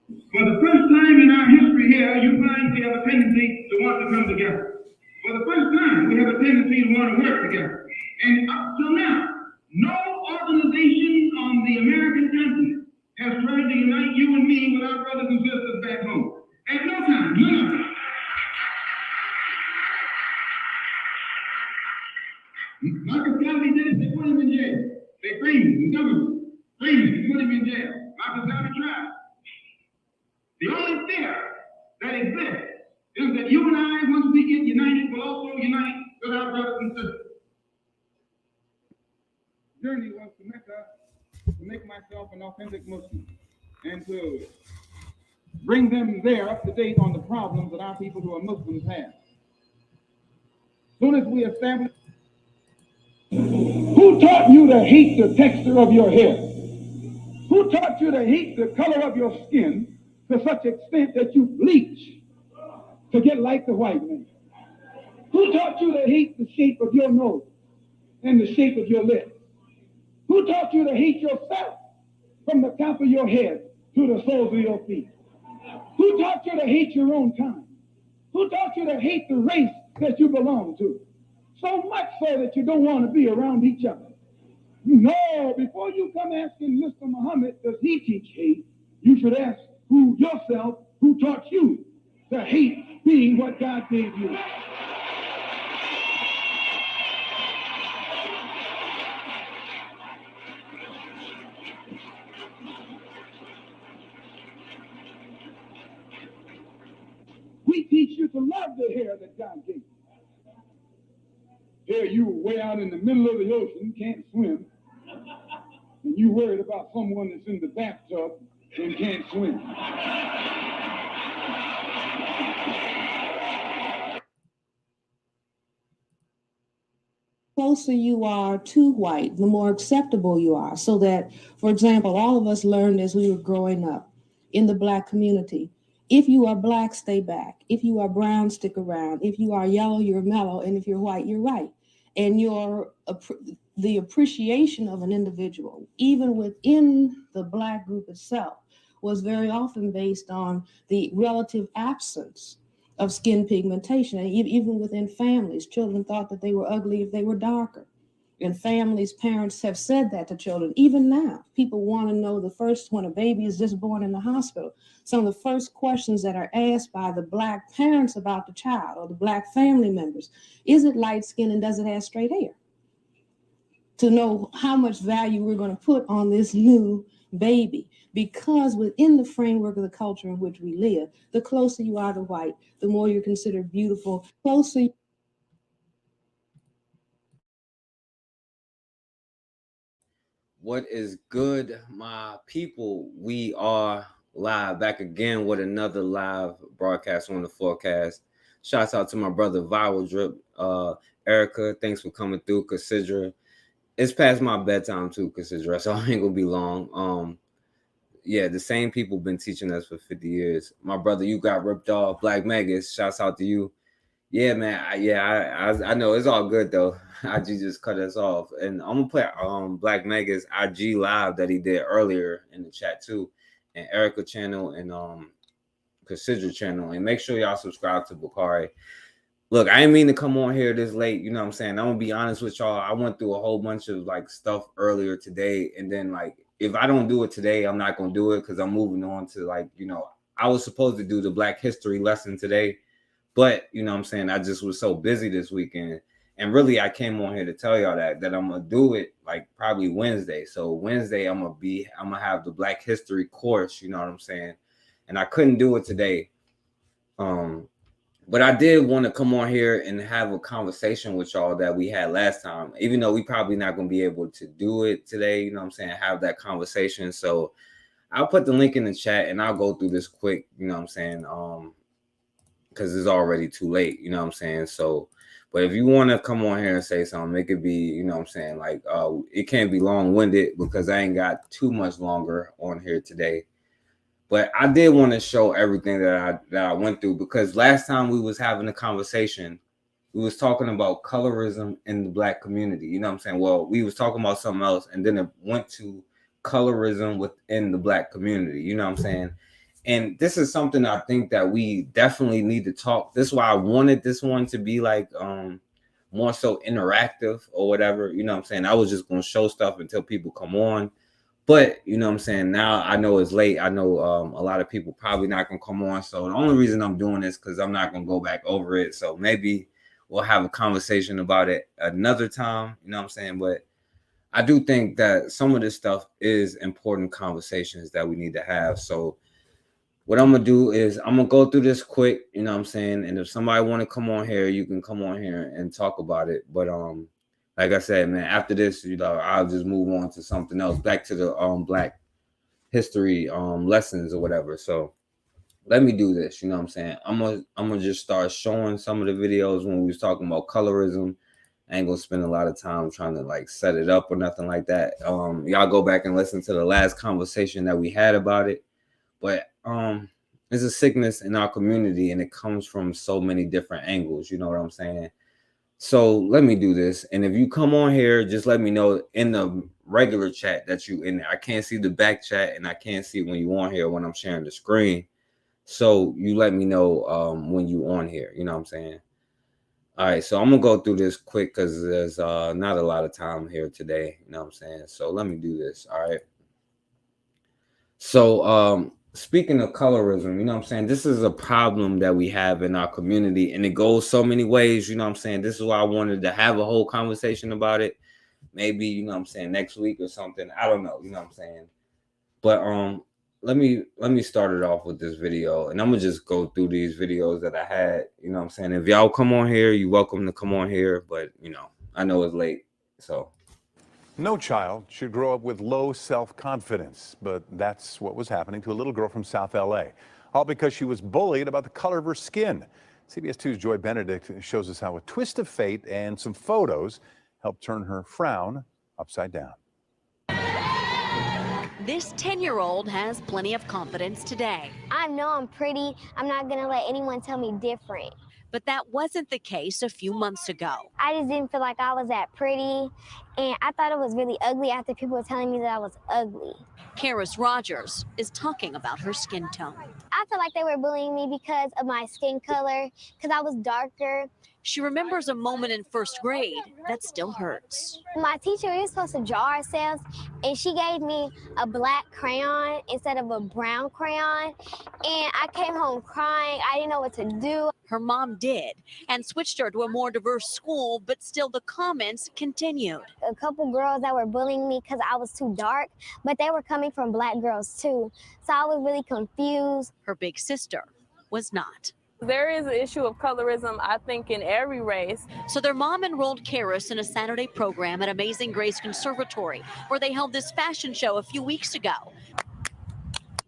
For the first time in our history here, you find we have a tendency to want to come together. For the first time, we have a tendency to want to work together. And up till now, no organization on the American continent has tried to unite you and me with our brothers and sisters back home. At no time, none. Marcus Garvey did it, they put him in jail. They framed him, the government framed him, put him in jail. Marcus Garvey tried. The only fear that exists is that you and I, once we get united, will also unite with our brothers and sisters. The journey was to make myself an authentic Muslim and to bring them there up to date on the problems that our people who are Muslims have. As soon as we establish, who taught you to hate the texture of your hair? Who taught you to hate the color of your skin to such extent that you bleach to get like the white man? Who taught you to hate the shape of your nose and the shape of your lips? Who taught you to hate yourself from the top of your head to the soles of your feet? Who taught you to hate your own kind? Who taught you to hate the race that you belong to? So much so that you don't want to be around each other. No, before you come asking Mr. Muhammad, does he teach hate? You should ask yourself, who taught you to hate being what God gave you? We teach you to love the hair that God gave you. Here you way out in the middle of the ocean, can't swim, and you worried about someone that's in the bathtub and can't swim. Closer you are to white, the more acceptable you are. So that, for example, all of us learned as we were growing up in the Black community, if you are Black, stay back. If you are brown, stick around. If you are yellow, you're mellow. And if you're white, you're right. And the appreciation of an individual, even within the Black group itself, was very often based on the relative absence of skin pigmentation. And even within families, children thought that they were ugly if they were darker. And families, parents have said that to children. Even now, people want to know when a baby is just born in the hospital, some of the first questions that are asked by the Black parents about the child or the Black family members, is it light skin and does it have straight hair? To know how much value we're going to put on this new baby. Because within the framework of the culture in which we live, the closer you are to white, the more you're considered beautiful. What is good, my people? We are live back again with another live broadcast on the forecast. Shouts out to my brother Viral Drip, Erica. Thanks for coming through, Considera. It's past my bedtime too, Considera, so I ain't gonna be long. Yeah, the same people been teaching us for 50 years. My brother, you got ripped off. Black Megas, shouts out to you. Yeah, man. I know it's all good though. IG just cut us off, and I'm gonna play Black Mega's IG live that he did earlier in the chat too, and Erica channel and Consider channel, and make sure y'all subscribe to Bakari. Look, I didn't mean to come on here this late. You know what I'm saying? I'm gonna be honest with y'all. I went through a whole bunch of like stuff earlier today, and then like if I don't do it today, I'm not gonna do it because I'm moving on to like I was supposed to do the Black History lesson today. But you know what I'm saying, I just was so busy this weekend. And really I came on here to tell y'all that I'm gonna do it like probably Wednesday. So Wednesday I'm gonna have the Black History course, you know what I'm saying? And I couldn't do it today. But I did want to come on here and have a conversation with y'all that we had last time, even though we probably not gonna be able to do it today, you know what I'm saying, have that conversation. So I'll put the link in the chat and I'll go through this quick, you know what I'm saying? Because it's already too late, you know what I'm saying? So, but if you want to come on here and say something, it could be, you know what I'm saying, like it can't be long-winded because I ain't got too much longer on here today. But I did want to show everything that I went through, because last time we was having a conversation, we was talking about colorism in the Black community, you know what I'm saying? Well, we was talking about something else, and then it went to colorism within the Black community, you know what I'm saying? And this is something I think that we definitely need to talk. This is why I wanted this one to be like more so interactive or whatever. You know what I'm saying? I was just gonna show stuff until people come on. But you know what I'm saying? Now I know it's late. I know a lot of people probably not gonna come on. So the only reason I'm doing this because I'm not gonna go back over it. So maybe we'll have a conversation about it another time. You know what I'm saying? But I do think that some of this stuff is important conversations that we need to have. So what I'm gonna do is I'm gonna go through this quick, you know what I'm saying? And if somebody wanna come on here, you can come on here and talk about it. But like I said, man, after this, you know, I'll just move on to something else, back to the black history lessons or whatever. So let me do this, you know what I'm saying? I'm gonna just start showing some of the videos when we was talking about colorism. I ain't gonna spend a lot of time trying to like set it up or nothing like that. Y'all go back and listen to the last conversation that we had about it. But it's a sickness in our community and it comes from so many different angles, you know what I'm saying? So let me do this. And if you come on here, just let me know in the regular chat that you in there. I can't see the back chat and I can't see when you on here when I'm sharing the screen. So you let me know when you on here, you know what I'm saying? All right, so I'm gonna go through this quick because there's not a lot of time here today, you know what I'm saying? So let me do this. All right. So speaking of colorism, you know what I'm saying? This is a problem that we have in our community and it goes so many ways, you know what I'm saying? This is why I wanted to have a whole conversation about it. Maybe, you know what I'm saying, next week or something. I don't know, you know what I'm saying? But let me start it off with this video and I'm gonna just go through these videos that I had, you know what I'm saying? If y'all come on here, you're welcome to come on here, but you know, I know it's late. So no child should grow up with low self-confidence, but that's what was happening to a little girl from South LA, all because she was bullied about the color of her skin. CBS 2's Joy Benedict shows us how a twist of fate and some photos helped turn her frown upside down. This 10-year-old has plenty of confidence today. I know I'm pretty. I'm not going to let anyone tell me different. But that wasn't the case a few months ago. I just didn't feel like I was that pretty, and I thought it was really ugly after people were telling me that I was ugly. Karis Rogers is talking about her skin tone. I feel like they were bullying me because of my skin color, because I was darker. She remembers a moment in first grade that still hurts. My teacher, we were supposed to draw ourselves, and she gave me a black crayon instead of a brown crayon, and I came home crying. I didn't know what to do. Her mom did, and switched her to a more diverse school, but still the comments continued. A couple girls that were bullying me because I was too dark, but they were coming from black girls too, so I was really confused. Her big sister was not. There is an issue of colorism, I think, in every race. So their mom enrolled Karis in a Saturday program at Amazing Grace Conservatory, where they held this fashion show a few weeks ago.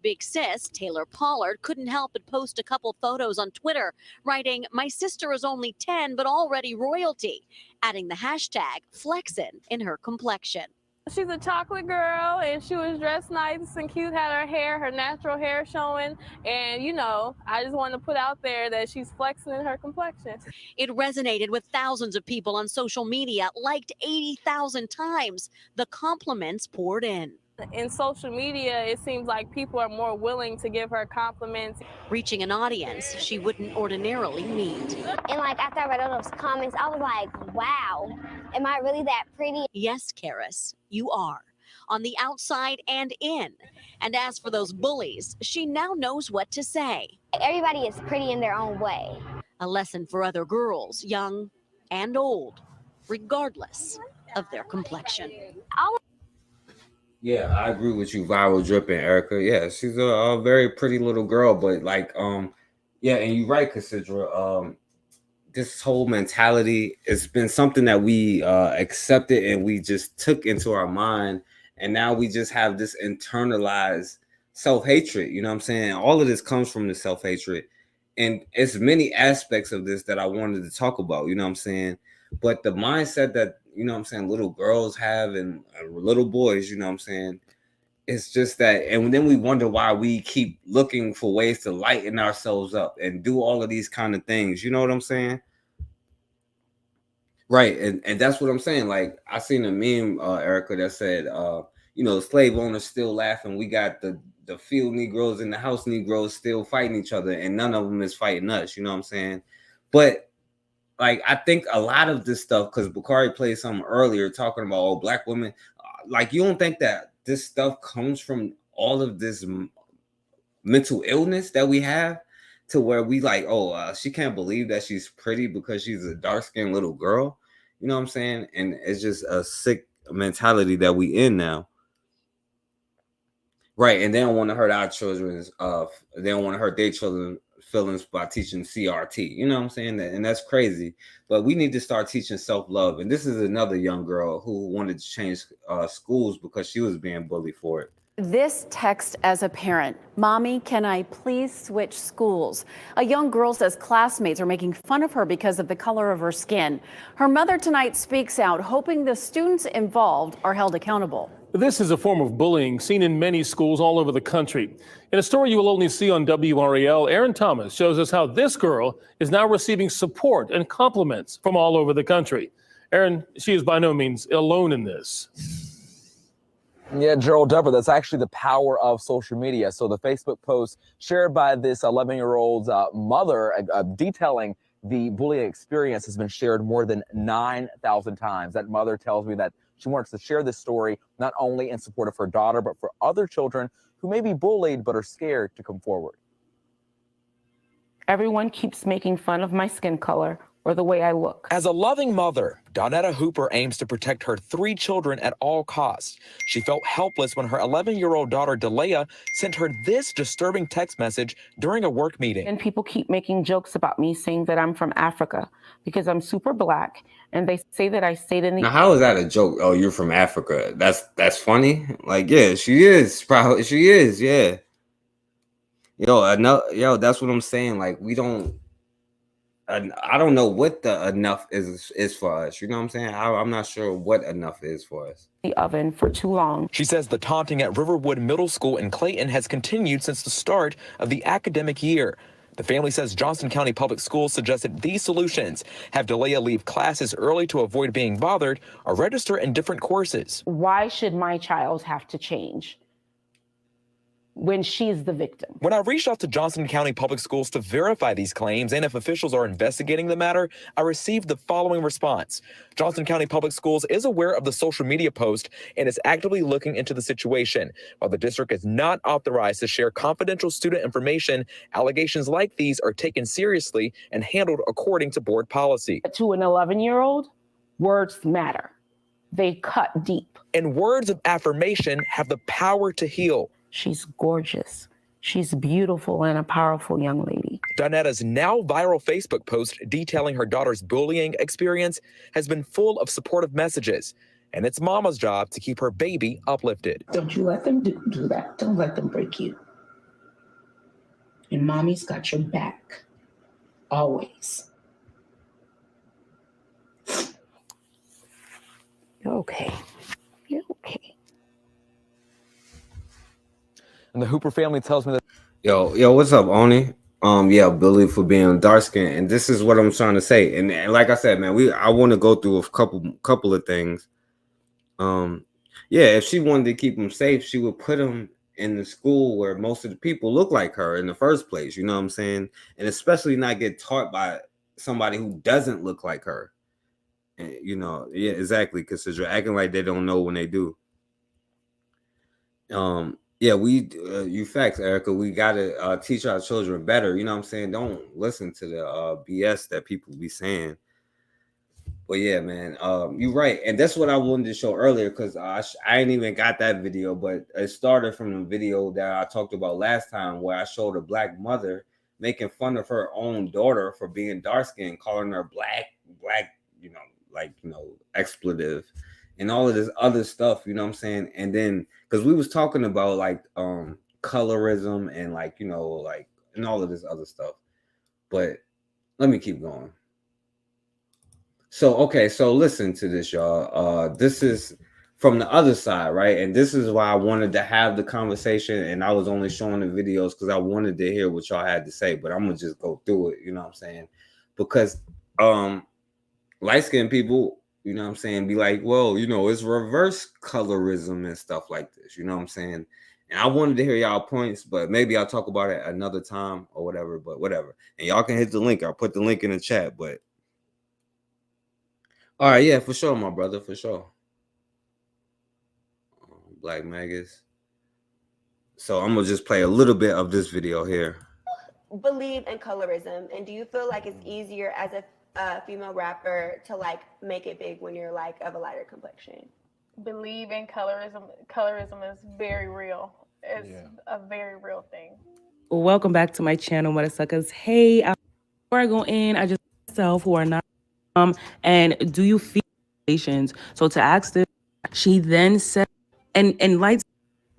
Big sis, Taylor Pollard, couldn't help but post a couple photos on Twitter, writing, "My sister is only 10, but already royalty," adding the hashtag flexin' in her complexion. She's a chocolate girl, and she was dressed nice and cute, had her hair, her natural hair showing. And, you know, I just want to put out there that she's flexing in her complexion. It resonated with thousands of people on social media, liked 80,000 times. The compliments poured in. In social media, it seems like people are more willing to give her compliments, reaching an audience she wouldn't ordinarily meet. And like after I read all those comments, I was like, wow, am I really that pretty? Yes, Karis, you are, on the outside and in. And as for those bullies, she now knows what to say. Everybody is pretty in their own way. A lesson for other girls, young and old, regardless of their complexion. yeah, I agree with you, Viral Dripping, Erica. Yeah, she's a very pretty little girl, but like, yeah, and you're right, Cassandra. This whole mentality has been something that we accepted and we just took into our mind, and now we just have this internalized self-hatred. You know what I'm saying? All of this comes from the self-hatred, and it's many aspects of this that I wanted to talk about. You know what I'm saying? But the mindset that, you know what I'm saying, little girls have and little boys, you know what I'm saying, it's just that, and then we wonder why we keep looking for ways to lighten ourselves up and do all of these kind of things. You know what I'm saying? Right. And that's what I'm saying. Like, I seen a meme, Erica, that said, you know, the slave owners still laughing. We got the the field Negroes and the house Negroes still fighting each other, and none of them is fighting us. You know what I'm saying? But like, I think a lot of this stuff, because Bakari played something earlier talking about black women. Like, you don't think that this stuff comes from all of this mental illness that we have, to where we like, she can't believe that she's pretty because she's a dark-skinned little girl. You know what I'm saying? And it's just a sick mentality that we in now. Right, and they don't want to hurt our children's they don't want to hurt their children's feelings by teaching CRT. You know what I'm saying? And that's crazy. But we need to start teaching self-love. And this is another young girl who wanted to change schools because she was being bullied for it. This text as a parent: "Mommy, can I please switch schools?" A young girl says classmates are making fun of her because of the color of her skin. Her mother tonight speaks out, hoping the students involved are held accountable. This is a form of bullying seen in many schools all over the country. In a story you will only see on WRAL, Aaron Thomas shows us how this girl is now receiving support and compliments from all over the country. Aaron, she is by no means alone in this. Yeah, Gerald Deborah, that's actually the power of social media. So the Facebook post shared by this 11-year-old's mother detailing the bullying experience has been shared more than 9,000 times. That mother tells me that she wants to share this story not only in support of her daughter, but for other children who may be bullied but are scared to come forward. Everyone keeps making fun of my skin color or the way I look. As a loving mother, Donetta Hooper aims to protect her 3 children at all costs. She felt helpless when her 11-year-old daughter, Delea, sent her this disturbing text message during a work meeting. And people keep making jokes about me, saying that I'm from Africa because I'm super black, and they say that I stayed in the... Now, how is that a joke? Oh, you're from Africa. That's funny. Like, yeah, she is. Probably she is. Yeah. Yo, that's what I'm saying. Like, we don't. I don't know what the enough is for us. You know what I'm saying? I'm not sure what enough is for us. The oven for too long. She says the taunting at Riverwood Middle School in Clayton has continued since the start of the academic year. The family says Johnson County Public Schools suggested these solutions: have Delea leave classes early to avoid being bothered, or register in different courses. Why should my child have to change when she's the victim? When I reached out to Johnson County Public Schools to verify these claims and if officials are investigating the matter, I received the following response. Johnson County Public Schools is aware of the social media post and is actively looking into the situation. While the district is not authorized to share confidential student information, allegations like these are taken seriously and handled according to board policy. To an 11-year-old, words matter. They cut deep. And words of affirmation have the power to heal. She's gorgeous. She's beautiful and a powerful young lady. Donetta's now viral Facebook post detailing her daughter's bullying experience has been full of supportive messages, and it's mama's job to keep her baby uplifted. Don't you let them do that. Don't let them break you. And mommy's got your back. Always. You're okay. You're okay. And the Hooper family tells me that. Yo, what's up, Oni? Yeah, Billy for being dark skinned, and this is what I'm trying to say. And like I said, man, I want to go through a couple of things. Yeah, if she wanted to keep him safe, she would put him in the school where most of the people look like her in the first place. You know what I'm saying? And especially not get taught by somebody who doesn't look like her. And, yeah, exactly, because you're acting like they don't know when they do. Yeah, you facts, Erica. We gotta teach our children better. You know what I'm saying? Don't listen to the BS that people be saying. But yeah, man, you're right, and that's what I wanted to show earlier, because I ain't even got that video, but it started from the video that I talked about last time, where I showed a black mother making fun of her own daughter for being dark skinned, calling her black, expletive, and all of this other stuff. You know what I'm saying? And then, because we was talking about like colorism and and all of this other stuff, but let me keep going. So listen to this, y'all. This is from the other side, right? And this is why I wanted to have the conversation, and I was only showing the videos because I wanted to hear what y'all had to say, but I'm gonna just go through it, you know what I'm saying? Because light-skinned people, you know what I'm saying, be like, well, it's reverse colorism and stuff like this, you know what I'm saying? And I wanted to hear y'all points, but maybe I'll talk about it another time or whatever. But whatever. And y'all can hit the link. I'll put the link in the chat. But all right, yeah, for sure, my brother, for sure. Black Magus. So I'm gonna just play a little bit of this video here. Believe in colorism, and do you feel like it's easier as a female rapper to like make it big when you're like of a lighter complexion? Believe in colorism. Colorism is very real. It's a very real thing. Welcome back to my channel, Mother Suckers. Hey, before I go in, I just myself who are not and do you feel relations? So to ask this, she then said, and lights.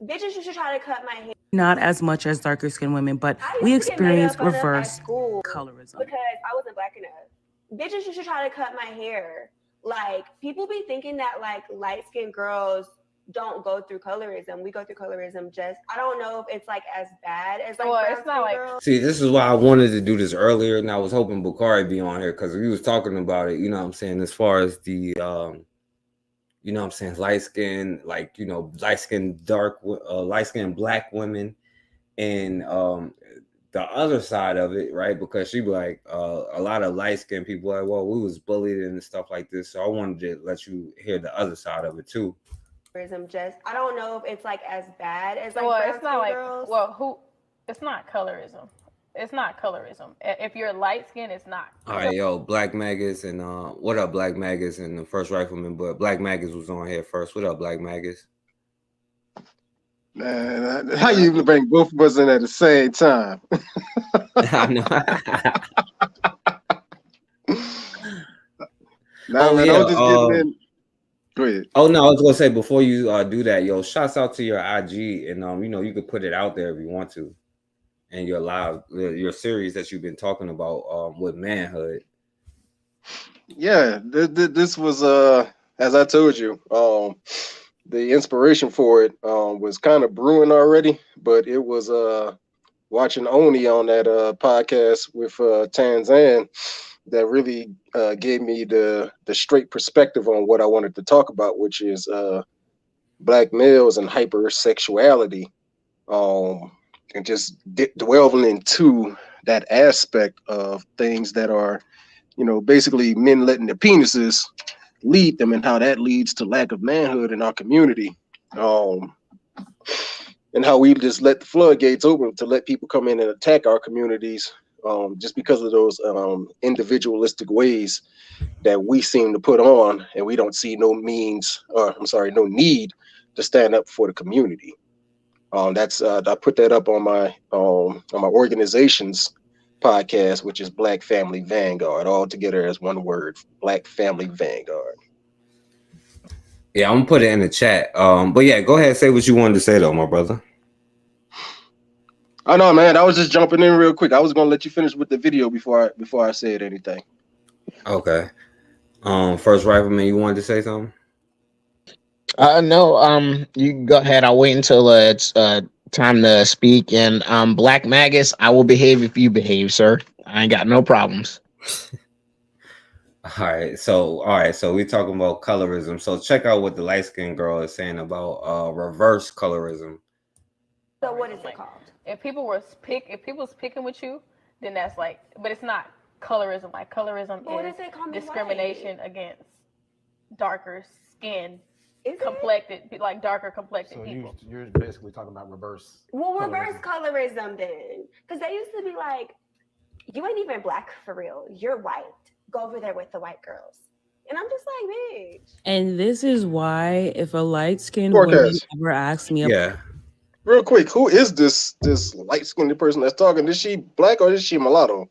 Bitches used to try to cut my hair. Not as much as darker skinned women, but we experience reverse colorism. Because I wasn't black enough. Bitches used to try to cut my hair. Like, people be thinking that like light-skinned girls don't go through colorism. We go through colorism I don't know if it's like as bad as like it's not like girls. See, this is why I wanted to do this earlier, and I was hoping Bakari be on here because we was talking about it, you know what I'm saying, as far as the you know what I'm saying, light skin, like, you know, light skin black women, and the other side of it, right? Because she be like, a lot of light skinned people like, well, we was bullied and stuff like this. So I wanted to let you hear the other side of it too. I don't know if it's like as bad as like it's not like girls. It's not colorism. It's not colorism. If you're light skinned, it's not. All right, yo, Black Magus and what up, Black Magus and the First Rifleman? But Black Magus was on here first. What up, Black Magus? Man, how you even bring both of us in at the same time? I know. Nah, man, I was just getting in. Go ahead. Oh no, I was gonna say before you do that, yo, shouts out to your IG, and you know, you could put it out there if you want to, and your series that you've been talking about with manhood. Yeah, this was as I told you, the inspiration for it was kind of brewing already, but it was watching Oni on that podcast with Tanzan that really gave me the straight perspective on what I wanted to talk about, which is black males and hypersexuality, and just delving into that aspect of things that are, you know, basically men letting their penises lead them, and how that leads to lack of manhood in our community, and how we just let the floodgates open to let people come in and attack our communities, just because of those individualistic ways that we seem to put on, and we don't see no need to stand up for the community. That's I put that up on my organization's podcast, which is Black Family Vanguard, all together as one word, Black Family Vanguard. Yeah, I'm gonna put it in the chat. But yeah, go ahead, say what you wanted to say though, my brother. Oh no, man, I was just jumping in real quick. I was gonna let you finish with the video before I said anything. Okay. First Rifleman, you wanted to say something? No, you can go ahead. I'll wait until it's time to speak. And Black Magus, I will behave if you behave, sir. I ain't got no problems. All right, so we're talking about colorism. So check out what the light-skinned girl is saying about reverse colorism. So what is it called? If people was picking with you, then that's like, but it's not colorism. Like colorism is discrimination against darker skin, like darker complected people. You're basically talking about reverse. Well, reverse colorism then, because they used to be like, you ain't even black for real. You're white. Go over there with the white girls. And I'm just like, bitch. And this is why if a light-skinned woman ever asks me Real quick, who is this light-skinned person that's talking? Is she black or is she mulatto?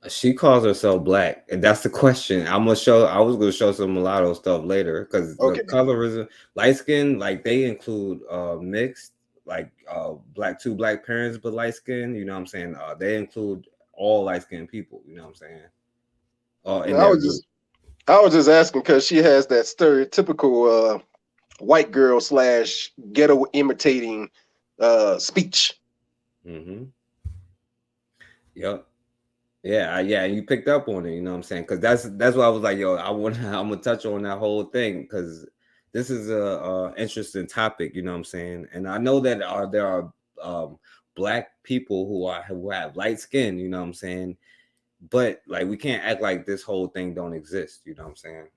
She calls herself black, and that's the question. I was gonna show some mulatto stuff later, because the colorism, light skin, like they include mixed, like two black parents but light skin. You know what I'm saying? They include all light skinned people. You know what I'm saying? I was just asking because she has that stereotypical white girl / ghetto imitating speech. Mm-hmm. Yep. Yeah, you picked up on it, you know what I'm saying? Because that's why I was like, yo, I'm gonna touch on that whole thing, because this is a interesting topic, you know what I'm saying? And I know that there are black people who have light skin, you know what I'm saying? But like we can't act like this whole thing don't exist, you know what I'm saying?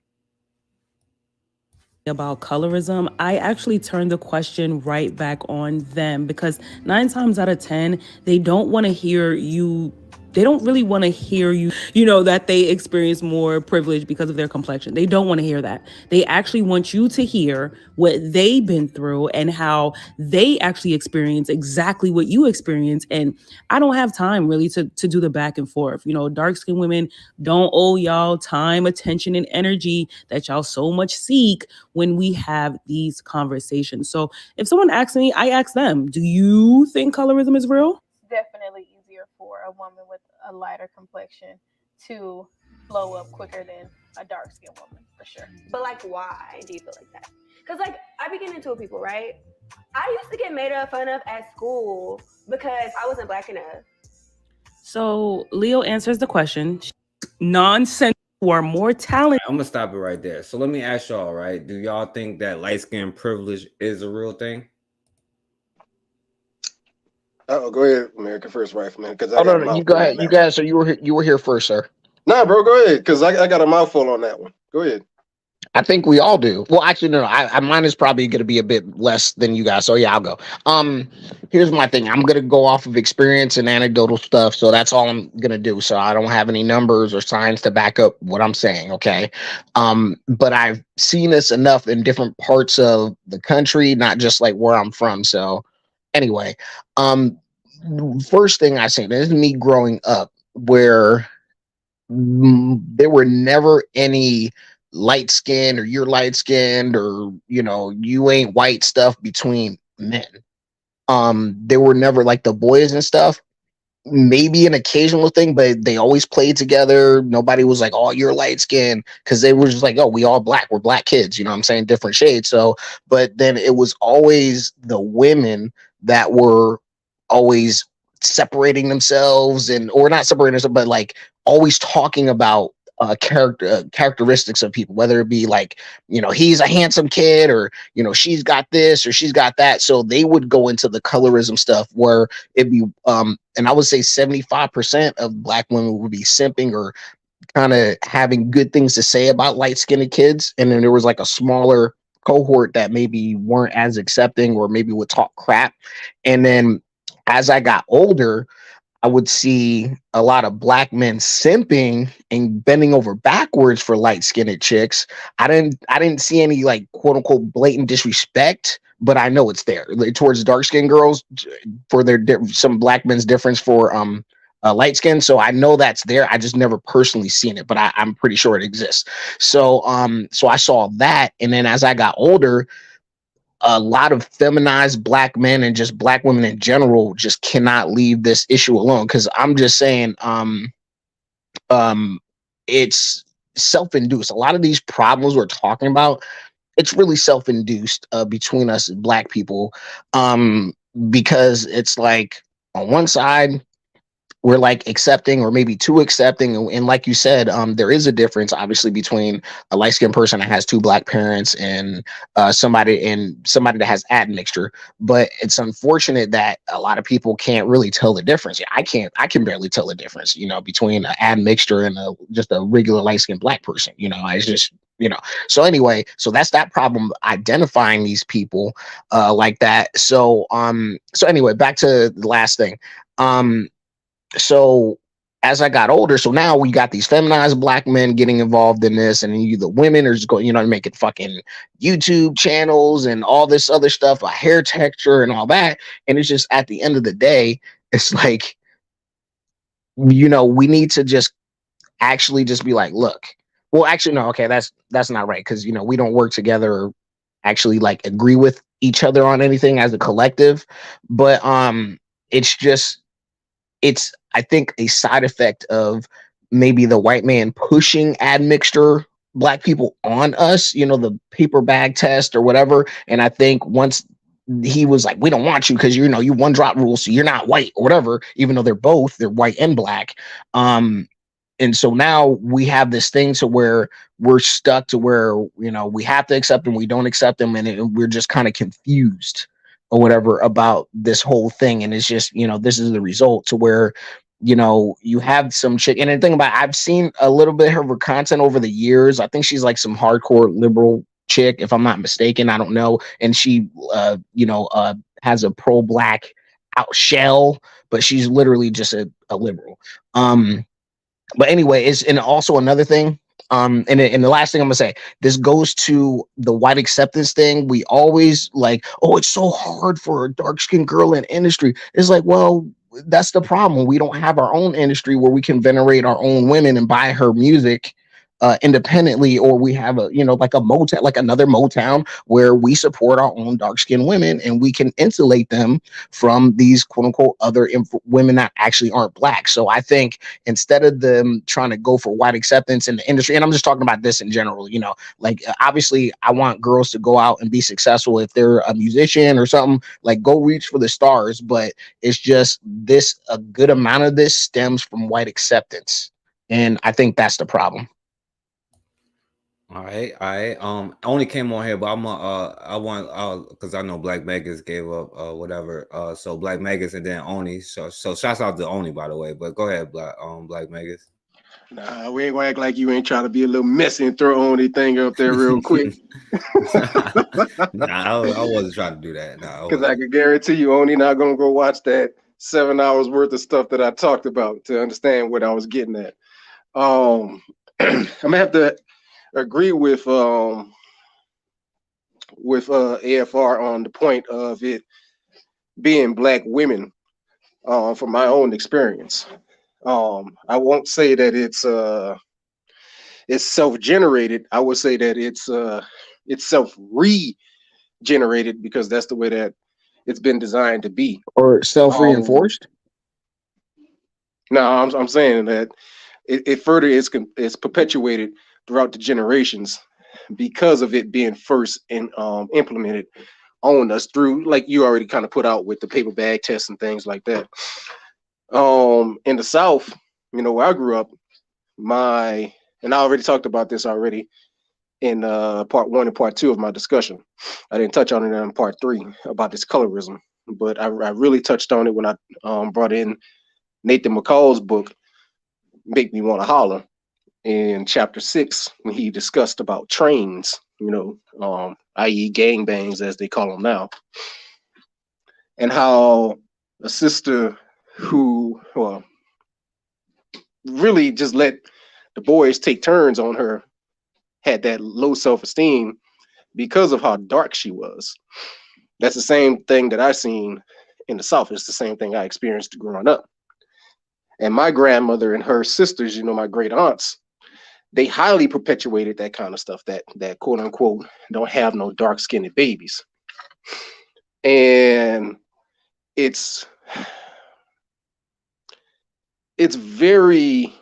About colorism, I actually turned the question right back on them because 9 times out of 10, they don't want to hear you. They don't really want to hear you, that they experience more privilege because of their complexion. They don't want to hear that. They actually want you to hear what they've been through and how they actually experience exactly what you experience. And I don't have time really to do the back and forth. Dark-skinned women don't owe y'all time, attention, and energy that y'all so much seek when we have these conversations. So if someone asks me, I ask them, do you think colorism is real? Definitely easier for a woman with a lighter complexion to blow up quicker than a dark skinned woman, for sure. But like, why do you feel like that? Because like, I be getting into it, people, right? I used to get made fun of at school because I wasn't black enough. So Leo answers the question. Nonsense. Or more talent. I'm gonna stop it right there. So let me ask y'all, right? Do y'all think that light skin privilege is a real thing? Oh, go ahead, America First Rifleman, because I Oh got no, a no, you mouthful go on ahead. that. You guys, so you were here first, sir. Nah, bro, go ahead, because I got a mouthful on that one. Go ahead. I think we all do. Well, actually, no. Mine is probably going to be a bit less than you guys. So yeah, I'll go. Here's my thing. I'm going to go off of experience and anecdotal stuff. So that's all I'm going to do. So I don't have any numbers or signs to back up what I'm saying. Okay. But I've seen this enough in different parts of the country, not just like where I'm from. So anyway, first thing I say, this is me growing up where there were never any light skinned or you're light skinned or you ain't white stuff between men. There were never like the boys and stuff, maybe an occasional thing, but they always played together. Nobody was like, oh, you're light skinned, because they were just like, oh, we all black, we're black kids, you know what I'm saying, different shades. So but then it was always the women that were always separating themselves, and or not separating themselves, but like always talking about characteristics of people, whether it be like, he's a handsome kid, or she's got this or she's got that. So they would go into the colorism stuff where it'd be and I would say 75% of black women would be simping or kind of having good things to say about light-skinned kids, and then there was like a smaller cohort that maybe weren't as accepting or maybe would talk crap. And then as I got older, I would see a lot of black men simping and bending over backwards for light-skinned chicks. I didn't see any like quote unquote blatant disrespect, but I know it's there like, towards dark-skinned girls for their some black men's difference for light skin. So I know that's there. I just never personally seen it, but I'm pretty sure it exists. So so I saw that, and then as I got older, a lot of feminized black men and just black women in general just cannot leave this issue alone. Because I'm just saying, it's self-induced. A lot of these problems we're talking about, it's really self-induced between us black people, because it's like on one side we're like accepting or maybe too accepting, and like you said, there is a difference obviously between a light-skinned person that has two black parents and somebody that has admixture. But it's unfortunate that a lot of people can't really tell the difference. I can barely tell the difference between an admixture and just a regular light-skinned black person. It's just so anyway, so that's that problem, identifying these people like that. So anyway, back to the last thing. So as I got older, so now we got these feminized black men getting involved in this, and you the women are just going, making fucking YouTube channels and all this other stuff, a hair texture and all that. And it's just at the end of the day, it's like, we need to just actually just be like, look, well, actually, no, okay, that's not right, because we don't work together or actually like agree with each other on anything as a collective. But it's I think a side effect of maybe the white man pushing admixture black people on us, the paper bag test or whatever. And I think once he was like, we don't want you because you one drop rule, so you're not white or whatever, even though they're white and black. And so now we have this thing to where we're stuck to where, we have to accept them, we don't accept them, and we're just kind of confused or whatever about this whole thing. And it's just, this is the result to where, you have some chick. And the thing about, I've seen a little bit of her content over the years. I think she's like some hardcore liberal chick, if I'm not mistaken. I don't know. And she, has a pro-black out shell, but she's literally just a liberal. But anyway, and also another thing. And the last thing I'm gonna say, this goes to the white acceptance thing. We always like, oh, it's so hard for a dark skinned girl in industry. It's like, well, that's the problem. We don't have our own industry where we can venerate our own women and buy her music independently, or we have like a Motown, like another Motown, where we support our own dark skinned women and we can insulate them from these quote unquote other women that actually aren't black. So I think instead of them trying to go for white acceptance in the industry, and I'm just talking about this in general, like obviously I want girls to go out and be successful. If they're a musician or something, like go reach for the stars. But it's just a good amount of this stems from white acceptance. And I think that's the problem. All right. I only came on here, but I want because I know Black Megas gave up whatever. So Black Megas and then Oni. So shouts out to Oni, by the way. But go ahead, Black Megas. Nah, we ain't gonna act like you ain't trying to be a little messy and throw anything up there real quick. Nah, I wasn't trying to do that. Nah, Because I can guarantee you, Oni not gonna go watch that 7 hours worth of stuff that I talked about to understand what I was getting at. I'm gonna have to agree with AFR on the point of it being black women from my own experience. I won't say that it's self-generated. I would say that it's self-regenerated, because that's the way that it's been designed to be. Or self-reinforced. No, I'm saying that it further is perpetuated throughout the generations because of it being first implemented on us through, like you already kind of put out with the paper bag test and things like that. In the South, where I grew up, and I already talked about this already in part 1 and part 2 of my discussion. I didn't touch on it in part 3 about this colorism, but I really touched on it when I brought in Nathan McCall's book, Make Me Want to Holler, in chapter 6, when he discussed about trains, i.e. gangbangs as they call them now, and how a sister who really just let the boys take turns on her had that low self-esteem because of how dark she was. That's the same thing that I seen in the South. It's the same thing I experienced growing up. And my grandmother and her sisters, my great aunts, they highly perpetuated that kind of stuff, that quote unquote don't have no dark skinned babies. And it's very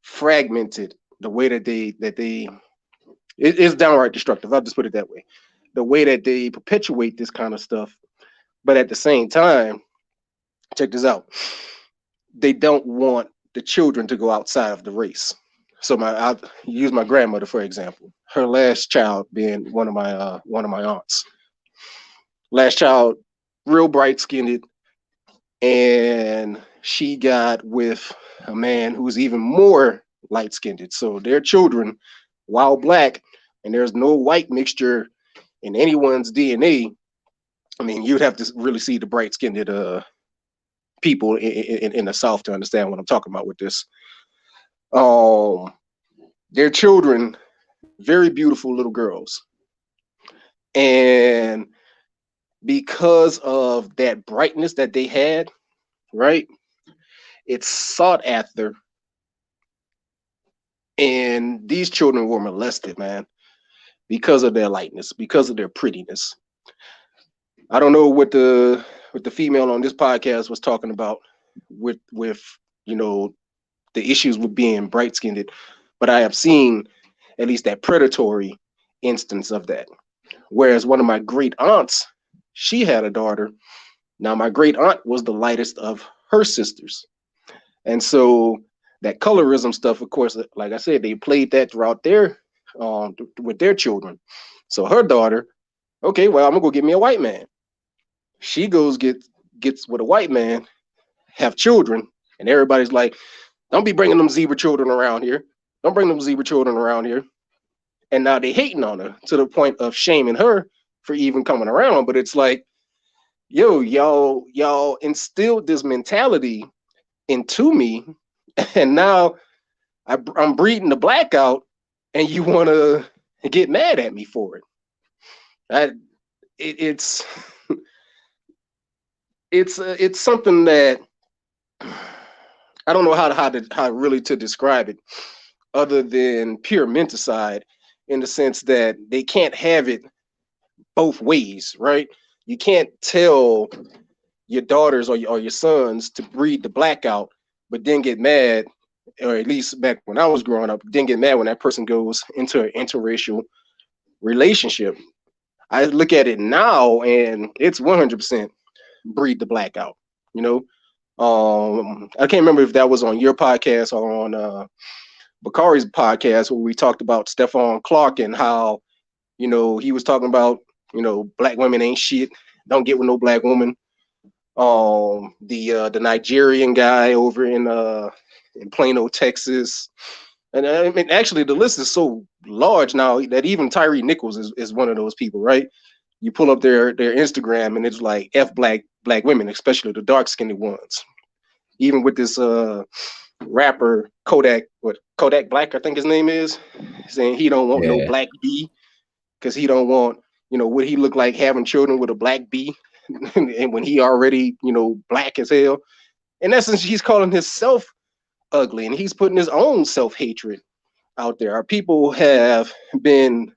fragmented, the way that it's downright destructive. I'll just put it that way. The way that they perpetuate this kind of stuff, but at the same time, check this out. They don't want the children to go outside of the race. So I'll use my grandmother for example. Her last child being one of my aunts. Last child, real bright skinned, and she got with a man who's even more light skinned. So their children, while black, and there's no white mixture in anyone's DNA. I mean, you'd have to really see the bright skinned people in the South to understand what I'm talking about with this. Their children, very beautiful little girls. And because of that brightness that they had, right, it's sought after. And these children were molested, man, because of their lightness, because of their prettiness. I don't know what the female on this podcast was talking about with the issues with being bright skinned, but I have seen at least that predatory instance of that. Whereas one of my great aunts, she had a daughter. Now my great aunt was the lightest of her sisters, and so that colorism stuff, of course, like I said, they played that throughout their with their children. So her daughter, okay, well, I'm gonna go get me a white man. She goes gets with a white man, have children, and everybody's like, don't be bringing them zebra children around here. Don't bring them zebra children around here. And now they hating on her to the point of shaming her for even coming around. But it's like, yo, y'all instilled this mentality into me, and now I'm breeding the blackout, and you want to get mad at me for it. It's it's something that I don't know how really to describe it, other than pure menticide, in the sense that they can't have it both ways, right? You can't tell your daughters or your sons to breed the blackout, but then get mad, or at least back when I was growing up, then get mad when that person goes into an interracial relationship. I look at it now, and it's 100% breed the blackout. You know, I can't remember if that was on your podcast or on Bakari's podcast, where we talked about Stephon Clark and how, you know, he was talking about, you know, black women ain't shit, don't get with no black woman. The Nigerian guy over in Plano, Texas. And I mean, actually, the list is so large now that even Tyree Nichols is one of those people, right? You pull up their Instagram, and it's like F black women, especially the dark skinned ones. Even with this rapper Kodak Black, I think his name is, saying he don't want no black B because he don't want, you know, what he look like having children with a black B, and when he already, you know, black as hell. In essence, he's calling himself ugly, and he's putting his own self-hatred out there. Our people have been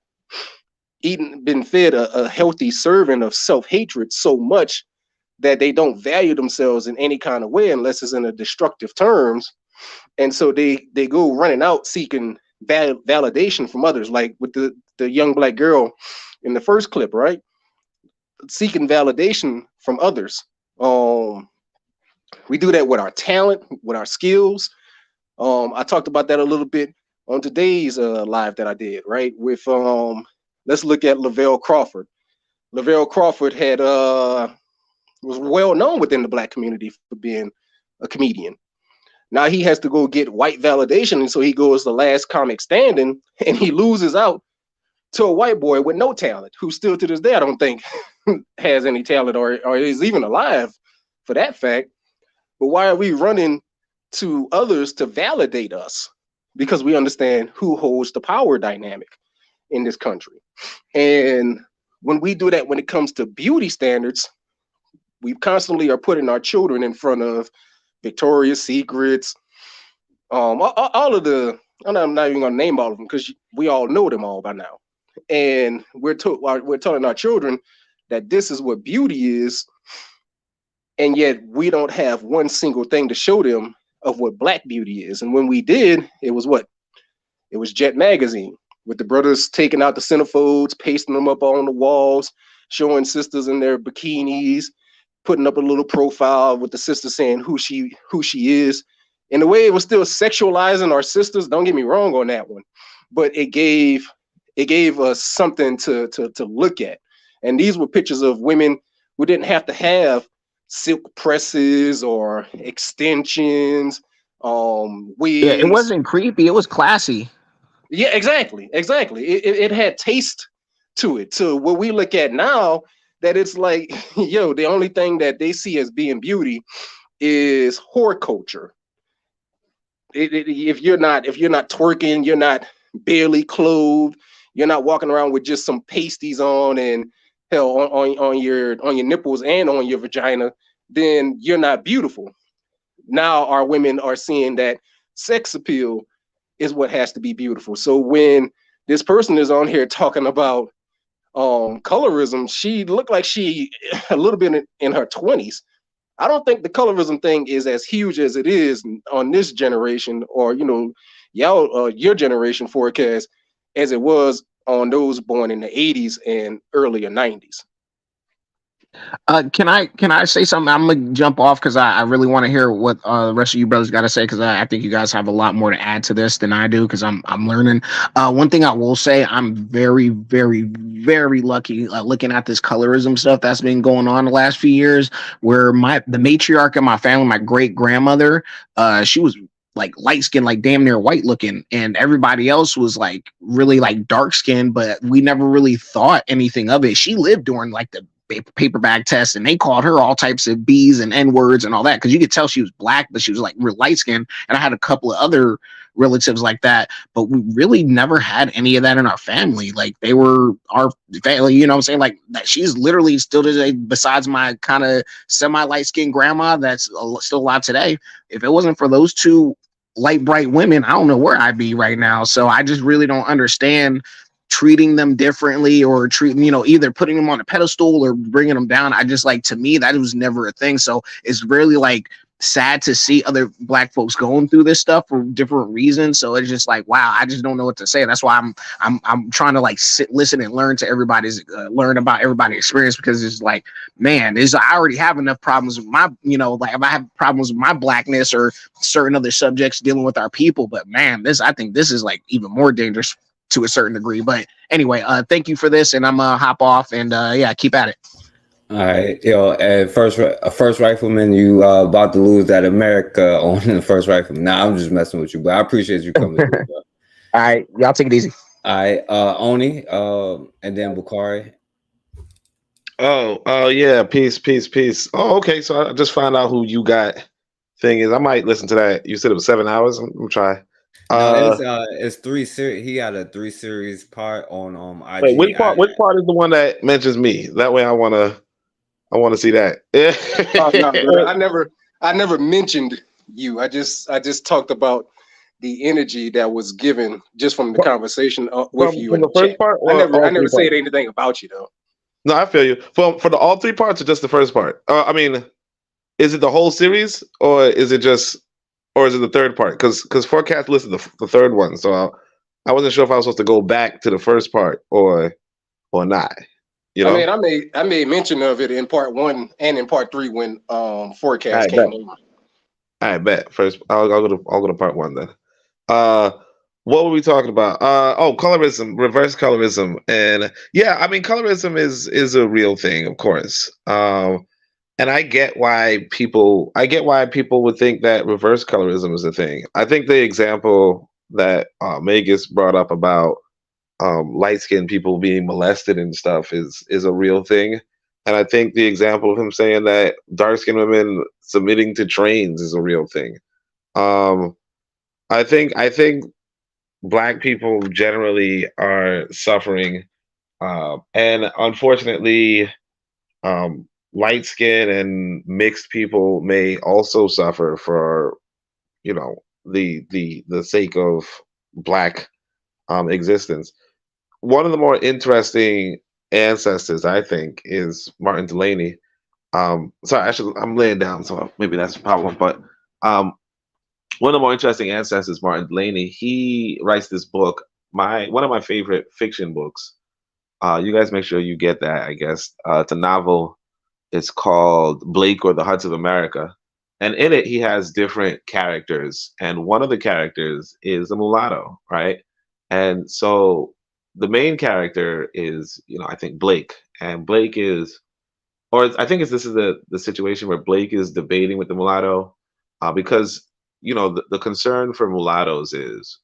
fed a healthy serving of self-hatred so much that they don't value themselves in any kind of way unless it's in a destructive terms. And so they go running out seeking validation from others, like with the young black girl in the first clip, right? Seeking validation from others. We do that with our talent, with our skills. I talked about that a little bit on today's live that I did, right? With let's look at Lavelle Crawford. Lavelle Crawford had was well known within the black community for being a comedian. Now he has to go get white validation, and so he goes the last comic standing, and he loses out to a white boy with no talent, who still to this day I don't think has any talent or is even alive for that fact. But why are we running to others to validate us? Because we understand who holds the power dynamic in this country. And when we do that, when it comes to beauty standards, we constantly are putting our children in front of Victoria's Secrets, all of the, and I'm not even gonna name all of them because we all know them all by now. And we're telling our children that this is what beauty is, and yet we don't have one single thing to show them of what black beauty is. And when we did, it was what? It was Jet Magazine, with the brothers taking out the centerfolds, pasting them up on the walls, showing sisters in their bikinis, putting up a little profile with the sister saying who she is. In a way, it was still sexualizing our sisters. Don't get me wrong on that one, but it gave us something to look at. And these were pictures of women who didn't have to have silk presses or extensions, wigs. Yeah, it wasn't creepy. It was classy. Yeah, exactly. It had taste to it. So what we look at now, that it's like, yo, the only thing that they see as being beauty is whore culture. If you're not twerking, you're not barely clothed, you're not walking around with just some pasties on and hell on your nipples and on your vagina, then you're not beautiful. Now our women are seeing that sex appeal is what has to be beautiful. So when this person is on here talking about colorism, she looked like she a little bit in her 20s. I don't think the colorism thing is as huge as it is on this generation, or, you know, your generation forecast, as it was on those born in the 80s and earlier 90s. Can I say something? I'm gonna jump off because I really want to hear what the rest of you brothers got to say because I think you guys have a lot more to add to this than I do because I'm learning. One thing I will say, I'm very very very lucky looking at this colorism stuff that's been going on the last few years. Where the matriarch of my family, my great grandmother, she was like light skinned, like damn near white looking, and everybody else was like really like dark skinned, but we never really thought anything of it. She lived during like the paper bag test, and they called her all types of B's and N words and all that because you could tell she was black, but she was like real light skinned. And I had a couple of other relatives like that, but we really never had any of that in our family. Like they were our family, you know what I'm saying? Like that she's literally still today, besides my kind of semi light skinned grandma that's still alive today. If it wasn't for those two light bright women, I don't know where I'd be right now. So I just really don't understand treating them differently or treating, either putting them on a pedestal or bringing them down. I just like, to me, that was never a thing. So it's really like sad to see other black folks going through this stuff for different reasons. So it's just like, wow, I just don't know what to say. That's why I'm trying to like listen and learn to learn about everybody's experience, because it's like, man, I already have enough problems with my, like if I have problems with my blackness or certain other subjects dealing with our people, but man, I think this is like even more dangerous to a certain degree. But anyway, thank you for this, and I'm gonna hop off and yeah, keep at it. All right, yo, first rifleman, you about to lose that America on the first rifleman. Nah, I'm just messing with you, but I appreciate you coming through, bro. All right, y'all take it easy. All right, Oni, and then Bukari. Oh, yeah. Peace, peace, peace. Oh, okay. So I just found out who you got. Thing is, I might listen to that. You said it was 7 hours. I'm gonna try. No, it's 3 series. He got a 3 series part on IG. Wait, which part is the one that mentions me? That way, I wanna see that. Oh, no, brother, I never mentioned you. I just talked about the energy that was given just from the conversation with you in the the first chat. part, I or all never three said parts? anything about you though. No, I feel you. For the all 3 parts, or just the first part? I mean, is it the whole series, or is it just, or is it the third part? Because Forecast listed the third one, so I wasn't sure if I was supposed to go back to the first part or not. You know, I made mention of it in part 1 and in part 3 when Forecast I came bet. on. I bet. First, I'll go to part 1 then. What were we talking about? Colorism, reverse colorism, and yeah, I mean, colorism is a real thing, of course. And I get why people would think that reverse colorism is a thing. I think the example that Magus brought up about light skinned people being molested and stuff is a real thing. And I think the example of him saying that dark skinned women submitting to trains is a real thing. I think black people generally are suffering, and unfortunately, light skin and mixed people may also suffer for the sake of black existence. One of the more interesting ancestors, I think, is Martin Delaney. Sorry, I'm laying down, so maybe that's a problem. But one of the more interesting ancestors, Martin Delaney, he writes this book, one of my favorite fiction books. You guys make sure you get that, I guess. It's a novel. It's called Blake or the Huts of America. And in it, he has different characters. And one of the characters is a mulatto, right? And so the main character is, I think Blake. And Blake is, I think this is the situation where Blake is debating with the mulatto, because, the concern for mulattoes is,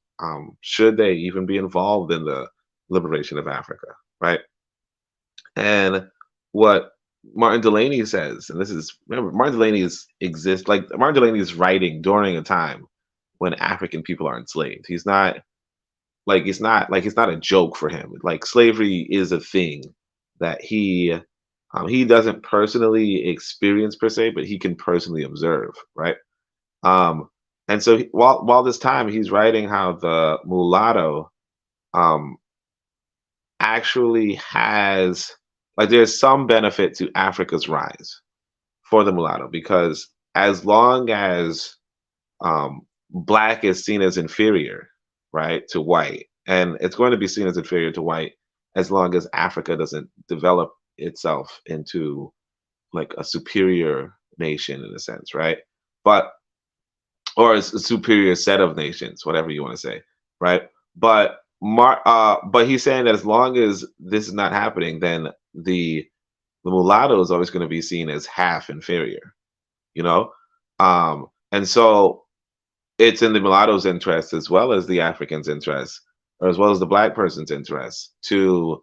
should they even be involved in the liberation of Africa, right? And what Martin Delaney says, and remember, Martin Delaney Martin Delaney is writing during a time when African people are enslaved. It's not a joke for him. Like, slavery is a thing that he doesn't personally experience per se, but he can personally observe, right? And so while this time he's writing how the mulatto actually has, there's some benefit to Africa's rise for the mulatto, because as long as black is seen as inferior, right, to white, and it's going to be seen as inferior to white as long as Africa doesn't develop itself into like a superior nation in a sense, right? But or a superior set of nations, whatever you want to say, right? But he's saying that as long as this is not happening, then the mulatto is always going to be seen as half inferior, you know? And so it's in the mulatto's interest as well as the African's interest, or as well as the black person's interest to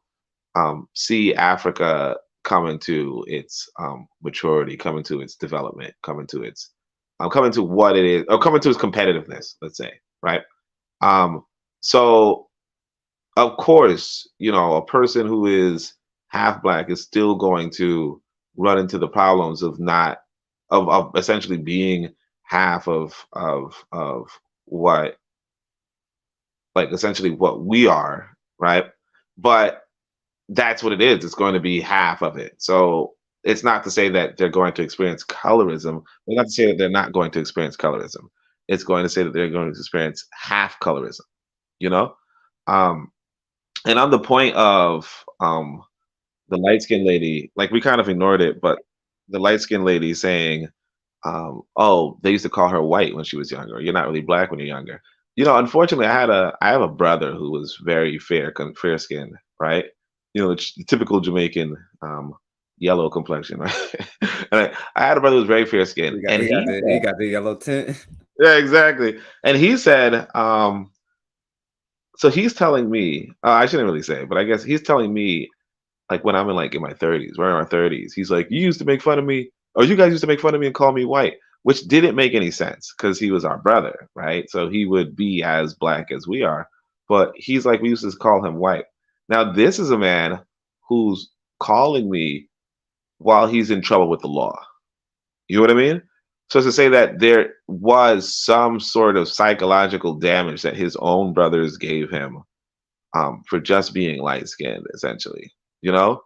see Africa come into its maturity, come into its development, come into what it is, or come into its competitiveness, let's say, right? So of course, you know, a person who is half black is still going to run into the problems of not of essentially being half of what, like, essentially what we are, right? But that's what it is. It's going to be half of it. So it's not to say that they're going to experience colorism. It's not to say that they're not going to experience colorism. It's going to say that they're going to experience half colorism, you know? Um, and on the point of the light skinned lady, like, we kind of ignored it, but the light skinned lady saying, oh, they used to call her white when she was younger. You're not really black when you're younger. You know, unfortunately, I have a brother who was very fair skinned, right? You know, the typical Jamaican yellow complexion, right? And I had a brother who was very fair skinned, and He got the yellow tint. yeah, exactly. And he said, so he's telling me, I shouldn't really say, but I guess he's telling me, like, when I'm in my 30s, we're in our 30s. He's like, you used to make fun of me, or you guys used to make fun of me and call me white, which didn't make any sense because he was our brother, right? So he would be as black as we are. But he's like, we used to call him white. Now, this is a man who's calling me while he's in trouble with the law. You know what I mean? So to say that there was some sort of psychological damage that his own brothers gave him for just being light skinned, essentially, you know?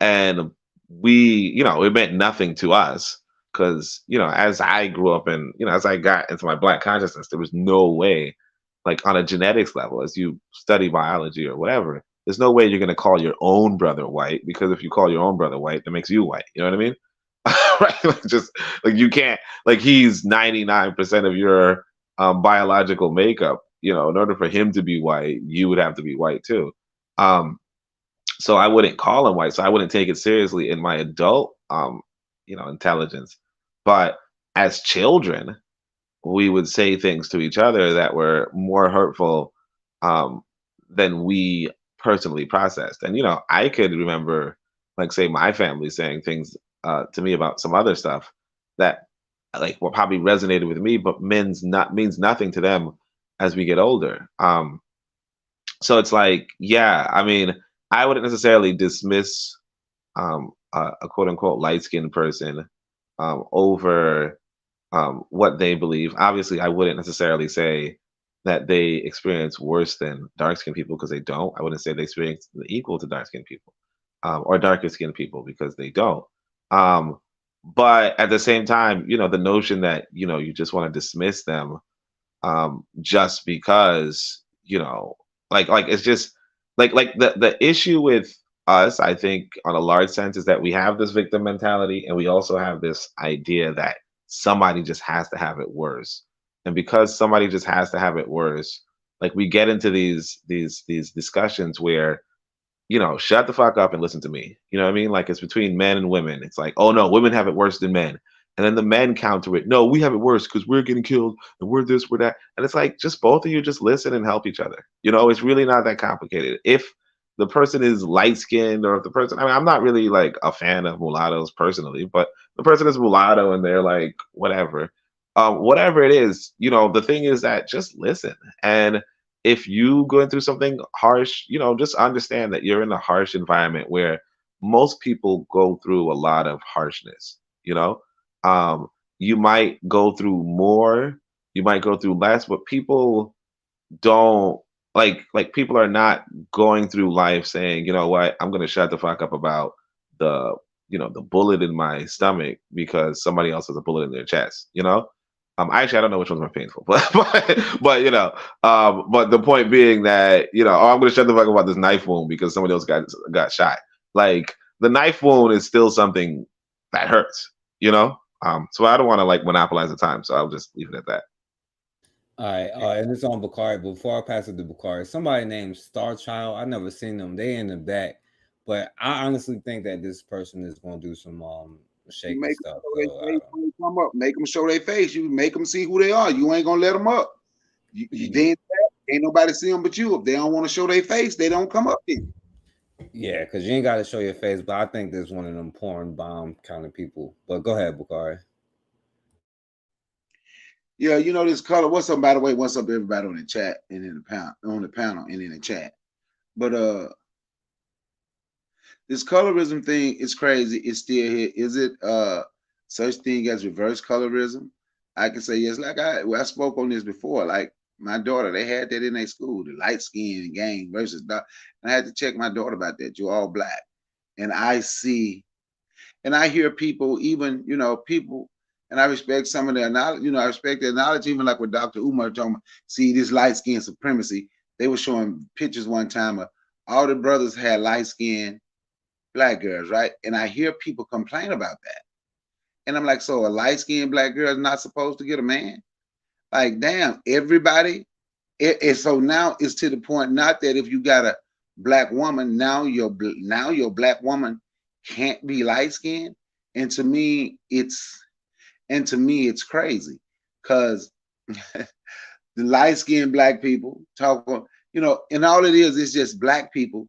And we, you know, it meant nothing to us because, you know, as I grew up and, you know, as I got into my black consciousness, there was no way, like, on a genetics level, as you study biology or whatever, there's no way you're going to call your own brother white, because if you call your own brother white, that makes you white. You know what I mean? Right? Like, just like, you can't, like, he's 99% of your biological makeup. You know, in order for him to be white, you would have to be white too. So I wouldn't call him white. So I wouldn't take it seriously in my adult, you know, intelligence. But as children, we would say things to each other that were more hurtful than we personally processed. And, you know, I could remember, like, say, my family saying things to me about some other stuff that, like, what probably resonated with me, but means nothing to them as we get older. So it's like, yeah, I mean, I wouldn't necessarily dismiss a quote unquote light skinned person over what they believe. Obviously, I wouldn't necessarily say that they experience worse than dark skinned people, because they don't. I wouldn't say they experience equal to dark skinned people or darker skinned people, because they don't. But at the same time, you know, the notion that, you know, you just want to dismiss them just because, you know, like it's just like the issue with us, I think, on a large sense, is that we have this victim mentality, and we also have this idea that somebody just has to have it worse. And because somebody just has to have it worse, like, we get into these discussions where, you know, shut the fuck up and listen to me. You know what I mean? Like, it's between men and women. It's like, oh no, women have it worse than men. And then the men counter it. No, we have it worse because we're getting killed and we're this, we're that. And it's like, just both of you just listen and help each other. You know, it's really not that complicated. If the person is light skinned, or if the person, I mean, I'm not really like a fan of mulattoes personally, but the person is mulatto and they're like, whatever. Whatever it is, you know, the thing is that just listen. And if you going through something harsh, you know, just understand that you're in a harsh environment where most people go through a lot of harshness, you know. You might go through more, you might go through less, but people don't, like people are not going through life saying, you know what, I'm gonna shut the fuck up about the, you know, the bullet in my stomach because somebody else has a bullet in their chest, you know. Actually, I don't know which one's more painful, but you know, but the point being that, you know, oh, I'm gonna shut the fuck up about this knife wound because somebody else got shot. Like, the knife wound is still something that hurts, you know. So I don't want to like monopolize the time, so I'll just leave it at that. All right, and it's on Bakari. Before I pass it to Bakari, somebody named Star Child. I never seen them. They in the back, but I honestly think that this person is gonna do some shaky Make stuff. them show So their face when they come up. Make them show their face. You make them see who they are. You ain't gonna let them up. They ain't nobody see them but you. If they don't want to show their face, they don't come up then. yeah, because you ain't got to show your face, but I think there's one of them porn bomb kind of people. But go ahead, Bakari. Yeah, you know this color. What's up, by the way? What's up, everybody on the chat and in the panel and in the chat? But this colorism thing is crazy. It's still here. Is it such thing as reverse colorism? I can say yes. Like I spoke on this before. Like my daughter, they had that in their school, the light skin gang versus dark. And I had to check my daughter about that. You're all black. And I see, and I hear people, even, people, and I respect some of their knowledge, I respect their knowledge, even like with Dr. Umar talking about, see this light skin supremacy. They were showing pictures one time of all the brothers had light skin black girls, right? And I hear people complain about that. And I'm like, so a light-skinned black girl is not supposed to get a man? Like, damn, everybody. So now it's to the point, not that if you got a black woman, now your black woman can't be light-skinned. And to me, it's crazy, because the light-skinned black people talk, and all it is just black people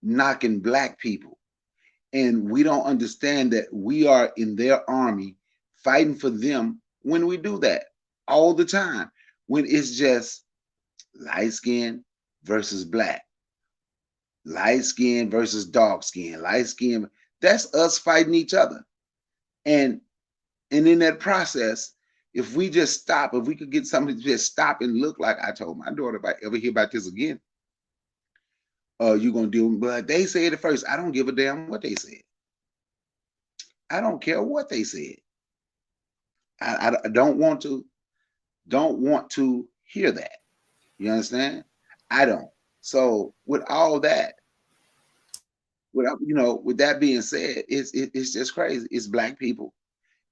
knocking black people. And we don't understand that we are in their army fighting for them when we do that all the time. When it's just light skin versus black, light skin versus dark skin, light skin. That's us fighting each other. And in that process, if we just stop, if we could get somebody to just stop and look, like I told my daughter, if I ever hear about this again, you're going to do, but they said it first. I don't give a damn what they said. I don't care what they said. I don't want to hear that. You understand? I don't. So with all that, with that being said, it's just crazy. It's black people.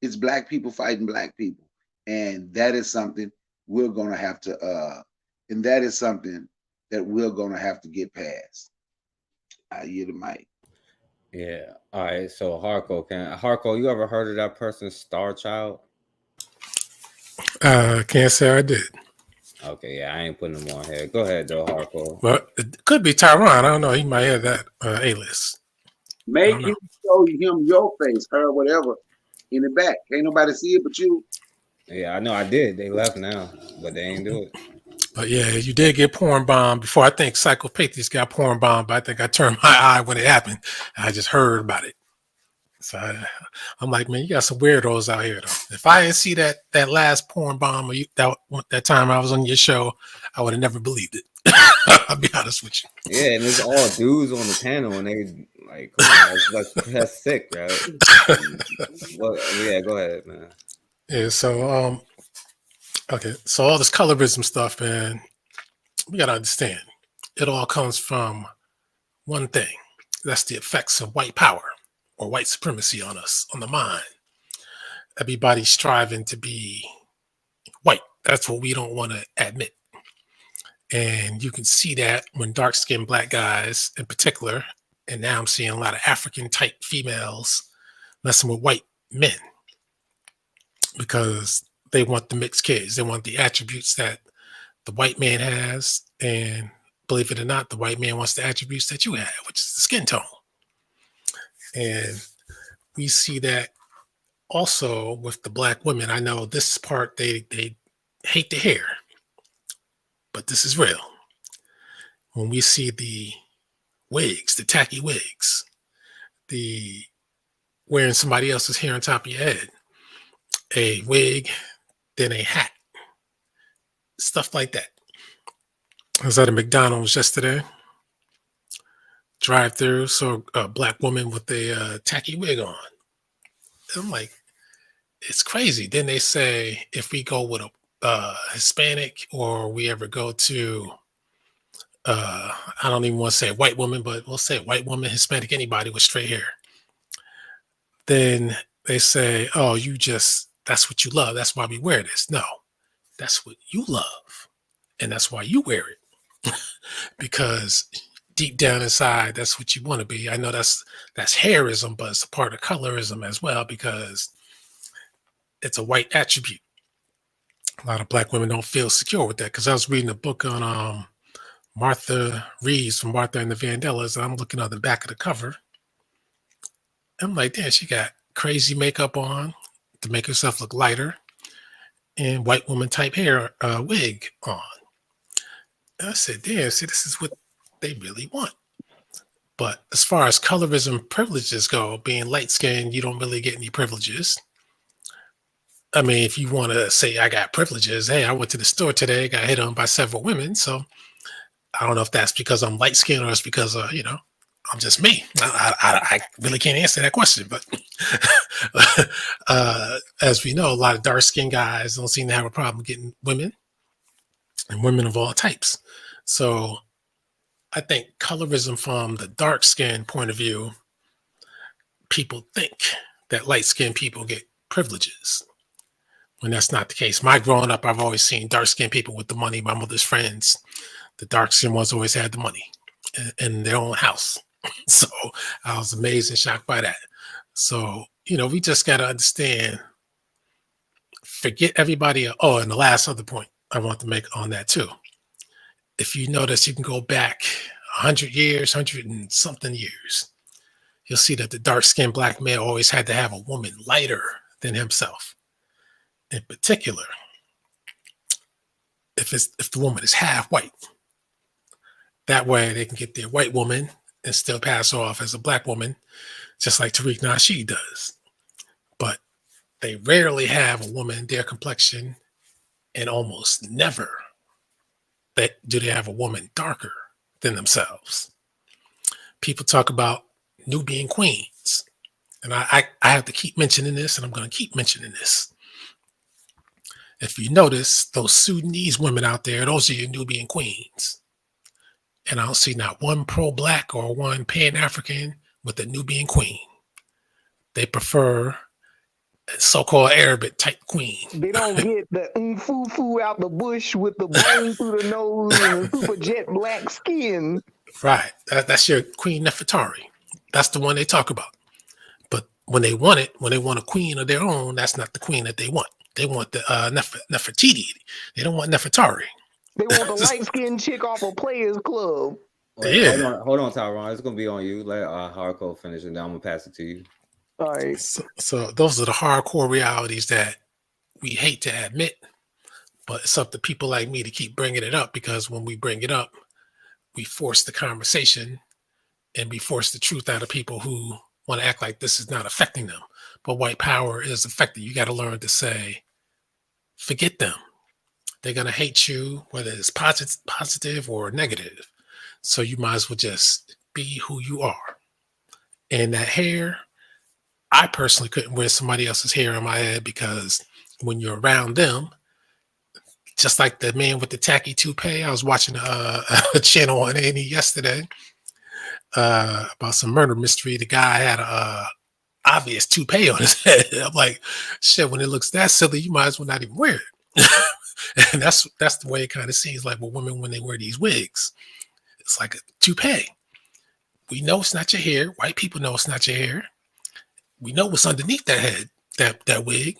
It's black people fighting black people, and that is something we're gonna have to. And that is something that we're gonna have to get past. I hear the mic. Yeah. All right. So Harko, you ever heard of that person, Star Child? Can't say I did. Okay, yeah, I ain't putting him on here. Go ahead, though, Harko. Well, it could be Tyron. I don't know. He might have that A-list. Make him show him your face, her, whatever, in the back. Ain't nobody see it but you. Yeah, I know I did. They left now, but they ain't do it. But yeah, you did get porn bombed before. I think Psychopathies got porn bombed, but I think I turned my eye when it happened. I just heard about it. So I'm like, man, you got some weirdos out here, though. If I didn't see that last porn bomb or that time I was on your show, I would have never believed it. I'll be honest with you. Yeah, and it's all dudes on the panel, and they like, come on, that's sick, right? Well, yeah, go ahead, man. Yeah, so okay, so all this colorism stuff, man, we gotta understand, it all comes from one thing. That's the effects of white power or white supremacy on us, on the mind. Everybody's striving to be white. That's what we don't want to admit. And you can see that when dark-skinned black guys in particular, and now I'm seeing a lot of African type females messing with white men because they want the mixed kids. They want the attributes that the white man has. And believe it or not, the white man wants the attributes that you have, which is the skin tone. And we see that also with the black women. I know this part, they hate to hear, but this is real. When we see the wigs, the tacky wigs, the wearing somebody else's hair on top of your head, a wig, then a hat, stuff like that. I was at a McDonald's yesterday, drive through, saw a black woman with a tacky wig on. I'm like, it's crazy. Then they say if we go with a Hispanic, or we ever go to I don't even want to say a white woman, but we'll say a white woman, Hispanic, anybody with straight hair, then they say, oh, that's what you love. That's why we wear this. No, that's what you love. And that's why you wear it. Because deep down inside, that's what you want to be. I know that's hairism, but it's a part of colorism as well, because it's a white attribute. A lot of Black women don't feel secure with that. Because I was reading a book on Martha Reeves from Martha and the Vandellas, and I'm looking on the back of the cover. I'm like, damn, she got crazy makeup on to make herself look lighter, and white woman type hair wig on. And I said, damn, see, this is what they really want. But as far as colorism privileges go, being light skinned, you don't really get any privileges. I mean, if you want to say I got privileges, hey, I went to the store today, got hit on by several women. So I don't know if that's because I'm light skinned or it's because, I'm just me. I really can't answer that question. But as we know, a lot of dark skinned guys don't seem to have a problem getting women, and women of all types. So I think colorism from the dark skin point of view, people think that light skinned people get privileges, when that's not the case. My growing up, I've always seen dark skinned people with the money. My mother's friends, the dark skinned ones always had the money in their own house. So I was amazed and shocked by that. So, we just got to understand, forget everybody. Oh, and the last other point I want to make on that too. If you notice, you can go back 100 years, 100 and something years. You'll see that the dark-skinned Black male always had to have a woman lighter than himself. In particular, if the woman is half white, that way they can get their white woman and still pass off as a Black woman, just like Tariq Nasheed does. But they rarely have a woman their complexion, and almost never do they have a woman darker than themselves. People talk about Nubian queens, and I have to keep mentioning this, and I'm going to keep mentioning this. If you notice, those Sudanese women out there, those are your Nubian queens. And I don't see not one pro-Black or one pan-African with a Nubian queen. They prefer a so-called Arabic type queen. They don't get the foo out the bush with the brain through the nose and the super jet black skin. Right. That's your Queen Nefertari. That's the one they talk about. But when they want a queen of their own, that's not the queen that they want. They want the Nefertiti. They don't want Nefertari. They want the light-skinned chick off a Players Club. Yeah. Hold on, Tyron. It's going to be on you. Let Hardcore finish, and then I'm going to pass it to you. All right. So those are the hardcore realities that we hate to admit, but it's up to people like me to keep bringing it up, because when we bring it up, we force the conversation and we force the truth out of people who want to act like this is not affecting them. But white power is affecting. You got to learn to say, forget them. They're going to hate you, whether it's positive or negative. So you might as well just be who you are. And that hair, I personally couldn't wear somebody else's hair on my head, because when you're around them, just like the man with the tacky toupee, I was watching a channel on A&E yesterday about some murder mystery. The guy had a obvious toupee on his head. I'm like, shit, when it looks that silly, you might as well not even wear it. And that's the way it kind of seems like with women when they wear these wigs. It's like a toupee. We know it's not your hair. White people know it's not your hair. We know what's underneath that head, that wig.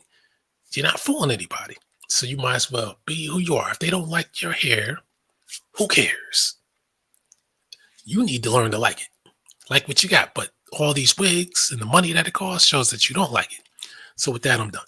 You're not fooling anybody. So you might as well be who you are. If they don't like your hair, who cares? You need to learn to like it. Like what you got. But all these wigs and the money that it costs shows that you don't like it. So with that, I'm done.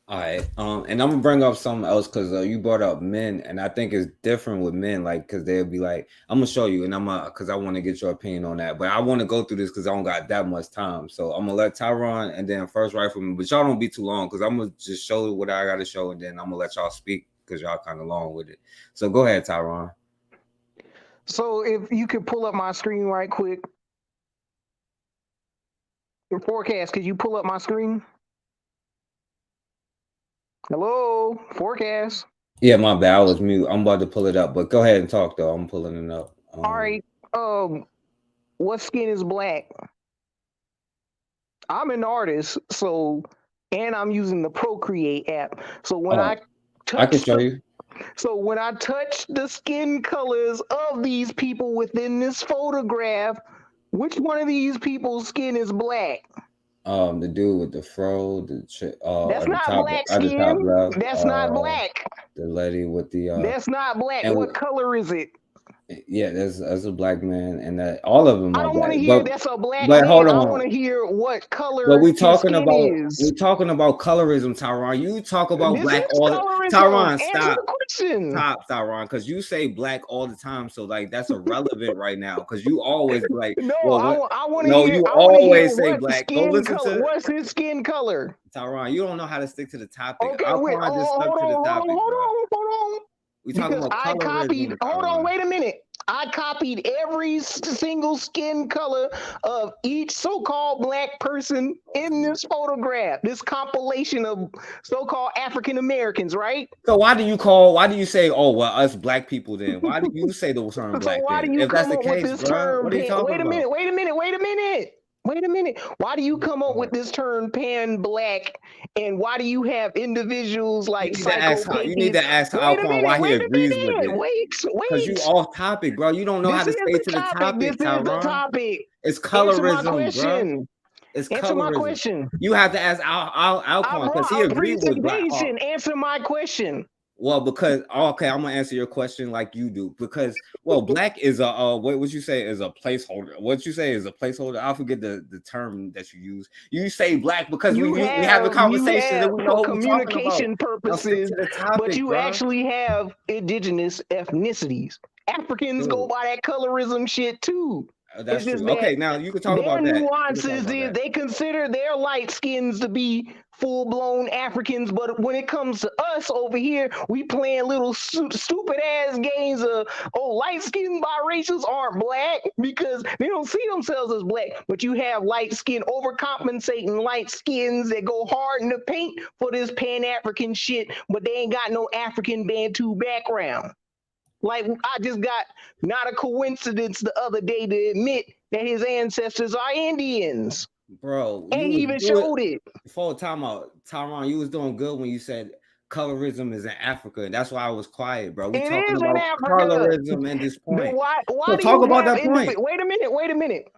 All right. And I'm gonna bring up something else, because you brought up men, and I think it's different with men, like, because they'll be like, I'm gonna show you, and because I want to get your opinion on that, but I want to go through this because I don't got that much time. So I'm gonna let Tyron and then First Rifleman, but y'all don't be too long, because I'm gonna just show what I gotta show, and then I'm gonna let y'all speak because y'all kind of long with it. So go ahead, Tyron. So if you could pull up my screen right quick. The forecast, could you pull up my screen? Hello, forecast. Yeah, my bad. I was mute. I'm about to pull it up, but go ahead and talk though. I'm pulling it up. All right. What skin is black? I'm an artist, so and I'm using the Procreate app. So when Oh, I I can touch show you. so when I touch the skin colors of these people within this photograph, which one of these people's skin is black? The dude with the fro, That's at the not top, black at the top skin. left, That's not black. the lady with the That's not black. and What color is it? yeah, there's a black man, and that all of them I are don't want black. to hear that's a black But man. hold I on. want to hear what But color his skin is. we talking about colorism, Tyron. You talk about This is black all the colorism. Tyron, Answer stop. the question. Stop, Tyron, because you say black all the time. So like that's irrelevant right now. Because you always be like, No, well, what? I want to No, hear. you I want to hear always say what black. Go skin listen color. to What's his skin color? Tyron. You don't know how to stick to the topic. Okay, wait. Alquan just stuck to the topic, bro. We talking Because about I copied. colorism, Hold Tyron. on, wait a minute. I copied every single skin color of each so-called black person in this photograph. This compilation of so-called African Americans, right? So why do you say, oh well, us black people then? Why do you say the term black So why do then? you If that's come the up with case, this bro, term? what are you talking Wait a about? minute. Wait a minute. Wait a minute. Wait a minute. Why do you come up with this term pan black? And why do you have individuals like You need to ask Wait a Alquan minute. why he Wait a agrees with minute. it. Because you Wait. off topic, bro. You don't know how This to is stay the to the topic. This topic, is the Tyron. topic. It's Answer my colorism, bro. question. It's Answer my colorism. question. You have to ask Alquan because he A agreed with black. presentation. Answer my question. Well, because okay, I'm gonna answer your question like you do. Because black is a what you say is a placeholder. What you say is a placeholder. I forget the term that you use. You say black because we having conversations and we know for what we're talking about. communication Now stick purposes, to the topic, but you bro. actually have indigenous ethnicities. Africans go by that colorism shit too. That's It's just true. Okay, that now you can talk their about that. nuances is they consider their light skins to be full-blown Africans, but when it comes to us over here, we playing little stupid ass games of light-skinned biracials aren't black because they don't see themselves as black. But you have light skin overcompensating light skins that go hard in the paint for this Pan-African shit, but they ain't got no African Bantu background. Like I just got not a coincidence the other day to admit that his ancestors are Indians. Bro, and he even showed it. Before Tyron, you was doing good when you said colorism is in Africa, and that's why I was quiet, bro. We It talking is about in Africa. colorism at this point. Why so do talk you about have that point. Wait a minute.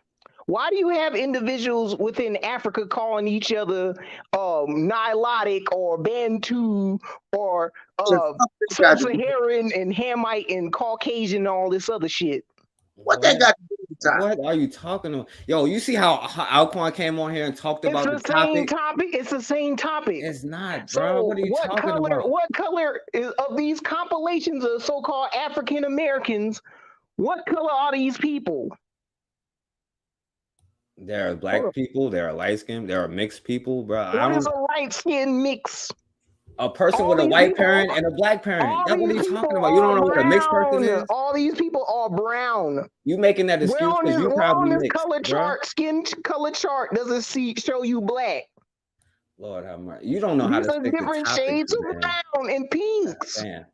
Why do you have individuals within Africa calling each other Nilotic or Bantu or Sub-Saharan and Hamite and Caucasian and all this other shit? What that got to do with the topic? What are you talking about? Yo, you see how Alquan came on here and talked about the topic? It's the same topic. It's not, bro. So what are you talking about? What color is of these compilations of so-called African Americans? What color are these people? There are black people. There are light skinned. There are mixed people, bro. What is a light skin mix? A person with a white parent and a black parent. That's what he's talking about. You don't know what a mixed person is? All these people are brown. You making that excuse because you probably on this mixed, color bro. chart, skin color chart doesn't show you black. Lord have mercy. You don't know how to stick different to topics, shades of man. brown and pinks. Man.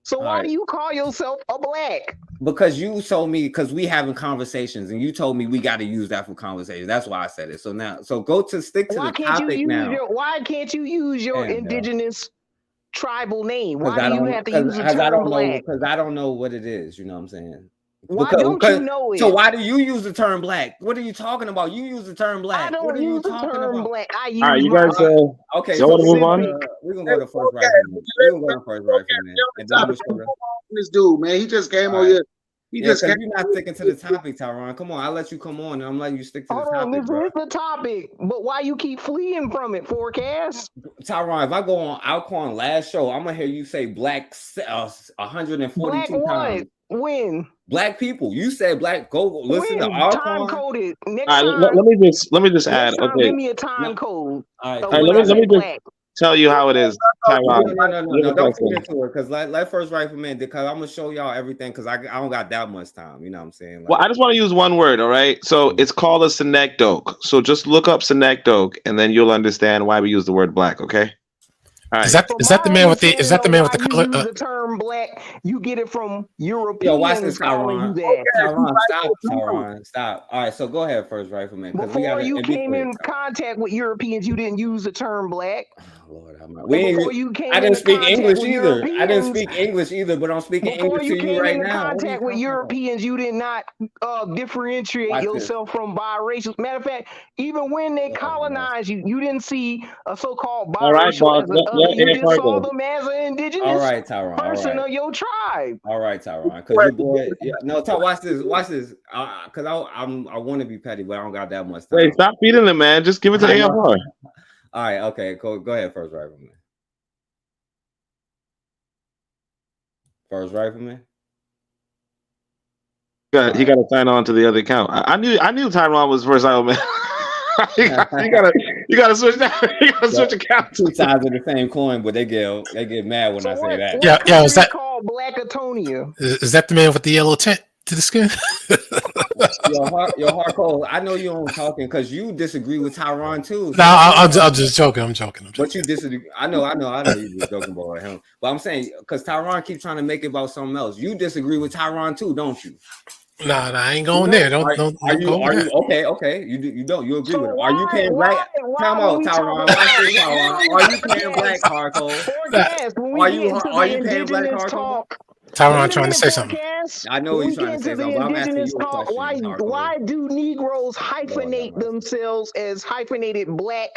So why do you call yourself a black? Because you told me, because we having conversations and you told me we got to use that for conversation. That's why I said it. So now, stick to the topic now. Why can't you use your indigenous tribal name? Why do you have to use the I term don't black? know, because I don't know what it is. You know what I'm saying? Why don't you know it? So why do you use the term black? What are you talking about? You use the term black. I don't use the term black. I use. All right, you guys. Okay, y'all want to move on? We're gonna go to first rifleman. We're gonna go to first rifleman. And then I'm gonna show this dude, man. He just came on here. You're not sticking to the topic, Tyron. Come on, I'll let you come on, and I'm letting you stick to the topic. This is the topic, but why you keep fleeing from it, Forecast? Tyron, if I go on Alquan last show, I'm gonna hear you say black 142 times. When? Black people. You said black. Go listen to Alquan. Time coded. Next All right, time, let me just add. Okay. Give me a time code. All right, let me just tell you how it is. No, don't get into it, because let first rifleman, because I'm gonna show y'all everything, because I don't got that much time. You know what I'm saying? Well, I just want to use one word, all right? So it's called a synecdoche. So just look up synecdoche, and then you'll understand why we use the word black, okay? All Is right. that the man with the color? You use the term black. You get it from Yo, watch this, Europeans calling you Tyron. that. Tyron, stop. Tyron, stop. All right, so go ahead, first rifleman, because we Before gotta you and be came quick. in contact with Europeans, you didn't use the term black. Lord, And before you came I didn't into speak contact English with either. I didn't Europeans, speak English either, but I'm speaking before English you to you came right into now. What are you contact with talking about? Europeans, you did not differentiate Watch this. yourself from biracial. Matter of fact, even when they colonized you, you didn't see a so-called All right, biracial boss. as an other. Let You Air just saw Fargo. them as an All indigenous right, Tyron. All person right. of your tribe. All right, Tyron. Because your boy, watch this. Watch this. Because I want to be petty, but I don't got that much time. Wait, stop feeding him, man. Just give it to AFR. All right, okay, cool. Go ahead, first rifleman. First rifleman. He got to sign on to the other account. I knew Tyron was first rifleman. you gotta switch that. You gotta switch accounts. Two sides of the same coin, but they get mad when I say that. Yeah. Is that called Blackatonia? Is that the man with the yellow tint to the skin? Your heart cold. I know you don't talking because you disagree with Tyron too. No, I'm just joking. I'm joking. But you disagree. I know you just joking about him. But I'm saying because Tyron keeps trying to make it about something else. You disagree with Tyron too, don't you? Nah, I ain't going there. Don't go there. Okay? You don't. You agree with him. Are you paying black? Time out, Tyron. Watch this, Tyron. Are you paying black, Hardcore? Are you paying black, Hardcore? Tyron trying to say something. I know he's trying to say something, but I'm asking you a question. Why do Negroes hyphenate themselves as hyphenated black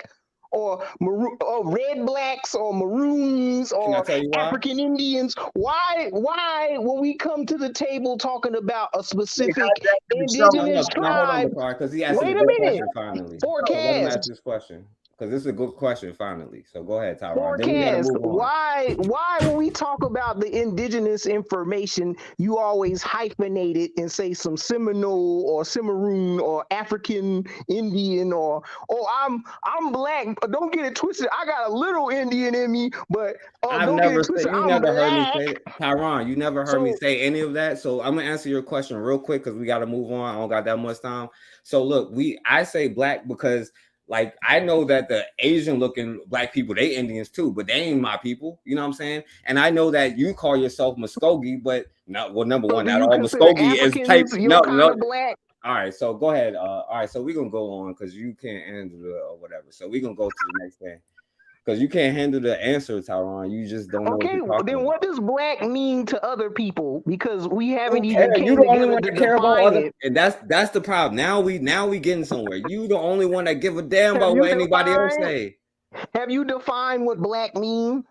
or maroon, or red blacks or maroons or African Indians? Why when we come to the table talking about a specific indigenous tribe? Hold on, because he asked Wait a a good minute. question finally. Forecast. So let him ask this question. Because this is a good question, finally. So go ahead, Tyron. Forecast. Then we gotta move on. Why when we talk about the indigenous information, you always hyphenate it and say some Seminole or Cimarron or African Indian or I'm black. Don't get it twisted. I got a little Indian in me, but don't get it twisted. You never heard me say that. Tyron, you never heard me say any of that. So I'm gonna answer your question real quick because we gotta move on. I don't got that much time. So look, I say black because like I know that the Asian looking black people, they Indians too, but they ain't my people. You know what I'm saying? And I know that you call yourself Muskogee, but number one, not all Muskogee is type. No. Black. All right, so go ahead. All right, so we're gonna go on because you can't handle it or whatever. So we're gonna go to the next thing. Because you can't handle the answer, Tyron. You just don't know. Okay, then what does black mean to other people? Because we haven't even came you the only together one to that care about define other, it. and that's the problem. Now we getting somewhere. You the only one that give a damn about what anybody else say. Have you defined what black mean?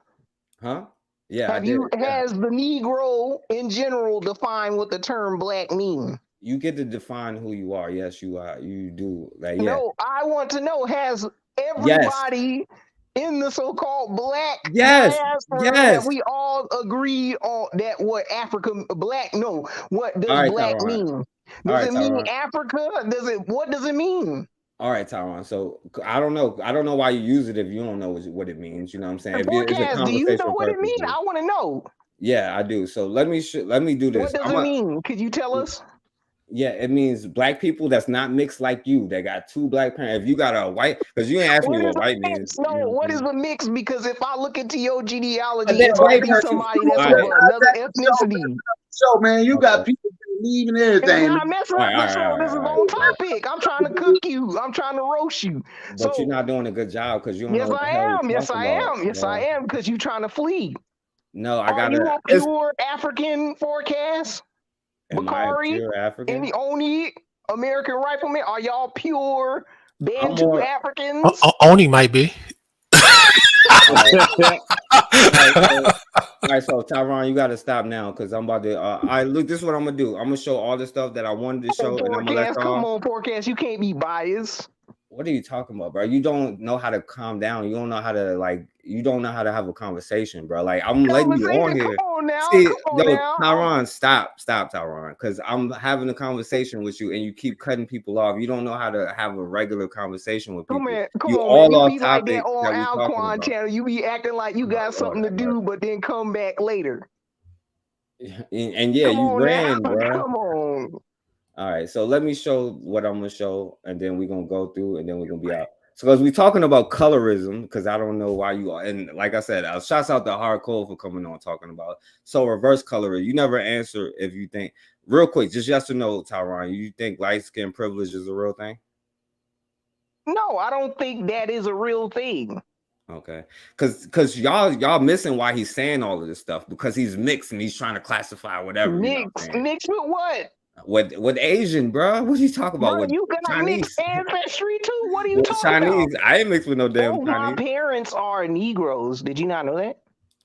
Huh? Yeah, has the Negro in general defined what the term black mean? You get to define who you are. Yes, you are. You do. Like, yeah. No, I want to know, has everybody in the so-called black diaspora, that we all agree on that what what does black Tyron. mean? Does it mean Africa? What does it mean? All right, Tyron. So I don't know. I don't know why you use it if you don't know what it means. You know what I'm saying? Forecast, do you know what it means? I want to know. Yeah, I do. So let me do this. What does it mean? Could you tell us? Yeah, it means black people that's not mixed like you. They got two black parents. If you got a white, because you ain't asked me what white means. No, what is the mix? Because if I look into your genealogy, it's going to be somebody that's of another ethnicity. So, man, you got people believing everything. I'm not messing up the show. This is on topic. I'm trying to cook you. I'm trying to roast you. But you're not doing a good job because you don't know what the hell you're talking about. I am. Because you're trying to flee. No, I got it. Are you a pure African Forecast? Bakari, and the Oni American Rifleman, are y'all pure Bantu Africans? Oni might be. All right, so Tyron, you got to stop now because I'm about to. Look, this is what I'm gonna do. I'm gonna show all the stuff that I wanted to show, and I'm gonna let Come on, Forecast, you can't be biased. What are you talking about, bro? You don't know how to calm down. You don't know how to you don't know how to have a conversation, bro. Like I'm letting you on here. Come on now. Tyron, stop, Tyron, because I'm having a conversation with you and you keep cutting people off. You don't know how to have a regular conversation with people. Come on, man. You be like that on Alquan channel. You be acting like you got something to do, but then come back later. And yeah, you ran, bro. Come on. All right, so let me show what I'm gonna show, and then we're gonna go through, and then we're gonna be out. So because we're talking about colorism, because I don't know why you are, and like I said, shouts out to Hardcore for coming on talking about. So reverse colorism, you never answer if you think, real quick, just yes or no, Tyron, you think light skin privilege is a real thing? No, I don't think that is a real thing. Okay, because y'all missing why he's saying all of this stuff, because he's mixed and he's trying to classify whatever. You know what I'm saying? Mixed with what? With Asian, bro? What are you talking about? Bro, With you got Chinese? mixed ancestry too. What are you With talking about? Chinese? I ain't mixed with no damn Both Chinese. my parents are Negroes. Did you not know that?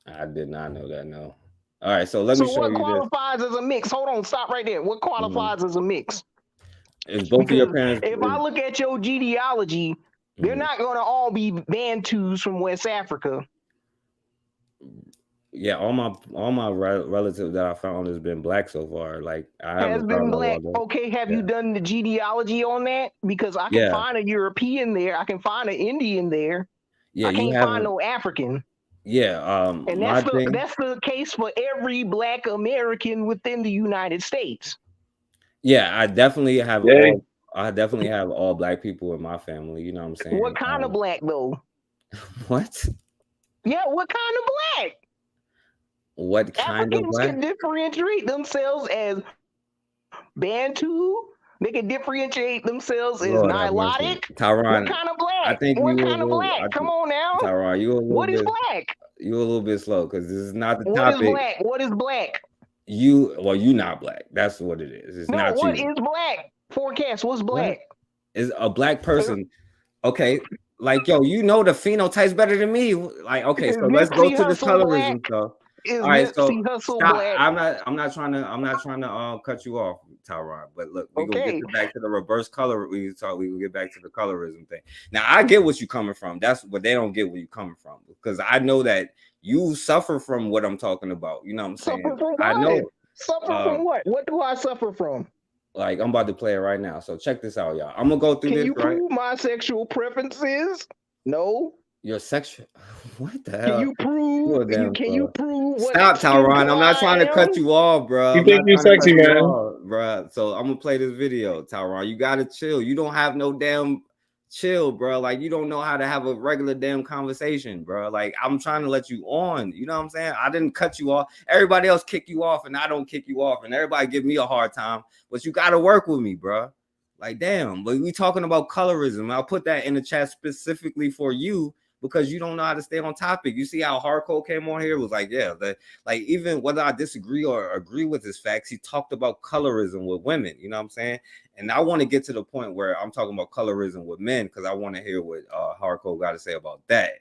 I did not know that. No. All right, so let me So show what you this. qualifies as a mix? Hold on, stop right there. What qualifies as a mix? Is both of your parents? If I look at your genealogy, they're not going to all be Bantus from West Africa. Yeah, all my relatives that I found has been black so far. Like I Has haven't been found no black. other. Okay, have you done the genealogy on that? Because I can Yeah. find a European there. I can find an Indian there. Yeah, I you can't haven't. find no African. Yeah, And my that's thing. that's the case for every Black American within the United States. Yeah, I definitely have Yay. all black people in my family. You know what I'm saying? What kind of black though? What? Yeah, what kind of black? What kind of Africans black? can differentiate themselves as Bantu. They can differentiate themselves as Lord have mercy. Nilotic. Tyron, What kind of I black? think What you kind of black? Come on now. Tyron, you a little What is bit. black? You a little bit slow because this is not the What is topic. black? What is black? You not black. That's what it is. It's No, not what you. is black? Forecast, what's black? Is a black person. Okay, like yo, you know the phenotypes better than me. Like, okay, Is so let's go Nipsey to this Hussle black? colorism stuff. Is All right, so Nipsey Hussle stop. black? I'm not trying to cut you off, Tyron. But look, we're gonna get back to the reverse color. We can get back to the colorism thing. Now I get what you're coming from. That's what they don't get where you're coming from. Because I know that you suffer from what I'm talking about. You know what I'm saying? Suffer from what? I know. Suffer from what? What do I suffer from? Like, I'm about to play it right now. So check this out, y'all. I'm gonna go through Can this, you right? prove my sexual preferences? No. Your sexual. What the hell? Can you prove? Can you prove what? Stop, skin Tyron. color I'm not trying to I cut am? you off, bro. You I'm think not you trying to sexy, cut you man? off, bro. So I'm gonna play this video, Tyron. You gotta chill. You don't have no damn chill, bro. Like, you don't know how to have a regular damn conversation, bro. Like, I'm trying to let you on. You know what I'm saying? I didn't cut you off. Everybody else kick you off, and I don't kick you off, and everybody give me a hard time. But you gotta work with me, bro. Like, damn. But we talking about colorism. I'll put that in the chat specifically for you, because you don't know how to stay on topic. You see how Hardcore came on here? It was like, yeah, like, even whether I disagree or agree with his facts, he talked about colorism with women. You know what I'm saying? And I want to get to the point where I'm talking about colorism with men, because I want to hear what Hardcore got to say about that.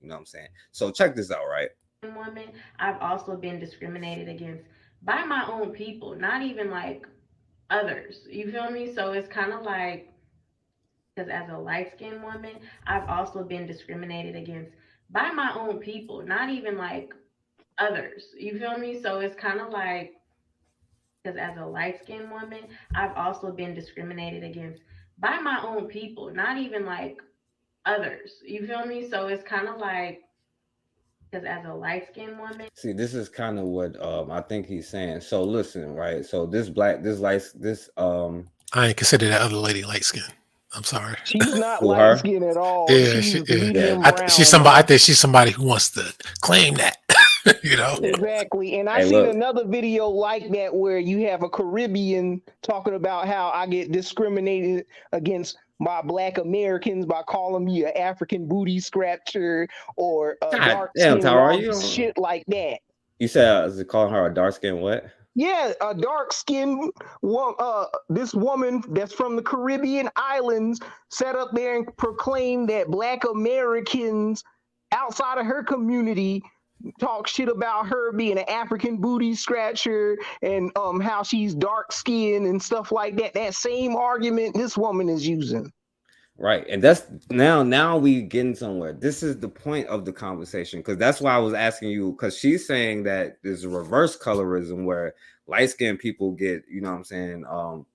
You know what I'm saying? So check this out, right? Woman, I've also been discriminated against by my own people, not even like others. You feel me? So it's kind of like, because as a light-skinned woman, I've also been discriminated against by my own people, not even like others. You feel me? So it's kind of like, because as a light-skinned woman, I've also been discriminated against by my own people, not even like others. You feel me? So it's kind of like, because as a light-skinned woman. See, this is kind of what I think he's saying. So listen, right? So this I ain't consider that other lady light skin. I'm sorry. She's not Who, light her? skinned at all. Yeah, She's medium I brown. she's somebody. I think she's somebody who wants to claim that. You know. Exactly. And I Hey, seen look. another video like that where you have a Caribbean talking about how I get discriminated against by Black Americans by calling me an African booty scratcher or a God dark damn, skin Tara, you don't. shit like that. You said, is it calling her a dark skin what? Yeah, a dark skinned this woman that's from the Caribbean islands sat up there and proclaimed that Black Americans outside of her community talk shit about her being an African booty scratcher and how she's dark skinned and stuff like that. That same argument this woman is using. Right. And that's now we getting somewhere. This is the point of the conversation, because that's why I was asking you, because she's saying that there's a reverse colorism where light-skinned people get, you know what I'm saying,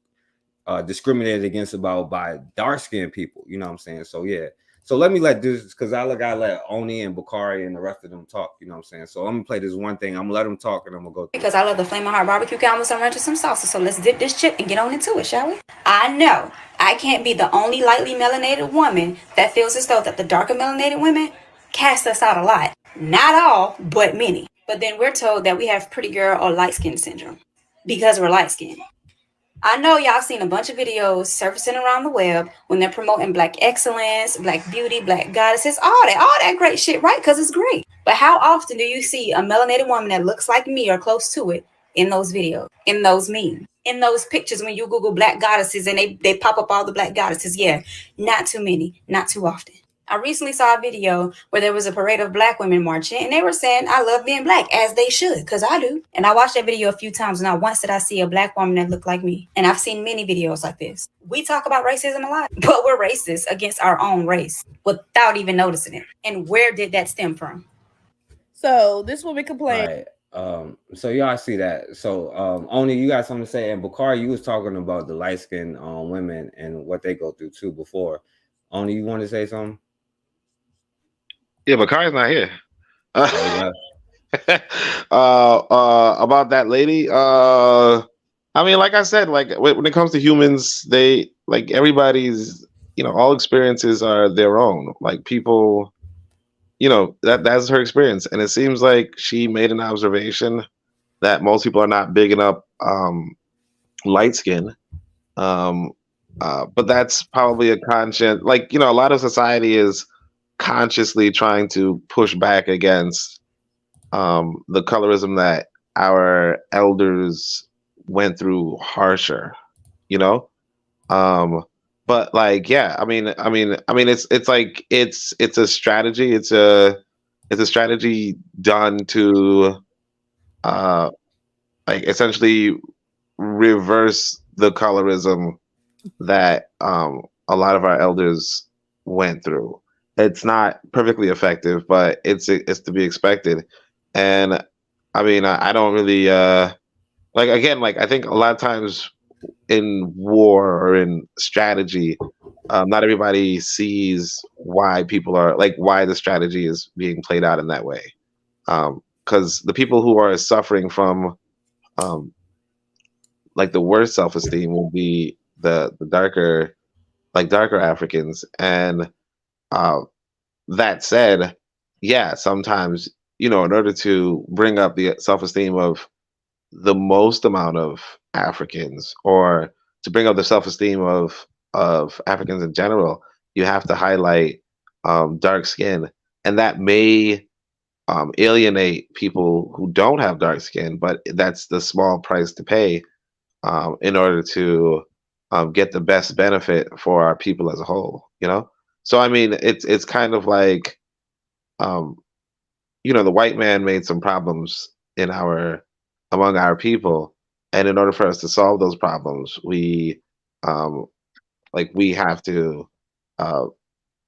discriminated against by dark-skinned people, you know what I'm saying? So yeah. So let me let this, because I gotta let Oni and Bakari and the rest of them talk, you know what I'm saying? So I'm gonna play this one thing. I'm gonna let them talk, and I'm gonna go through. Because I love the Flamin' Hot Barbecue Count with some ranch and some salsa. So let's dip this chip and get on into it, shall we? I know I I can't be the only lightly melanated woman that feels as though that the darker melanated women cast us out a lot. Not all, but many. But then we're told that we have pretty girl or light skin syndrome because we're light skinned. I know y'all seen a bunch of videos surfacing around the web when they're promoting black excellence, black beauty, black goddesses, all that great shit, right? Because it's great. But how often do you see a melanated woman that looks like me or close to it in those videos, in those memes, in those pictures when you Google black goddesses and they pop up all the black goddesses? Yeah, not too many, not too often. I recently saw a video where there was a parade of black women marching and they were saying, I love being black, as they should, because I do. And I watched that video a few times and not once did I see a black woman that looked like me. And I've seen many videos like this. We talk about racism a lot, but we're racist against our own race without even noticing it. And where did that stem from? So this woman complained. Right. So y'all see that. So only you got something to say. And Bakari, you was talking about the light skinned women and what they go through too before. Only you want to say something? Yeah, but Kai's not here. Oh, About that lady. I mean, like I said, like when it comes to humans, they like everybody's, all experiences are their own. Like people, that's her experience, and it seems like she made an observation that most people are not bigging up light skin. But that's probably a conscious, like, a lot of society is consciously trying to push back against the colorism that our elders went through harsher, you know. But like, yeah, I mean, it's like it's a strategy. It's a strategy done to like essentially reverse the colorism that a lot of our elders went through. It's not perfectly effective, but it's to be expected. And I mean, I don't really like, again, like I think a lot of times in war or in strategy, not everybody sees why people are like why the strategy is being played out in that way. Because the people who are suffering from like the worst self-esteem will be the darker Africans. And that said, yeah, sometimes, in order to bring up the self-esteem of the most amount of Africans, or to bring up the self-esteem of Africans in general, you have to highlight dark skin, and that may alienate people who don't have dark skin, but that's the small price to pay in order to get the best benefit for our people as a whole. So I mean, it's kind of like the white man made some problems among our people, and in order for us to solve those problems, we have to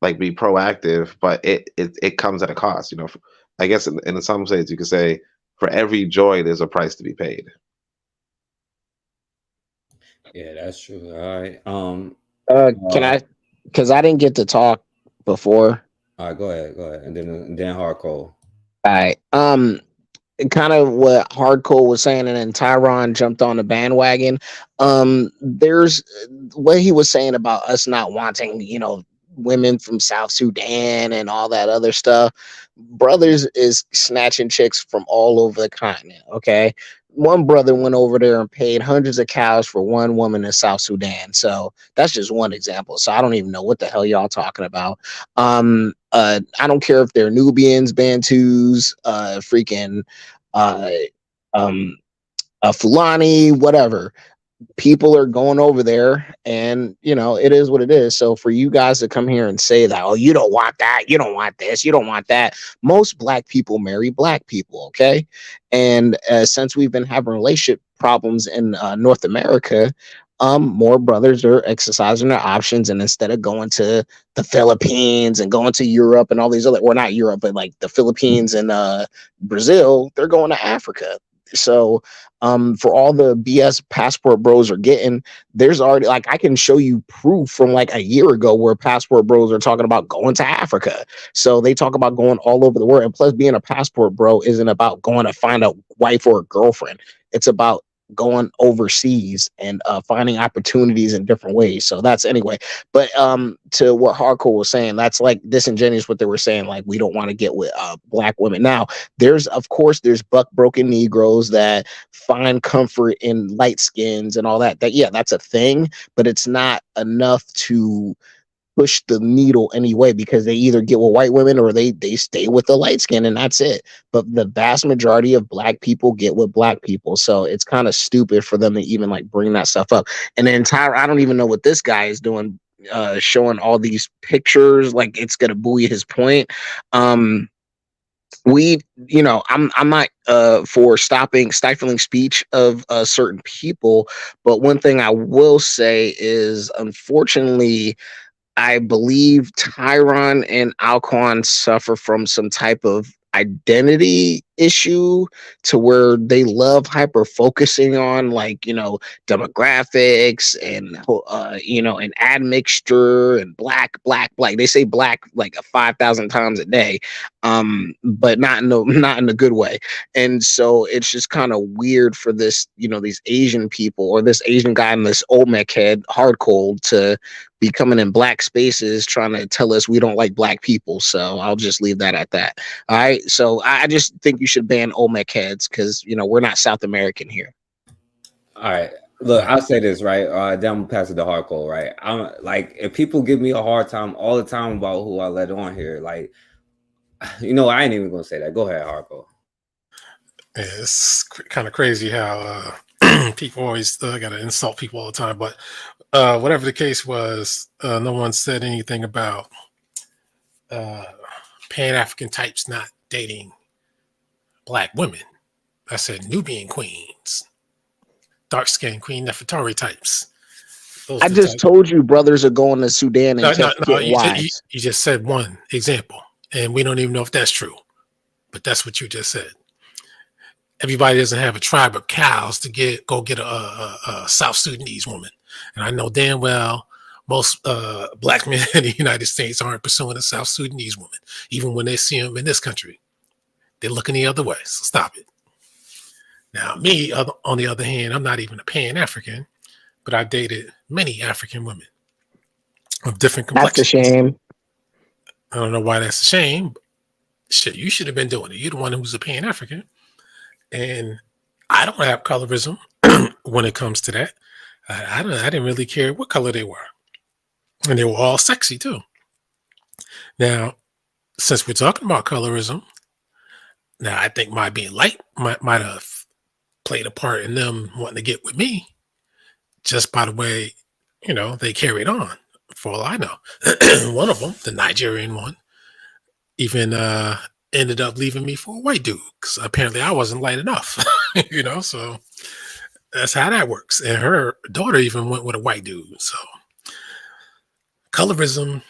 like be proactive, but it comes at a cost. I guess in some ways you could say for every joy there's a price to be paid. Yeah, that's true. All right. Can I? Because I didn't get to talk before. All right, go ahead, and then hardcore. All right. Kind of what Hardcore was saying, and then Tyron jumped on the bandwagon. There's what he was saying about us not wanting, women from South Sudan and all that other stuff. Brothers is snatching chicks from all over the continent. Okay. One brother went over there and paid hundreds of cows for one woman in South Sudan. So that's just one example. So I don't even know what the hell y'all talking about. I don't care if they're Nubians, Bantus, freaking Fulani, whatever. People are going over there, and it is what it is. So for you guys to come here and say that, oh, you don't want that, you don't want this, you don't want that, most black people marry black people, okay? And since we've been having relationship problems in North America, more brothers are exercising their options, and instead of going to the Philippines and going to Europe and all these other, or not Europe, but like the Philippines and Brazil, they're going to Africa. So for all the BS passport bros are getting, there's already, like, I can show you proof from like a year ago where passport bros are talking about going to Africa. So they talk about going all over the world. And plus, being a passport bro isn't about going to find a wife or a girlfriend. It's about going overseas and finding opportunities in different ways. So that's anyway. But to what Hardcore was saying, that's like disingenuous what they were saying, like we don't want to get with black women. Now, there's of course there's buck broken Negroes that find comfort in light skins and all that. That yeah, that's a thing, but it's not enough to push the needle anyway, because they either get with white women or they stay with the light skin, and that's it. But the vast majority of black people get with black people, so it's kind of stupid for them to even like bring that stuff up. And then Tyra, I don't even know what this guy is doing, showing all these pictures like it's gonna buoy his point. We, you know, I'm not for stifling speech of certain people, but one thing I will say is, unfortunately, I believe Tyron and Alquan suffer from some type of identity issue, to where they love hyper focusing on, like, you know, demographics and you know, and admixture and black. They say black like 5,000 times a day, but not in a good way. And so it's just kind of weird for this, you know, these Asian people or this Asian guy and this Olmec head hardcore to be coming in black spaces trying to tell us we don't like black people. So I'll just leave that at that. All right. So I just think you should ban Olmec heads, because, you know, we're not South American here. All right. Look, I'll say this, right? Then I'm gonna pass it to Hardcore, right? I'm like, if people give me a hard time all the time about who I let on here, like, you know, I ain't even gonna say that. Go ahead, Hardcore. Yeah, it's kind of crazy how people always gotta insult people all the time. But whatever the case was, no one said anything about Pan-African types not dating black women. I said Nubian queens, dark-skinned Queen Nefertari types. I just told you brothers are going to Sudan and get wives. You just said one example, and we don't even know if that's true, but that's what you just said. Everybody doesn't have a tribe of cows to go get a South Sudanese woman. And I know damn well most black men in the United States aren't pursuing a South Sudanese woman, even when they see them in this country. They're looking the other way, so stop it. Now, me, on the other hand, I'm not even a Pan-African, but I dated many African women of different complexions. That's a shame. I don't know why that's a shame. But shit, you should have been doing it. You're the one who's a Pan-African. And I don't have colorism when it comes to that. I didn't really care what color they were. And they were all sexy too. Now, since we're talking about colorism, now I think my being light might have played a part in them wanting to get with me, just by the way, you know, they carried on, for all I know. One of them, the Nigerian one, even ended up leaving me for a white dude, because apparently I wasn't light enough. You know, so that's how that works. And her daughter even went with a white dude. So colorism,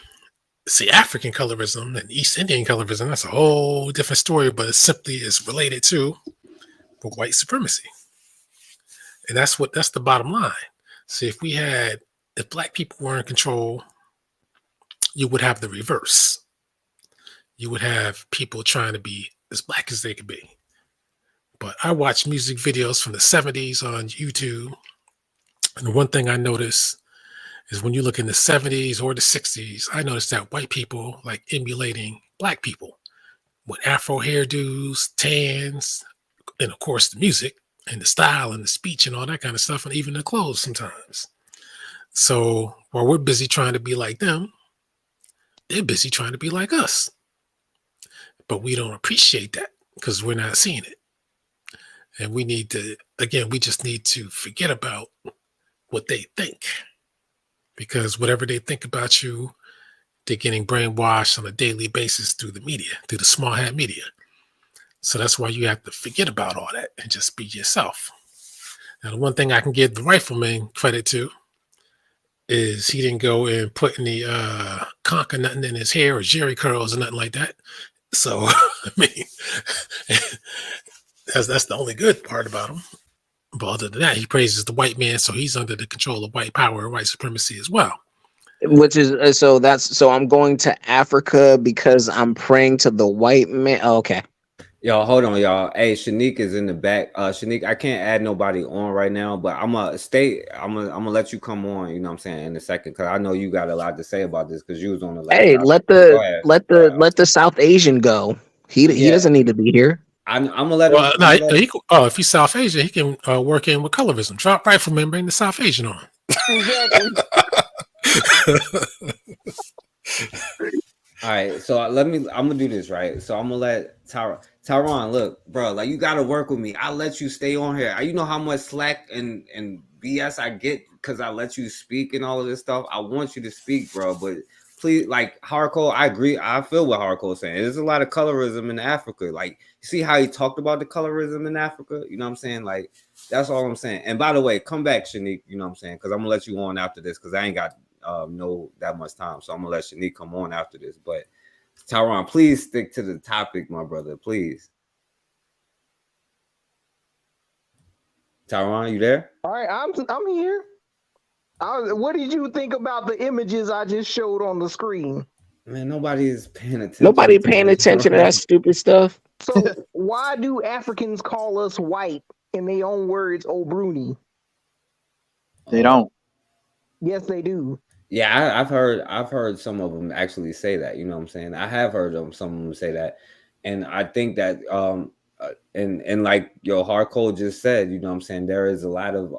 see, African colorism and East Indian colorism, that's a whole different story, but it simply is related to white supremacy. And that's the bottom line. See, if black people were in control, you would have the reverse. You would have people trying to be as black as they could be. But I watch music videos from the 70s on YouTube. And the one thing I notice is when you look in the 70s or the 60s, I noticed that white people like emulating black people with afro hairdos, tans, and of course the music and the style and the speech and all that kind of stuff, and even the clothes sometimes. So while we're busy trying to be like them, they're busy trying to be like us. But we don't appreciate that because we're not seeing it. And we need to, again, we just need to forget about what they think. Because whatever they think about you, they're getting brainwashed on a daily basis through the media, through the small hat media. So that's why you have to forget about all that and just be yourself. Now, the one thing I can give the rifleman credit to is he didn't go and put any conch or nothing in his hair or jerry curls or nothing like that. So, I mean, that's the only good part about him. But other than that, he praises the white man, so he's under the control of white power and white supremacy as well. Which is so I'm going to Africa because I'm praying to the white man. Oh, okay. Yo, hold on, y'all. Hey, Shanique is in the back. Shanique, I can't add nobody on right now, but I'm gonna let you come on, you know what I'm saying, in a second, because I know you got a lot to say about this because you was on the last Hey, topic. Go ahead. let the South Asian go. He doesn't need to be here. I'm gonna let him. Well, no, if he's South Asian, he can work in with colorism. Drop right from him, bring the South Asian on. Exactly. All right, so I'm gonna do this, right? So I'm gonna let Tyron, look, bro, like you gotta work with me. I'll let you stay on here. You know how much slack and BS I get because I let you speak and all of this stuff. I want you to speak, bro, but please, like Hardcore, I agree. I feel what Hardcore saying. There's a lot of colorism in Africa. Like, you see how he talked about the colorism in Africa? You know what I'm saying? Like, that's all I'm saying. And by the way, come back, Shanique, you know what I'm saying? Because I'm gonna let you on after this because I ain't got know that much time, so I'm gonna let Shanique come on after this. But Tyron, please stick to the topic, my brother, please. Tyron, you there? All right, I'm here. What did you think about the images I just showed on the screen? Man, nobody is paying attention. Nobody paying attention to that stupid stuff. So why do Africans call us white in their own words, "Oh, Bruni"? They don't. Yes, they do. Yeah, I've heard some of them actually say that. You know what I'm saying? I have heard some of them say that, and I think that and like your hardcore just said, you know what I'm saying, there is a lot of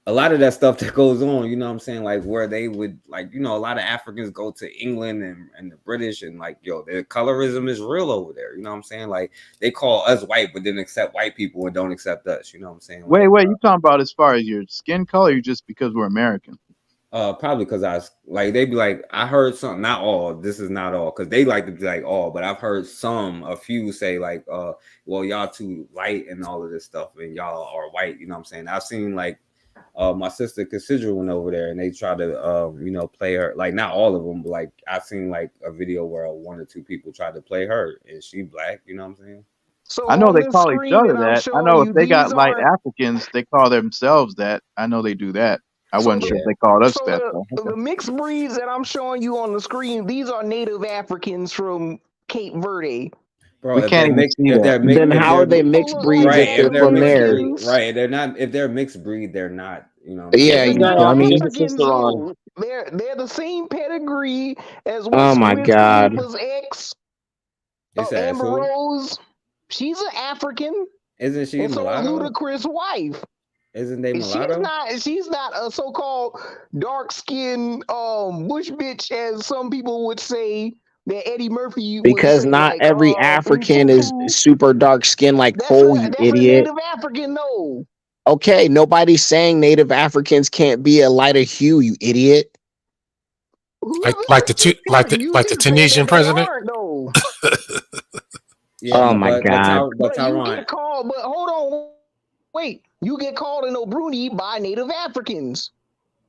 that stuff that goes on, you know what I'm saying, like where they would, like, you know, a lot of Africans go to England and the British, and like, yo, their colorism is real over there, you know what I'm saying, like they call us white but then accept white people and don't accept us, you know what I'm saying. Wait, you talking about as far as your skin color, or just because we're American? Probably because I like, they be like, I heard something, not all, this is not all, because they like to be like all, but I've heard a few say like, well, y'all too light and all of this stuff, and y'all are white, you know what I'm saying. I've seen like my sister Cassandra went over there and they tried to you know, play her, like not all of them, but like I've seen like a video where one or two people tried to play her and she black, you know what I'm saying. So I know on they this call each screen other that I'm that. I showing know if you, they got these light are Africans, they call themselves that. I know they do that. I so wasn't the sure if they called us so that the, though. the mixed breeds that I'm showing you on the screen. These are native Africans from Cape Verde. Bro, We if can't they're even mixed, see if that. they're mixed, Then how are they mixed breeds right, if they're if they're from mixed there? breed, right, they're not, if they're mixed breed, they're not, you know what I'm Yeah, saying. They're you native dummy. Africans, though. They're the same pedigree as Oh my Wiz God. Khalifa's ex, It says Amber who? Rose. She's an African, Isn't she and so is mulatto? Ludacris' wife. Isn't they mulatto? She's not a so-called dark-skinned bush bitch, as some people would say that Eddie Murphy would Because say, not like every African is Mfufu. super dark skinned like Cole, you That's a idiot. native African, though. Okay, nobody's saying native Africans can't be a lighter hue, you idiot. Like the Tunisian president. No. Yeah, Oh my But you Tyron, get called. But hold on, wait. You get called an Obruni by native Africans,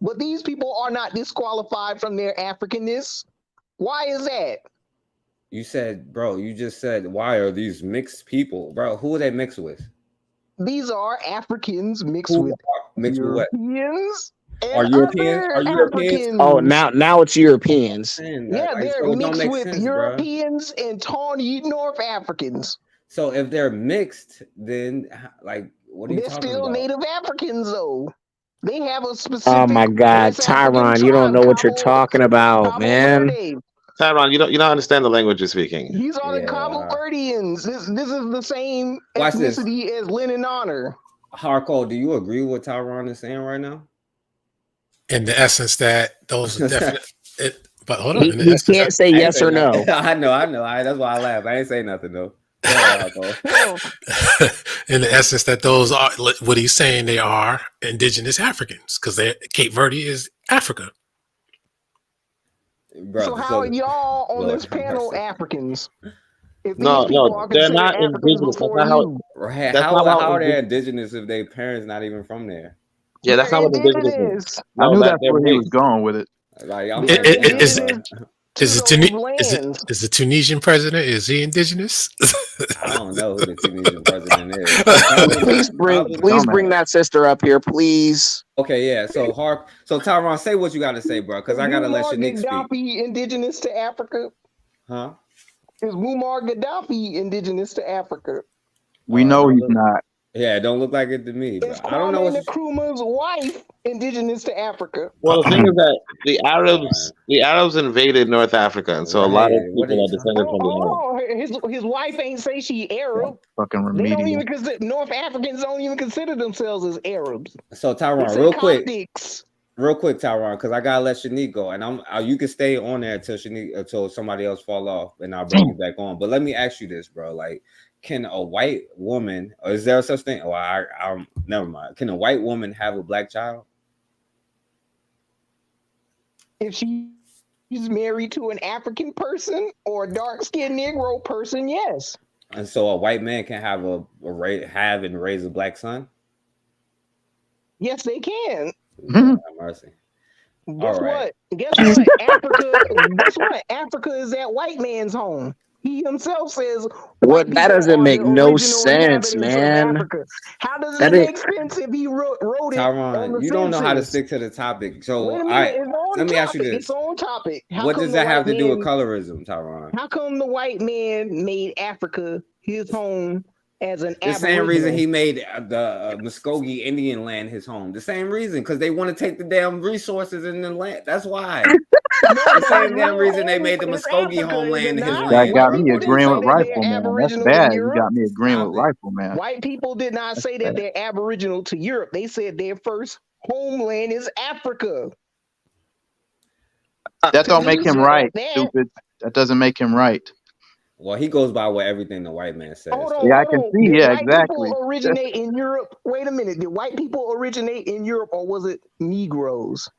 but these people are not disqualified from their Africanness. Why is that? you said, bro, you just said, why are these mixed people, bro? Who are they mixed with? These are Africans mixed with Mixed with what? Europeans Are and Europeans? Are other Europeans? Oh, Africans. now it's Europeans. Yeah, Like, they're so it don't mixed make with sense, bro. Europeans and tawny North Africans. So if they're mixed, then like, what are you They're talking still about? native Africans, though. They have a specific Oh my God, West African Tyron, you don't tribe, know what you're talking about, Cabo man. Verde. Tyron, you don't understand the language you're speaking. These are the Cabo Verdeans. This is the same Watch this. ethnicity as Lennon Honor. Hardcore, do you agree with what Tyron is saying right now? In the essence that those are definite. But hold on. He can't say yes or no. I know. That's why I laugh. I ain't say nothing though. Go ahead, In the essence that those are what he's saying, they are indigenous Africans because Cape Verde is Africa. So how are y'all on this panel Africans? If these No, people are they're considered not Africans indigenous. before That's not you. Right. That's How not how are they indigenous if their parents not even from there? Yeah, that's They're not what indigenous means. indigenous. I No, knew that that's they're where he was mixed. going with it. Like, I'm They're like, damn, indigenous bro. to those lands. Is the Tunisian president, is he indigenous? I don't know who the Tunisian president is. Please bring that sister up here, please. Okay, yeah. So Tyron, say what you got to say, bro, because I gotta let Mark Shanique speak. Gaddafi indigenous to Africa? Huh? Is Muammar Gaddafi indigenous to Africa? We know Don't he's look, not. yeah, don't look like it to me, Is but I don't know Kwame what. Nkrumah's wife indigenous to Africa? Well, the thing is that Alright. The Arabs invaded North Africa, and so a lot of Right. What are people you are talking descended about? from the Arabs. Hold on, his wife ain't say she Arab. Fucking They don't remedial. even consider North Africans don't even consider themselves as Arabs. So They Tyron, say Coptics. real quick, Tyron, because I gotta let Shanique go, and you can stay on there until somebody else fall off, and I'll bring you back on. But let me ask you this, bro. Like, can a white woman, or is there such thing? Oh, I'm never mind. Can a white woman have a black child? If she's married to an African person or a dark-skinned Negro person, yes. And so a white man can have have and raise a black son? Yes, they can. Lord have mercy. Guess All right. what? Guess what? Guess what? Africa is that white man's home. He himself says What? That people doesn't are make the no original sense, inhabitants of man. Africa. How does That it ain't. make sense if he wrote it on Tyron, the you don't know how to census? stick to the topic. So, Wait a all minute, right, it's on let me ask you topic. this. It's on topic. How What come does the that have white to do with man? colorism, Tyron? How come the white man made Africa his home as an The same reason aboriginal? he made the Muskogee Indian land his home. The same reason, because they want to take the damn resources in the land. That's why. No, The but same his damn real reason they home made the is Muskogee Africa, is it homeland his not? That land. White got me people didn't agreeing say with that they're Rifleman. That's aboriginal to bad. You Europe. got me agreeing Stop with it. Rifleman. White people did not say that they're aboriginal to Europe. They said their first homeland is Africa. That don't And make he him said right, that. stupid. That doesn't make him right. Well, he goes by what everything the white man says. Hold So. Yeah, on, I hold can on. see. Did Yeah, white people exactly. originate in Europe? Wait a minute. Did white people originate in Europe or was it Negroes?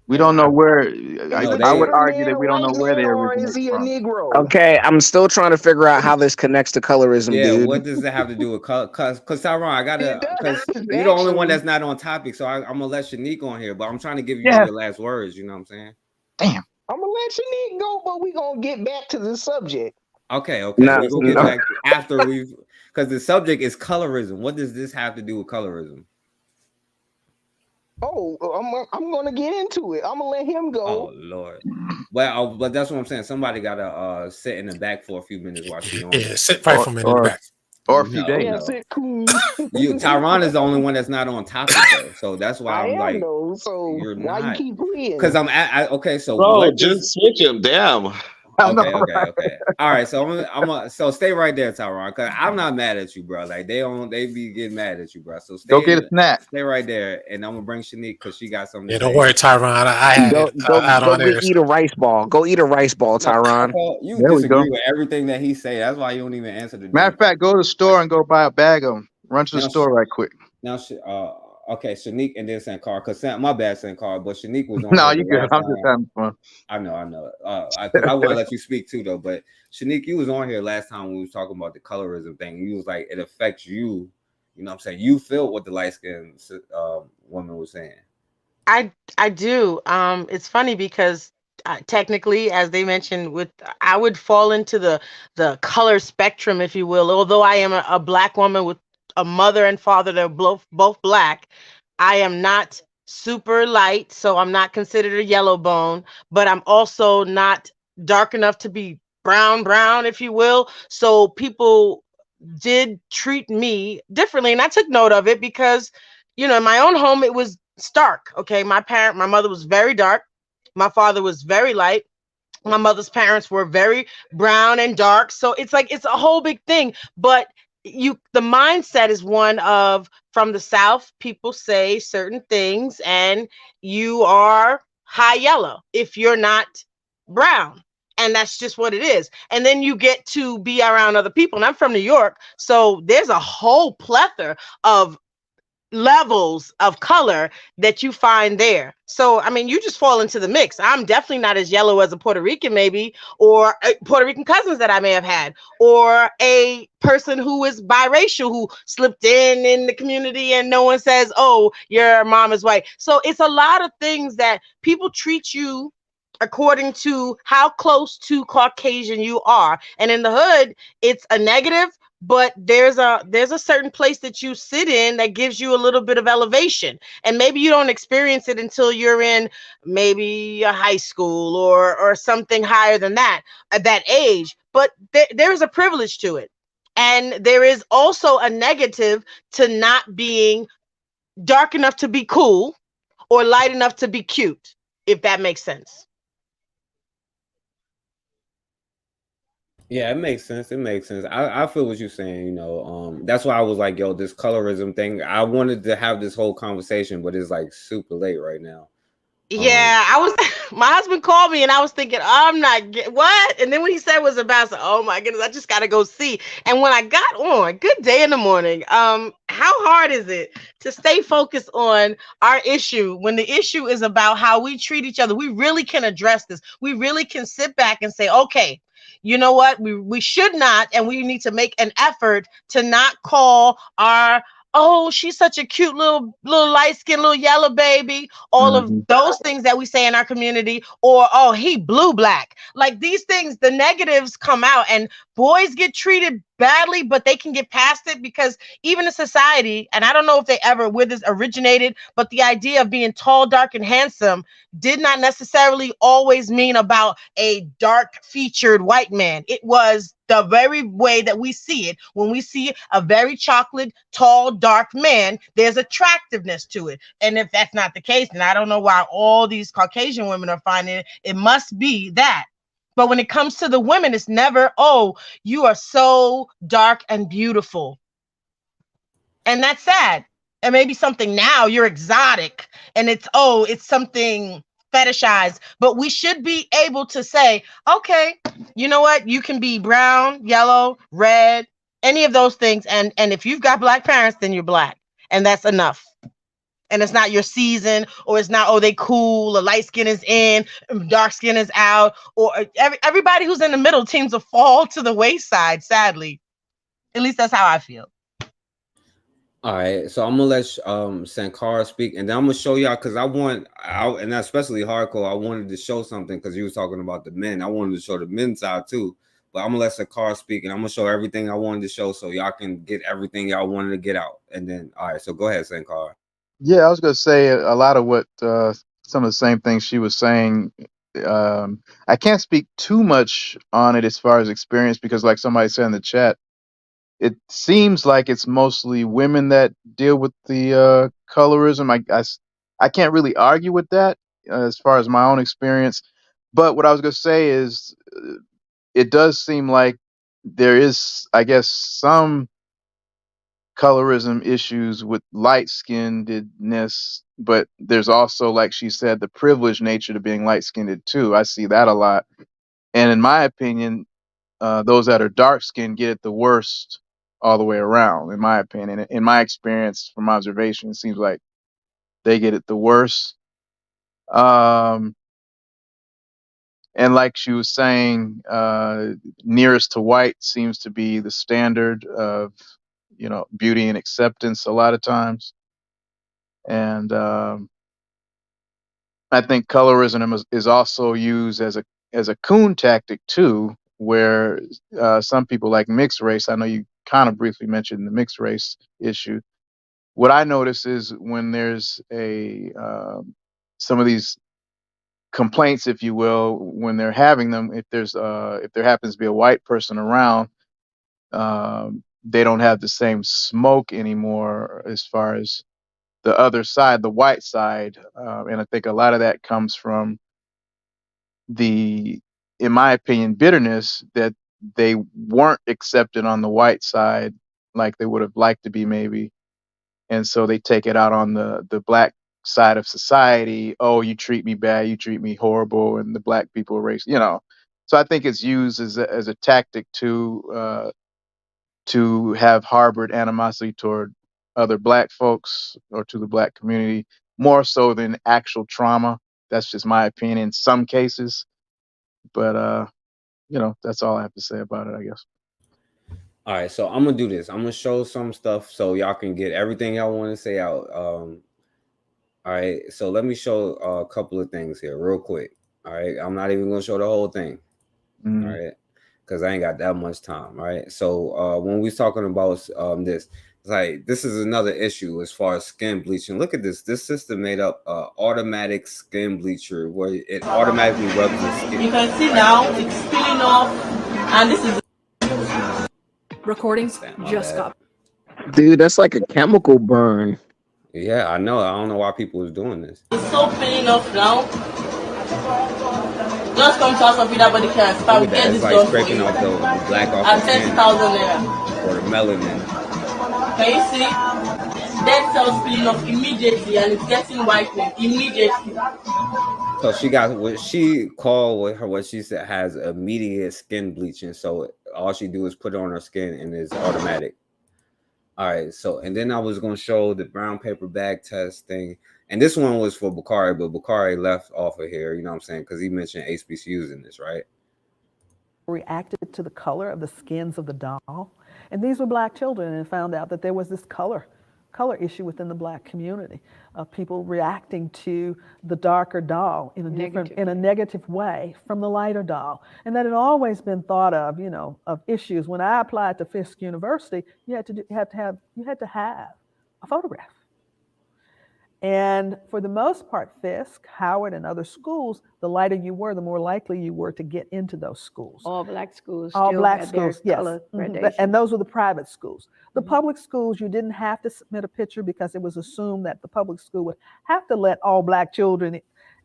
We don't know where. Is No, the I would Darker argue man that a we don't know white where man they or is originate he a from. Negro? Okay, I'm still trying to figure out how this connects to colorism, Yeah, dude. what does that have to do with color? Cause Tyron, I It gotta, does, cause you're the only one actually. that's not on topic. So I'm gonna let Shanique on here, but I'm trying to give you Yeah. your last words. You know what I'm saying? Damn. I'm gonna let Shanique go, but we gonna get back to the subject. Okay. No, We gonna get no. back after because the subject is colorism. What does this have to do with colorism? Oh, I'm gonna get into it. I'm gonna let him go. Oh Lord. Well, but that's what I'm saying. Somebody gotta sit in the back for a few minutes while she on Yeah, here. sit Rifleman in the back. Or a few No, days. Yeah, no. sit cool. Tyron is the only one that's not on topic though. So that's why I I'm am like, though. So you're why you not. keep playing? Because okay. So Bro, what does just switch him. Damn. Okay. All right. So so stay right there, Tyron. Cause I'm not mad at you, bro. Like they be getting mad at you, bro. So Go get a snack. stay right there, and I'm gonna bring Shanique because she got something to Yeah, say. don't worry, Tyron. I had Go it go out go on there. eat a rice ball. Go eat a rice ball, No, Tyron. you There we disagree go. with everything that he say. That's why you don't even answer the Matter damn of fact, go to the store and go buy a bag of them. Run to the now. store right quick. Now, okay, Shanique and then Sankar. Cause my bad, Sankar, but Shanique was on No, here you the good. last I'm just time. having fun. I know. Because I want to let you speak too, though. But Shanique, you was on here last time when we was talking about the colorism thing. You was like, it affects you. You know what I'm saying? You feel what the light skinned woman was saying. I do. It's funny because technically, as they mentioned, I would fall into the color spectrum, if you will. Although I am a black woman with a mother and father that are both black, I am not super light, so I'm not considered a yellow bone. But I'm also not dark enough to be brown, if you will. So people did treat me differently, and I took note of it because, in my own home it was stark. Okay, my mother was very dark, my father was very light, my mother's parents were very brown and dark, so it's like it's a whole big thing. But the mindset is one of, from the South, people say certain things and you are high yellow if you're not brown, and that's just what it is. And then you get to be around other people, and I'm from New York, so there's a whole plethora of levels of color that you find there. So, I mean, you just fall into the mix. I'm definitely not as yellow as a Puerto Rican, maybe, or Puerto Rican cousins that I may have had, or a person who is biracial who slipped in the community and no one says, oh, your mom is white. So it's a lot of things that people treat you according to how close to Caucasian you are. And in the hood, it's a negative, but there's a certain place that you sit in that gives you a little bit of elevation, and maybe you don't experience it until you're in maybe a high school or something higher than that at that age. but there is a privilege to it. And there is also a negative to not being dark enough to be cool or light enough to be cute, if that makes sense. Yeah, it makes sense. It makes sense. I feel what you're saying, you know. That's why I was like, yo, this colorism thing. I wanted to have this whole conversation, but it's like super late right now. Yeah, I was. My husband called me, and I was thinking, I'm not what. And then when he said it was about, I said, oh my goodness, I just gotta go see. And when I got on, good day in the morning. How hard is it to stay focused on our issue when the issue is about how we treat each other? We really can address this. We really can sit back and say, okay, you know what? We should not, and we need to make an effort to not call our oh, she's such a cute little light-skinned little yellow baby. All of those things that we say in our community, or oh, he blue black. Like these things, the negatives come out, and boys get treated badly, but they can get past it because even in society, and I don't know if they ever where this originated, but the idea of being tall, dark, and handsome did not necessarily always mean about a dark featured white man. It was the very way that we see it. When we see a very chocolate, tall, dark man, there's attractiveness to it. And if that's not the case, then I don't know why all these Caucasian women are finding it. It must be that. But when it comes to the women, it's never, oh, you are so dark and beautiful. And that's sad. And maybe something now, you're exotic, and it's something fetishized. But we should be able to say, okay, you know what? You can be brown, yellow, red, any of those things. And if you've got black parents, then you're black. And that's enough. And it's not your season, or it's not, oh, they cool, or light skin is in, dark skin is out, or everybody who's in the middle seems to fall to the wayside, sadly. At least that's how I feel. All right, so I'm gonna let Sankara speak, and then I'm gonna show y'all because and especially hardcore. I wanted to show something because you was talking about the men. I wanted to show the men's side too, but I'm gonna let Sankara speak, and I'm gonna show everything I wanted to show, so y'all can get everything y'all wanted to get out. And then, all right, so go ahead, Sankara. Yeah, I was going to say a lot of what some of the same things she was saying. I can't speak too much on it as far as experience because, like somebody said in the chat, it seems like it's mostly women that deal with the colorism. I can't really argue with that as far as my own experience. But what I was going to say is it does seem like there is, I guess, some colorism issues with light skinnedness, but there's also, like she said, the privileged nature to being light skinned too. I see that a lot. And in my opinion, those that are dark skinned get it the worst all the way around, in my opinion. In my experience, from observation, it seems like they get it the worst. And like she was saying, nearest to white seems to be the standard of, beauty and acceptance a lot of times. And I think colorism is also used as a coon tactic too, where some people like mixed race. I know you kind of briefly mentioned the mixed race issue. What I notice is when there's some of these complaints, if you will, when they're having them, if there happens to be a white person around, they don't have the same smoke anymore as far as the other side, the white side. And I think a lot of that comes from in my opinion, bitterness that they weren't accepted on the white side like they would have liked to be maybe. And so they take it out on the black side of society. Oh, you treat me bad, you treat me horrible, and the black people race, So I think it's used as a tactic to have harbored animosity toward other black folks or to the black community more so than actual trauma. That's just my opinion in some cases. But that's all I have to say about it, I guess. All right, so I'm gonna do this. I'm gonna show some stuff so y'all can get everything y'all want to say out. All right, so let me show a couple of things here real quick. All right, I'm not even gonna show the whole thing. All right, because I ain't got that much time. All right, so when we talking about this, it's like this is another issue as far as skin bleaching. Look at this. This system made up automatic skin bleacher where it automatically rubs the skin. You can see now it's peeling off And this is recordings just got. Dude, that's like a chemical burn. Yeah, I know. I don't know why people was doing this. It's so paying off now. Just come to us and nobody can start. We Look at get that. this It's like done for scraping you. off the black off At the skin 30,000 naira. or the melanin. Can you see? Dead cells peeling off immediately and it's getting whitening immediately. So she got what she called what she said has immediate skin bleaching. So all she do is put it on her skin and it's automatic. All right. So and then I was gonna show the brown paper bag test thing. And this one was for Bakari, but Bakari left off of here, you know what I'm saying? Because he mentioned HBCUs in this, right? Reacted to the color of the skins of the doll. And these were black children and found out that there was this color issue within the black community of people reacting to the darker doll in a negative way from the lighter doll. And that had always been thought of, you know, of issues. When I applied to Fisk University, you had to have a photograph. And for the most part, Fisk, Howard, and other schools, the lighter you were, the more likely you were to get into those schools. All black schools All still black had schools, their yes. color Mhm. gradation. And those were the private schools. The public schools, you didn't have to submit a picture because it was assumed that the public school would have to let all black children,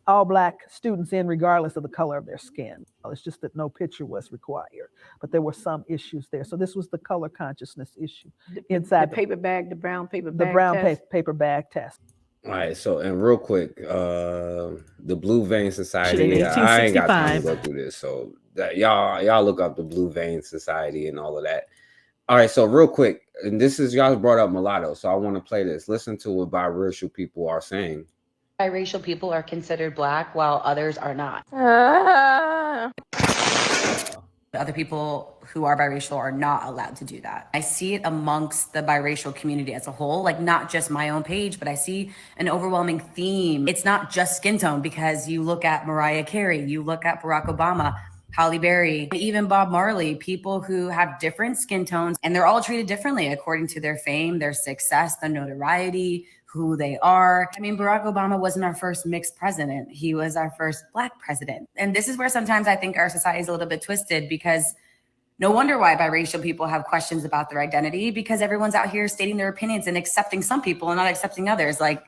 all black students in regardless of the color of their skin. It's just that no picture was required, but there were some issues there. So this was the color consciousness issue inside the paper bag, the brown paper bag the brown test. paper bag test. All right, so and real quick, the Blue Vein Society. In I ain't got time to 1865. go through this, so that y'all look up the Blue Vein Society and all of that. All right, so real quick, and this is y'all brought up mulatto, so I want to play this. Listen to what biracial people are saying. Biracial people are considered black while others are not. Other people who are biracial are not allowed to do that. I see it amongst the biracial community as a whole, like not just my own page, but I see an overwhelming theme. It's not just skin tone, because you look at Mariah Carey, you look at Barack Obama, Halle Berry, even Bob Marley, people who have different skin tones, and they're all treated differently according to their fame, their success, their notoriety, who they are. I mean, Barack Obama wasn't our first mixed president. He was our first Black president. And this is where sometimes I think our society is a little bit twisted, because no wonder why biracial people have questions about their identity, because everyone's out here stating their opinions and accepting some people and not accepting others. Like,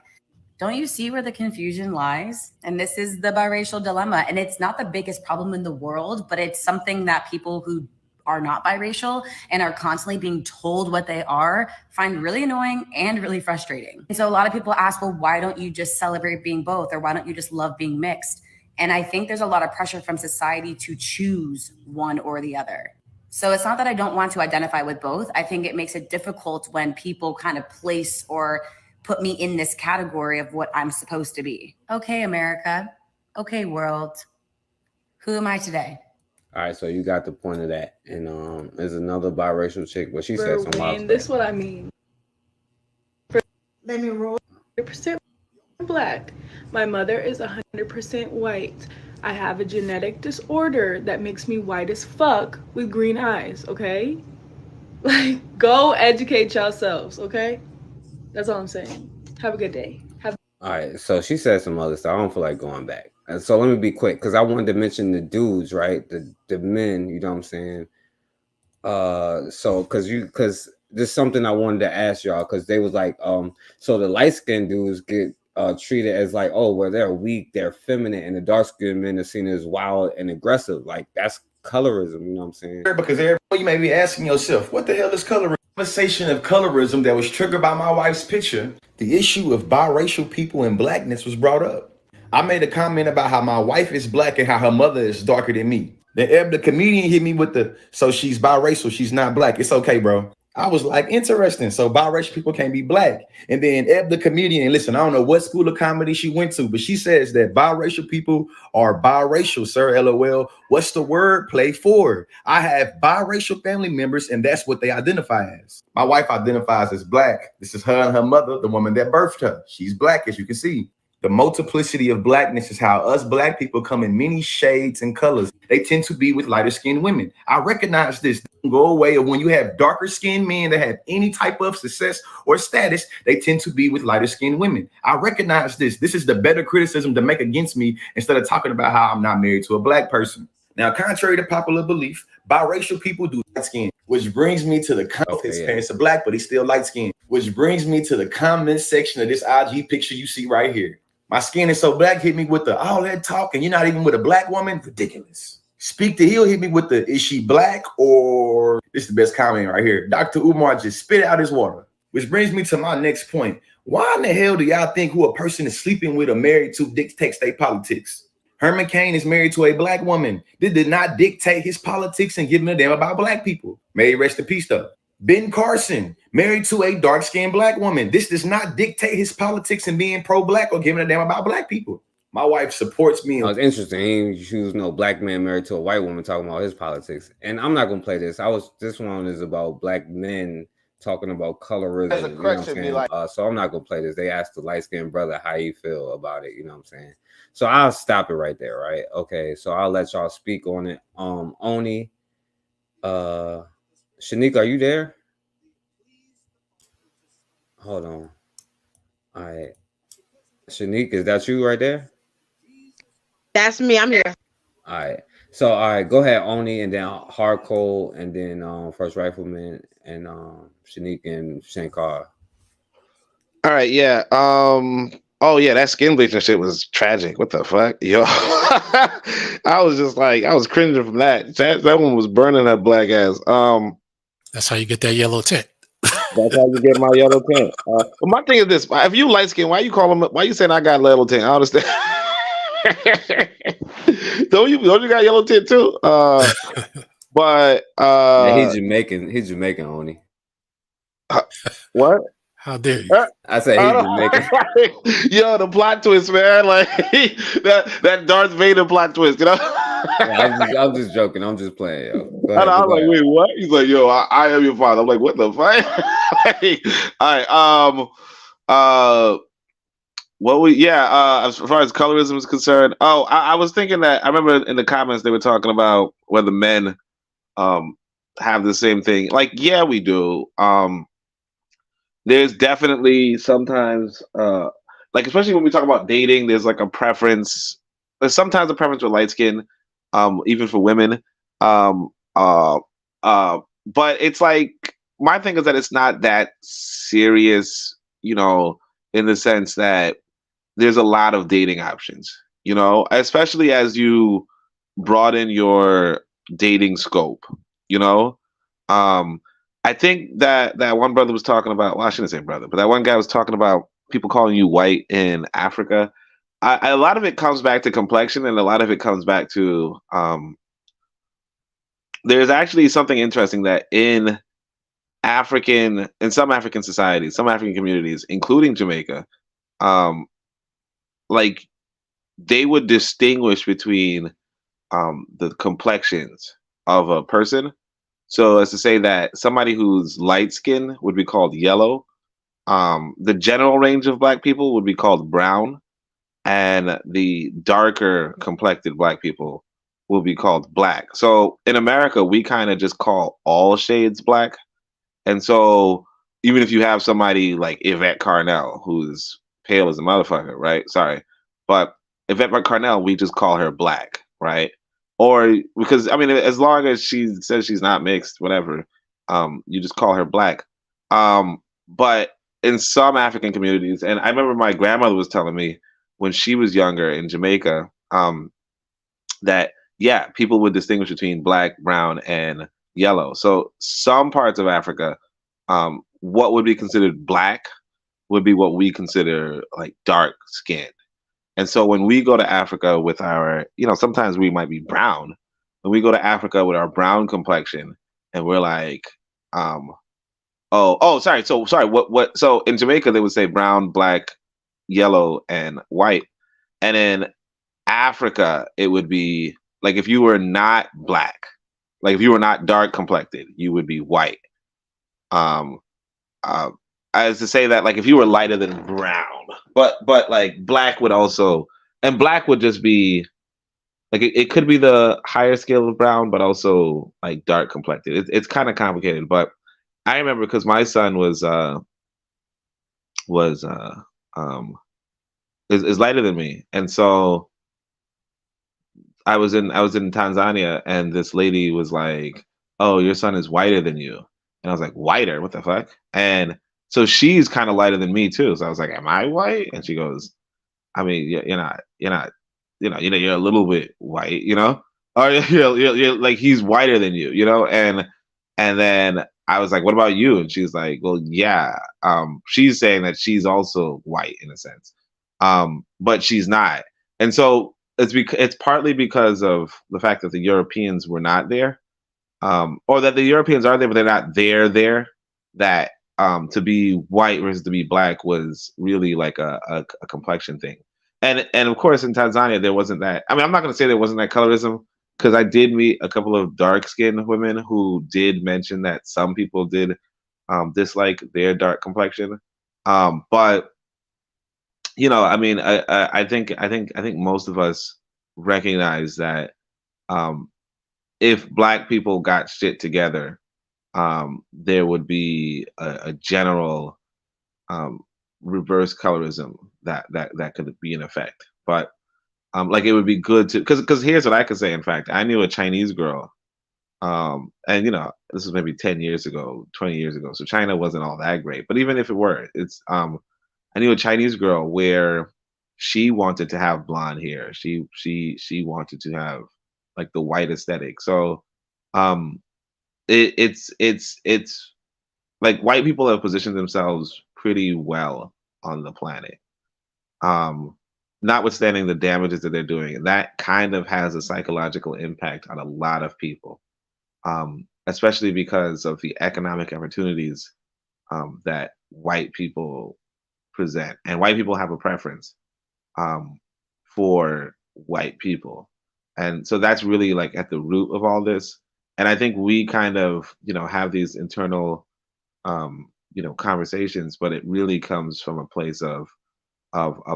don't you see where the confusion lies? And this is the biracial dilemma. And it's not the biggest problem in the world, but it's something that people who are not biracial and are constantly being told what they are find really annoying and really frustrating. And so a lot of people ask, well, why don't you just celebrate being both? Or why don't you just love being mixed? And I think there's a lot of pressure from society to choose one or the other. So it's not that I don't want to identify with both. I think it makes it difficult when people kind of place or put me in this category of what I'm supposed to be. Okay, America. Okay, world. Who am I today? All right, so you got the point of that. And there's another biracial chick, but she said some wild This is stuff. what I mean. Let me roll. 100% black. My mother is 100% white. I have a genetic disorder that makes me white as fuck with green eyes, okay? Like, go educate yourselves, okay? That's all I'm saying. Have a good day. All right, so she said some other stuff. I don't feel like going back. And so let me be quick, because I wanted to mention the dudes, right? The men, you know what I'm saying? So because there's something I wanted to ask y'all, because they was like, so the light-skinned dudes get treated as like, oh, well, they're weak, they're feminine, and the dark-skinned men are seen as wild and aggressive. Like, that's colorism, you know what I'm saying? Because you may be asking yourself, what the hell is colorism? Conversation of colorism that was triggered by my wife's picture. The issue of biracial people and blackness was brought up. I made a comment about how my wife is black and how her mother is darker than me. Then Eb, the comedian, hit me with the, so she's biracial, she's not black. It's okay, bro. I was like, interesting. So biracial people can't be black. And then Eb, the comedian, listen, I don't know what school of comedy she went to, but she says that biracial people are biracial, sir, LOL. What's the word play for? I have biracial family members, and that's what they identify as. My wife identifies as black. This is her and her mother, the woman that birthed her. She's black, as you can see. The multiplicity of blackness is how us black people come in many shades and colors. They tend to be with lighter skinned women. I recognize this. Don't go away. Or when you have darker skinned men that have any type of success or status, they tend to be with lighter skinned women. I recognize this. This is the better criticism to make against me instead of talking about how I'm not married to a black person. Now, contrary to popular belief, biracial people do light skin, which brings me to the his parents are black, but he's still light skinned. Which brings me to the comment section of this IG picture you see right here. My skin is so black, hit me with the all that talk, and you're not even with a black woman? Ridiculous. Speak to Heal, hit me with the is she black or this is the best comment right here. Dr. Umar just spit out his water. Which brings me to my next point. Why in the hell do y'all think who a person is sleeping with or married to dictates state politics? Herman Cain is married to a black woman. This did not dictate his politics and giving a damn about black people. May he rest in peace though. Ben Carson, married to a dark-skinned black woman. This does not dictate his politics and being pro-black or giving a damn about black people. My wife supports me. That was interesting. He didn't choose no black man married to a white woman talking about his politics. And I'm not gonna play this. This one is about black men talking about colorism. As a You know what I'm correction, be saying? like, So I'm not gonna play this. They asked the light-skinned brother how he feel about it. You know what I'm saying? So I'll stop it right there, right? Okay, so I'll let y'all speak on it. Oni, Shanique, are you there? Hold on. All right. Shanique, is that you right there? That's me. I'm here. All right. So all right, go ahead, Oni, and then Hardcore, and then First Rifleman, and Shanique and Shankar. All right, yeah. Oh yeah, that skin bleaching shit was tragic. What the fuck, yo? I was just like, I was cringing from that. That one was burning that black ass. That's how you get that yellow tint. That's how you get my yellow tint. But my thing is this: if you light skin, why you call them? Why you saying I got yellow tint? I understand. don't you got yellow tint too? But yeah, he's Jamaican, Oni. What? How dare you? I said he's Jamaican. Yo, the plot twist, man. Like that Darth Vader plot twist, you know? Yeah, I'm just joking. I'm just playing, yo. Go I ahead, was like, wait, what? He's like, yo, I am your father. I'm like, what the fuck? All right. As far as colorism is concerned, I was thinking that I remember in the comments they were talking about whether men have the same thing. Like, yeah, we do. There's definitely sometimes like especially when we talk about dating, there's like a preference. There's sometimes a preference with light skin, even for women. But it's like my thing is that it's not that serious, you know, in the sense that there's a lot of dating options, you know, especially as you broaden your dating scope, you know. I think that one brother was talking about, well, I shouldn't say brother, but that one guy was talking about people calling you white in Africa. A lot of it comes back to complexion, and a lot of it comes back to there's actually something interesting that in some African societies, some African communities, including Jamaica, like they would distinguish between the complexions of a person. So as to say that somebody who's light skinned would be called yellow. The general range of black people would be called brown, and the darker complected black people will be called black. So in America, we kind of just call all shades black. And so even if you have somebody like Yvette Carnell, who's pale as a motherfucker, right? Sorry. But Yvette Carnell, we just call her black, right? Or because I mean, as long as she says she's not mixed, whatever, you just call her black. But in some African communities, and I remember my grandmother was telling me when she was younger in Jamaica, that yeah, people would distinguish between black, brown, and yellow. So some parts of Africa, what would be considered black would be what we consider like dark skin. And so when we go to Africa with our, you know, sometimes we might be brown. When we go to Africa with our brown complexion, and we're like, sorry. So sorry. What? So in Jamaica they would say brown, black, yellow, and white, and in Africa it would be like if you were not black, like if you were not dark complected, you would be white. As to say that like if you were lighter than brown, but like black would also, and black would just be like it could be the higher scale of brown, but also like dark complected. It's kind of complicated, but I remember because my son is lighter than me, and so I was in Tanzania, and this lady was like, "Oh, your son is whiter than you," and I was like, "Whiter? What the fuck?" And so she's kind of lighter than me too. So I was like, "Am I white?" And she goes, "I mean, you're not, you're a little bit white, or you're like he's whiter than you, and then I was like, "What about you?" And she's like, "Well, yeah." She's saying that she's also white in a sense, but she's not, and so it's partly because of the fact that the Europeans were not there, or that the Europeans are there, but they're not there. That to be white versus to be black was really like a complexion thing, and of course in Tanzania there wasn't that. I mean, I'm not going to say there wasn't that colorism because I did meet a couple of dark skinned women who did mention that some people did dislike their dark complexion, but I mean, I think most of us recognize that um, if black people got shit together, there would be a general um, reverse colorism that could be in effect. But like it would be good to because here's what I could say. In fact, I knew a Chinese girl, and this was maybe 10 years ago, 20 years ago. So China wasn't all that great. But even if it were, it's I knew a Chinese girl where she wanted to have blonde hair. She wanted to have like the white aesthetic. So um it's like white people have positioned themselves pretty well on the planet. Um Notwithstanding the damages that they're doing, that kind of has a psychological impact on a lot of people. Especially because of the economic opportunities that white people present. And white people have a preference um, for white people. And so that's really like at the root of all this. And I think we kind of, have these internal, conversations, but it really comes from a place of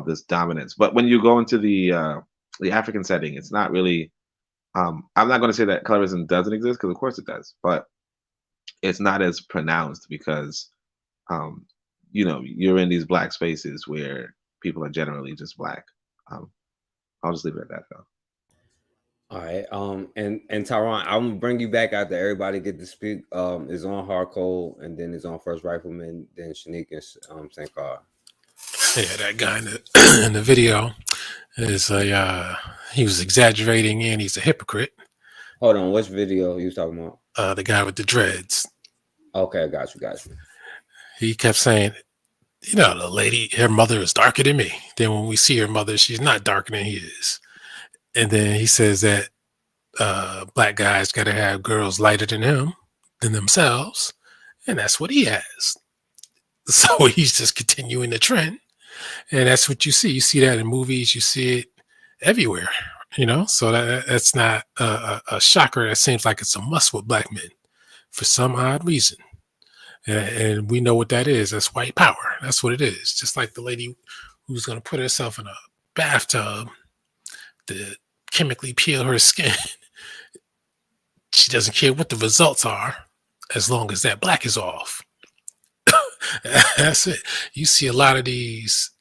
this dominance. But when you go into the African setting, it's not really. I'm not going to say that colorism doesn't exist because of course it does, but it's not as pronounced because um, you're in these black spaces where people are generally just black. Um, I'll just leave it at that though. All right. And Tyron, I'm gonna bring you back after everybody get to speak. Is on Hardcore, and then is on First Rifleman, then Shanique and Sankar. Yeah, that guy in the in the video is he was exaggerating and he's a hypocrite. Hold on, which video you was talking about? The guy with the dreads. Okay, got you. He kept saying, the lady, her mother is darker than me. Then when we see her mother, she's not darker than he is. And then he says that black guys got to have girls lighter than themselves, and that's what he has. So he's just continuing the trend, and that's what you see. You see that in movies. You see it everywhere. So that's not a shocker. That seems like it's a must with black men for some odd reason. And we know what that is. That's white power. That's what it is. Just like the lady who's going to put herself in a bathtub to chemically peel her skin. She doesn't care what the results are as long as that black is off. That's it. You see a lot of these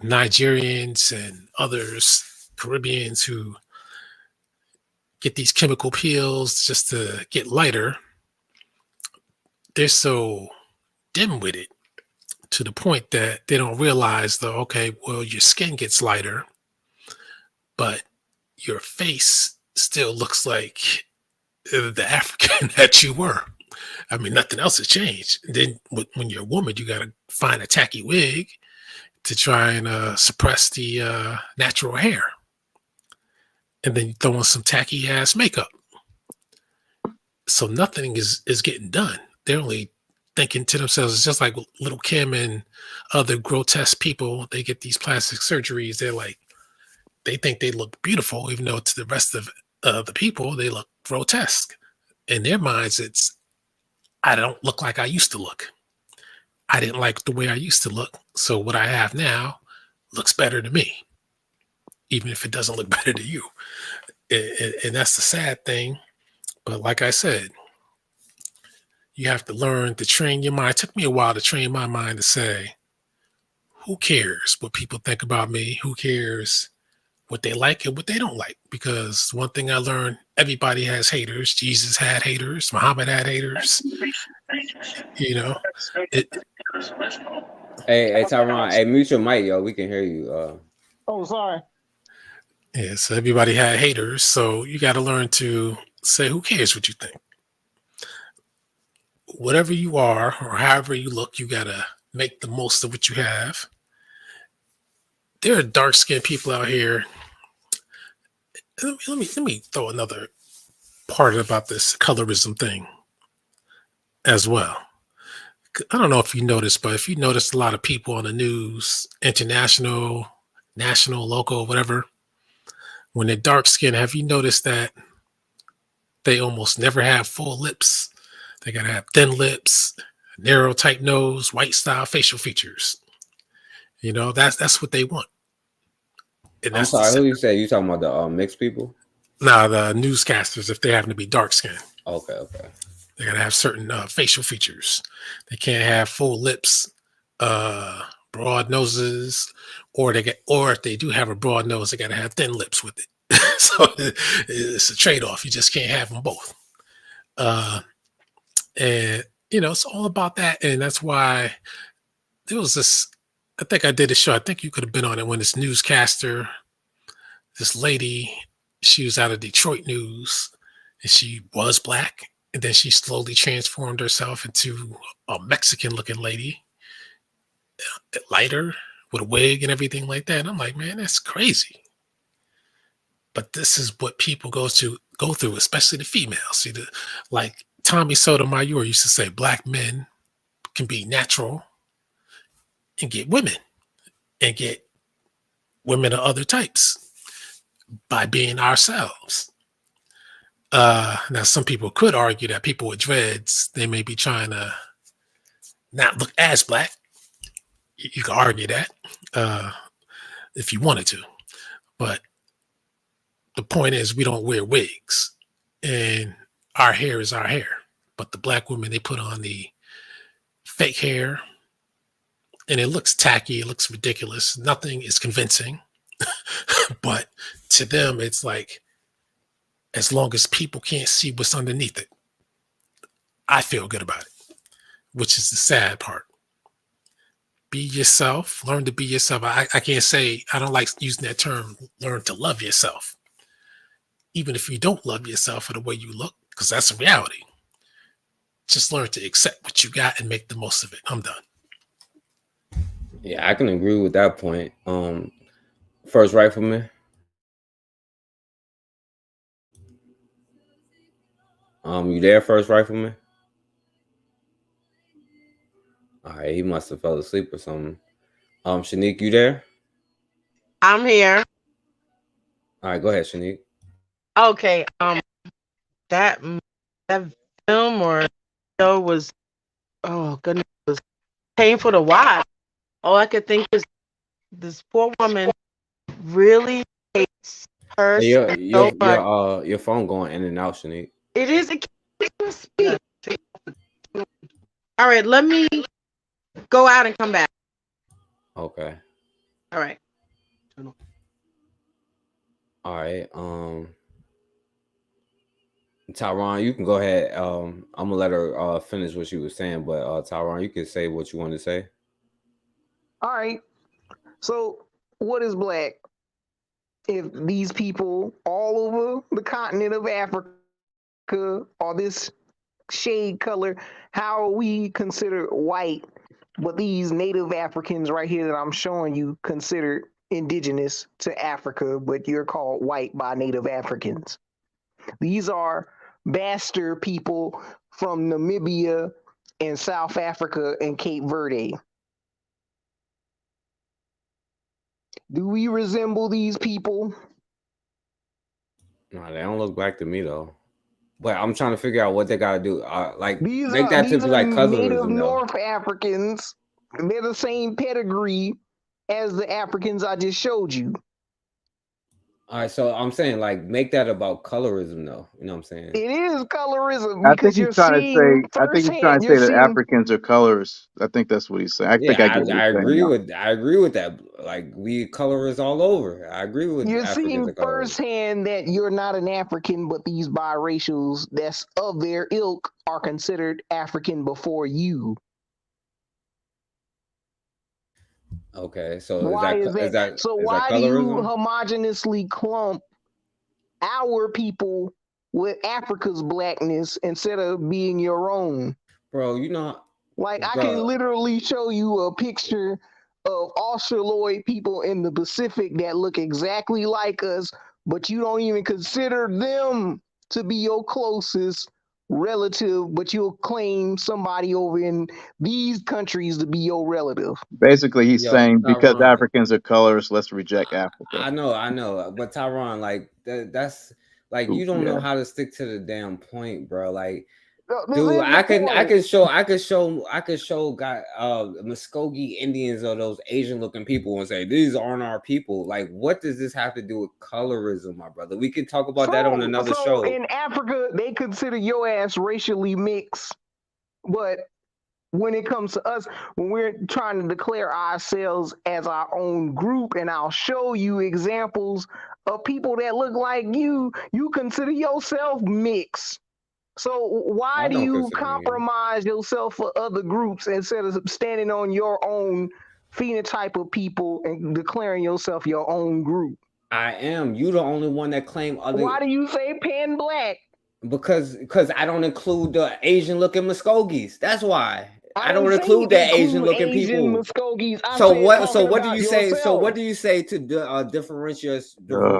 Nigerians and others, Caribbeans, who get these chemical peels just to get lighter. They're so dim with it to the point that they don't realize though, okay, well, your skin gets lighter, but your face still looks like the African that you were. I mean, nothing else has changed. And then when you're a woman, you got to find a tacky wig to try and suppress the natural hair. And then you throw on some tacky ass makeup. So nothing is getting done. They're only thinking to themselves, it's just like Little Kim and other grotesque people. They get these plastic surgeries. They think they look beautiful, even though to the rest of the people, they look grotesque. In their minds, it's, I don't look like I used to look. I didn't like the way I used to look. So what I have now looks better to me, even if it doesn't look better to you. And that's the sad thing. But like I said, you have to learn to train your mind. It took me a while to train my mind to say, who cares what people think about me? Who cares what they like and what they don't like. Because one thing I learned, everybody has haters. Jesus had haters. Muhammad had haters. You know, it. Hey, Tyron, hey, mute your mic, yo. We can hear you. Oh, sorry. Yeah, so everybody had haters. So you got to learn to say, who cares what you think? Whatever you are or however you look, you got to make the most of what you have. There are dark-skinned people out here. Let me throw another part about this colorism thing as well. I don't know if you noticed, but if you noticed a lot of people on the news, international, national, local, whatever, when they're dark skinned, have you noticed that they almost never have full lips? They gotta have thin lips, narrow type nose, white style facial features. You know, that's what they want. And I'm that's the sorry, who you say? You talking about the mixed people? now the newscasters, if they happen to be dark skinned. Okay. They gotta have certain facial features. They can't have full lips, broad noses, or if they do have a broad nose, they gotta have thin lips with it. So it's a trade off. You just can't have them both. And it's all about that, and that's why there was this. I think I did a show. I think you could have been on it when this newscaster, this lady, she was out of Detroit news, and she was black, and then she slowly transformed herself into a Mexican-looking lady, lighter, with a wig and everything like that. And I'm like, man, that's crazy. But this is what people go through, especially the females. See, like Tommy Sotomayor used to say, black men can be natural and get women of other types by being ourselves. Now, some people could argue that people with dreads, they may be trying to not look as black. You could argue that if you wanted to. But the point is, we don't wear wigs, and our hair is our hair. But the black women, they put on the fake hair, and it looks tacky. It looks ridiculous. Nothing is convincing. But to them, it's like, as long as people can't see what's underneath it, I feel good about it, which is the sad part. Be yourself, learn to be yourself. I can't say, I don't like using that term, learn to love yourself. Even if you don't love yourself for the way you look, because that's a reality. Just learn to accept what you got and make the most of it. I'm done. Yeah, I can agree with that point. First Rifleman. You there, First Rifleman? All right, he must have fell asleep or something. Shanique, you there? I'm here. All right, go ahead, Shanique. Okay. That that film or show was, oh goodness, it was painful to watch. All I could think is this poor woman really hates Hey, herself so much. your phone going in and out, Shanique. It is. It can't speak. All right, let me go out and come back. Okay. All right. All right. Tyron, you can go ahead. I'm gonna let her finish what she was saying, but Tyron, you can say what you want to say. All right. So, what is black? If these people all over the continent of Africa are this shade color, how are we considered white? But these native Africans right here that I'm showing you considered indigenous to Africa, but you're called white by native Africans. These are bastard people from Namibia and South Africa and Cape Verde. Do we resemble these people? No, they don't look black to me though. But I'm trying to figure out what they gotta do. Like These make that to these be are like native colorism though. North Africans. They're the same pedigree as the Africans I just showed you. All right, so I'm saying like make that about colorism though. You know what I'm saying? It is colorism I think because he's you're trying to seeing say. I think he's trying firsthand. to You're say that seeing Africans are colors. I think that's what he's saying. I think Yeah, I get what he's I saying agree now. with that. Like we colorists all over. I agree with you're Africans seeing and colorists. firsthand that you're not an African, but these biracials that's of their ilk are considered African before you. Okay, so Why is that? So is that why do you colorism, homogeneously clump our people with Africa's blackness instead of being your own? bro? You know, Like I can bro. literally show you a picture of Australoid people in the Pacific that look exactly like us, but you don't even consider them to be your closest relative, but you'll claim somebody over in these countries to be your relative. Basically, he's Yo, saying because Tyron, Africans are colors, let's reject Africa. I know, but Tyron, like that's like you don't know Yeah. how to stick to the damn point, bro. Like, This dude, is the point. I could show guy Muskogee Indians or those Asian looking people and say these aren't our people. Like, what does this have to do with colorism, my brother? We can talk about that on another So show. in Africa, they consider your ass racially mixed, but when it comes to us, when we're trying to declare ourselves as our own group, and I'll show you examples of people that look like you consider yourself mixed. So why I do don't you consider me. compromise yourself for other groups instead of standing on your own phenotype of people and declaring yourself your own group? I am. You the only one that claim other. Why do you say pan black? Because I don't include the Asian looking Muskogees. That's why I I didn't don't say include the Asian include looking Asian people. Muskogees. I So said what? talking So what do about you say? So yourself. what do you say to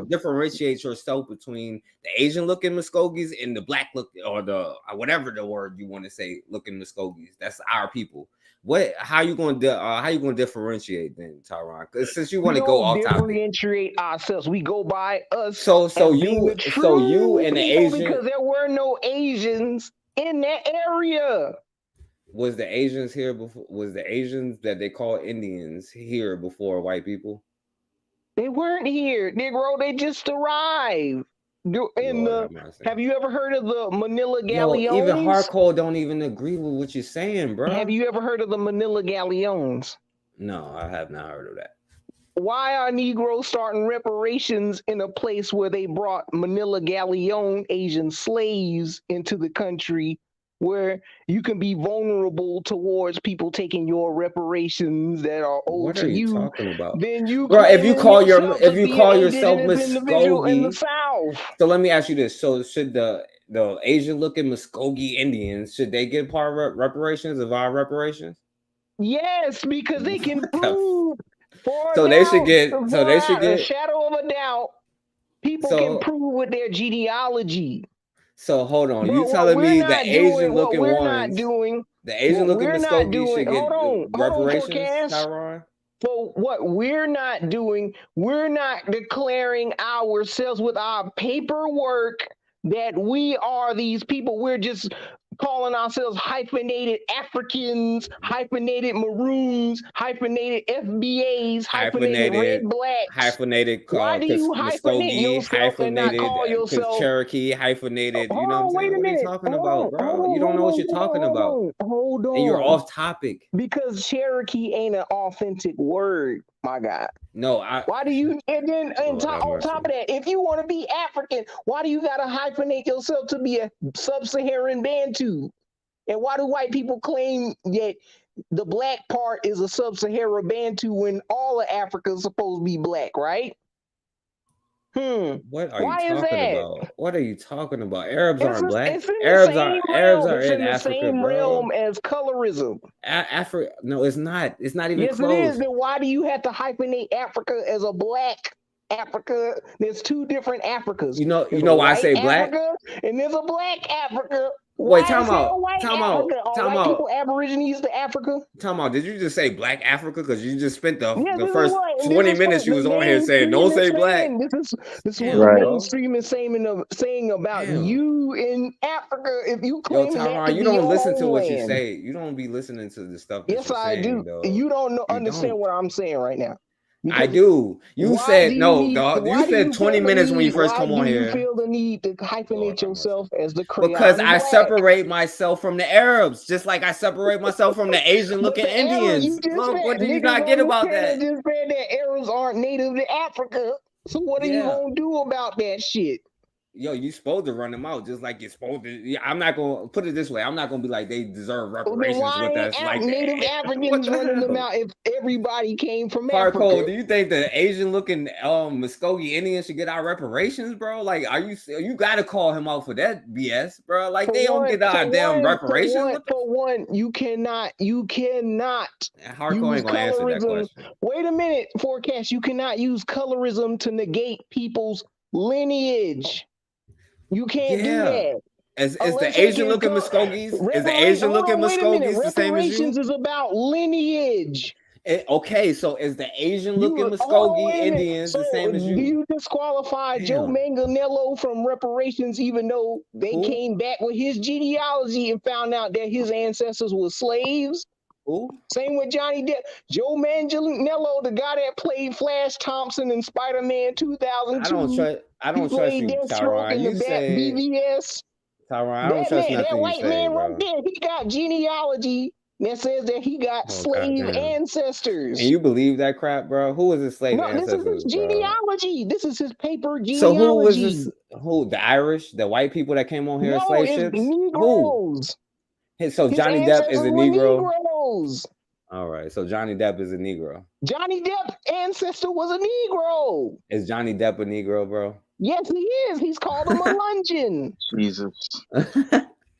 differentiate yourself between the Asian looking Muskogees and the black look or the whatever the word you want to say looking Muskogees? That's our people. What? How you going to differentiate then, Tyron? Since you We want to go don't off topic. differentiate ourselves. We go by us So as being the you true and the people Asian. because there were no Asians in that area. Was the Asians here before? Was the Asians that they call Indians here before white people? They weren't here, Negro. They just arrived. Lord have mercy. Have you ever heard of the Manila Yo, even Galleons? hardcore don't even agree with what you're saying, bro. Have you ever heard of the Manila Galleons? No, I have not heard of that. Why are Negroes starting reparations in a place where they brought Manila Galleon Asian slaves into the country, where you can be vulnerable towards people taking your reparations that are owed What to are you you? talking about, Then you bro? claiming yourself to If you be an call yourself indigenous individual in the Muskogee, South. so let me ask you this: so should the Asian looking Muskogee Indians should they get part of reparations of our reparations? Yes, because they can What the prove for So they should doubt, get. So they should for a get. shadow of a doubt, people can So prove with their genealogy. so hold on. You But what telling we're me the not Asian doing, what looking we're not ones, doing, the Asian what looking we're not Muskogee doing, should get hold on, reparations, forecast. Tyron? So what we're not doing, we're not declaring ourselves with our paperwork that we are these people. We're just calling ourselves hyphenated Africans, hyphenated Maroons, hyphenated FBAs, hyphenated Red Blacks. Hyphenated Why do you hyphenate Muskogee, yourself and not hyphenated call yourself? Cherokee, hyphenated. You Hold know what I'm on, wait saying? a What are you minute. talking about, bro? You don't know what you're talking about, Hold and you're on. off topic. Because Cherokee ain't an authentic word, my God. No, Why do you, and then on Lord have top mercy. of that, if you want to be African, why do you got to hyphenate yourself to be a sub-Saharan Bantu? And why do white people claim that the black part is a sub-Saharan Bantu when all of Africa is supposed to be black, right? What are you Why is talking that? about? What are you talking about? Arabs aren't black. It's in the same Arabs realm. are It's in in the Africa, same bro. realm as colorism. Africa? No, it's not. It's not even Yes, it is. close. Then why do you have to hyphenate Africa as a black Africa? There's two different Africas. You There's a know why I white say black? Africa and there's a black Africa. Wait, Why is there a white Africa? Are time white out. people aborigines to Africa? Time out. Did you just say black Africa? Because you just spent Yes, the this is first what 20 minutes you the was on here saying, don't mainstream is say black. saying. This is what the Damn, Right. bro. mainstream is saying about Damn. you in Africa if you Yo, claiming that to Tyron, you be don't your listen to what you homeland. say. You don't be listening to the stuff that Yes, you're I saying, do. though. You don't You understand don't. what I'm saying right now. I do. You Why do said you no, need? dog. You Why do said you 20 feel the minutes when you need? first Why come on do you here. feel the need to Lord hyphenate have mercy. yourself as the Because crayon I black? separate myself from the Arabs, just like I separate myself from the Asian But looking the Arabs, you Indians. just Look, what said do you niggas not on get this about panel that? just said that Arabs aren't native to Africa. So what are you Yeah. gonna do about that shit? Yo, you supposed to run them out just like you're supposed to. Yeah, I'm not gonna put it this way. I'm not gonna be like they deserve Well, then reparations with why us. ain't Like native what Africans the running them hell? out if everybody came from Hardcore, Africa? do you think the Asian looking Muskogee Indians should get our reparations, bro? Like, you gotta call him out for that BS, bro? Like they don't get our damn reparations. What For one, you cannot Hardcore use ain't gonna answer that colorism. question. Wait a minute, Forecast. You cannot use colorism to negate people's lineage. You can't do Yeah. that. Is the Unless they Asian get looking Muskogees? Is the Asian Hold looking on, wait a minute. Muskogees the same as Reparations you? is about lineage. Okay, so is the Asian looking Hold on, Muskogee wait a minute. Indians So the same as do you? you disqualify Joe Damn. Manganiello from reparations, even though they Who? came back with his genealogy and found out that his ancestors were slaves? Who? Same with Johnny Depp. Joe Manganiello, the guy that played Flash Thompson in Spider-Man 2002. I He don't trust played you, Deathstroke Tyron. in the You Bat say BVS. Tyron, I don't That trust man, that nothing you white say, man right bro. there, he got genealogy that says that he got Oh slave goddamn. ancestors. And you believe that crap, bro? Who is his slave No, this is his ancestors, bro? genealogy. This is his paper So who was genealogy. this? Who, the Irish, the white people that came on here as No, slave it's ships? Who? Negroes. So His Johnny Depp is ancestors a were Negro. Negroes. All right, so Johnny Depp is a Negro. Johnny Depp's ancestor was a Negro. Is Johnny Depp a Negro, bro? Yes, he is. He's called a Melungeon. Jesus.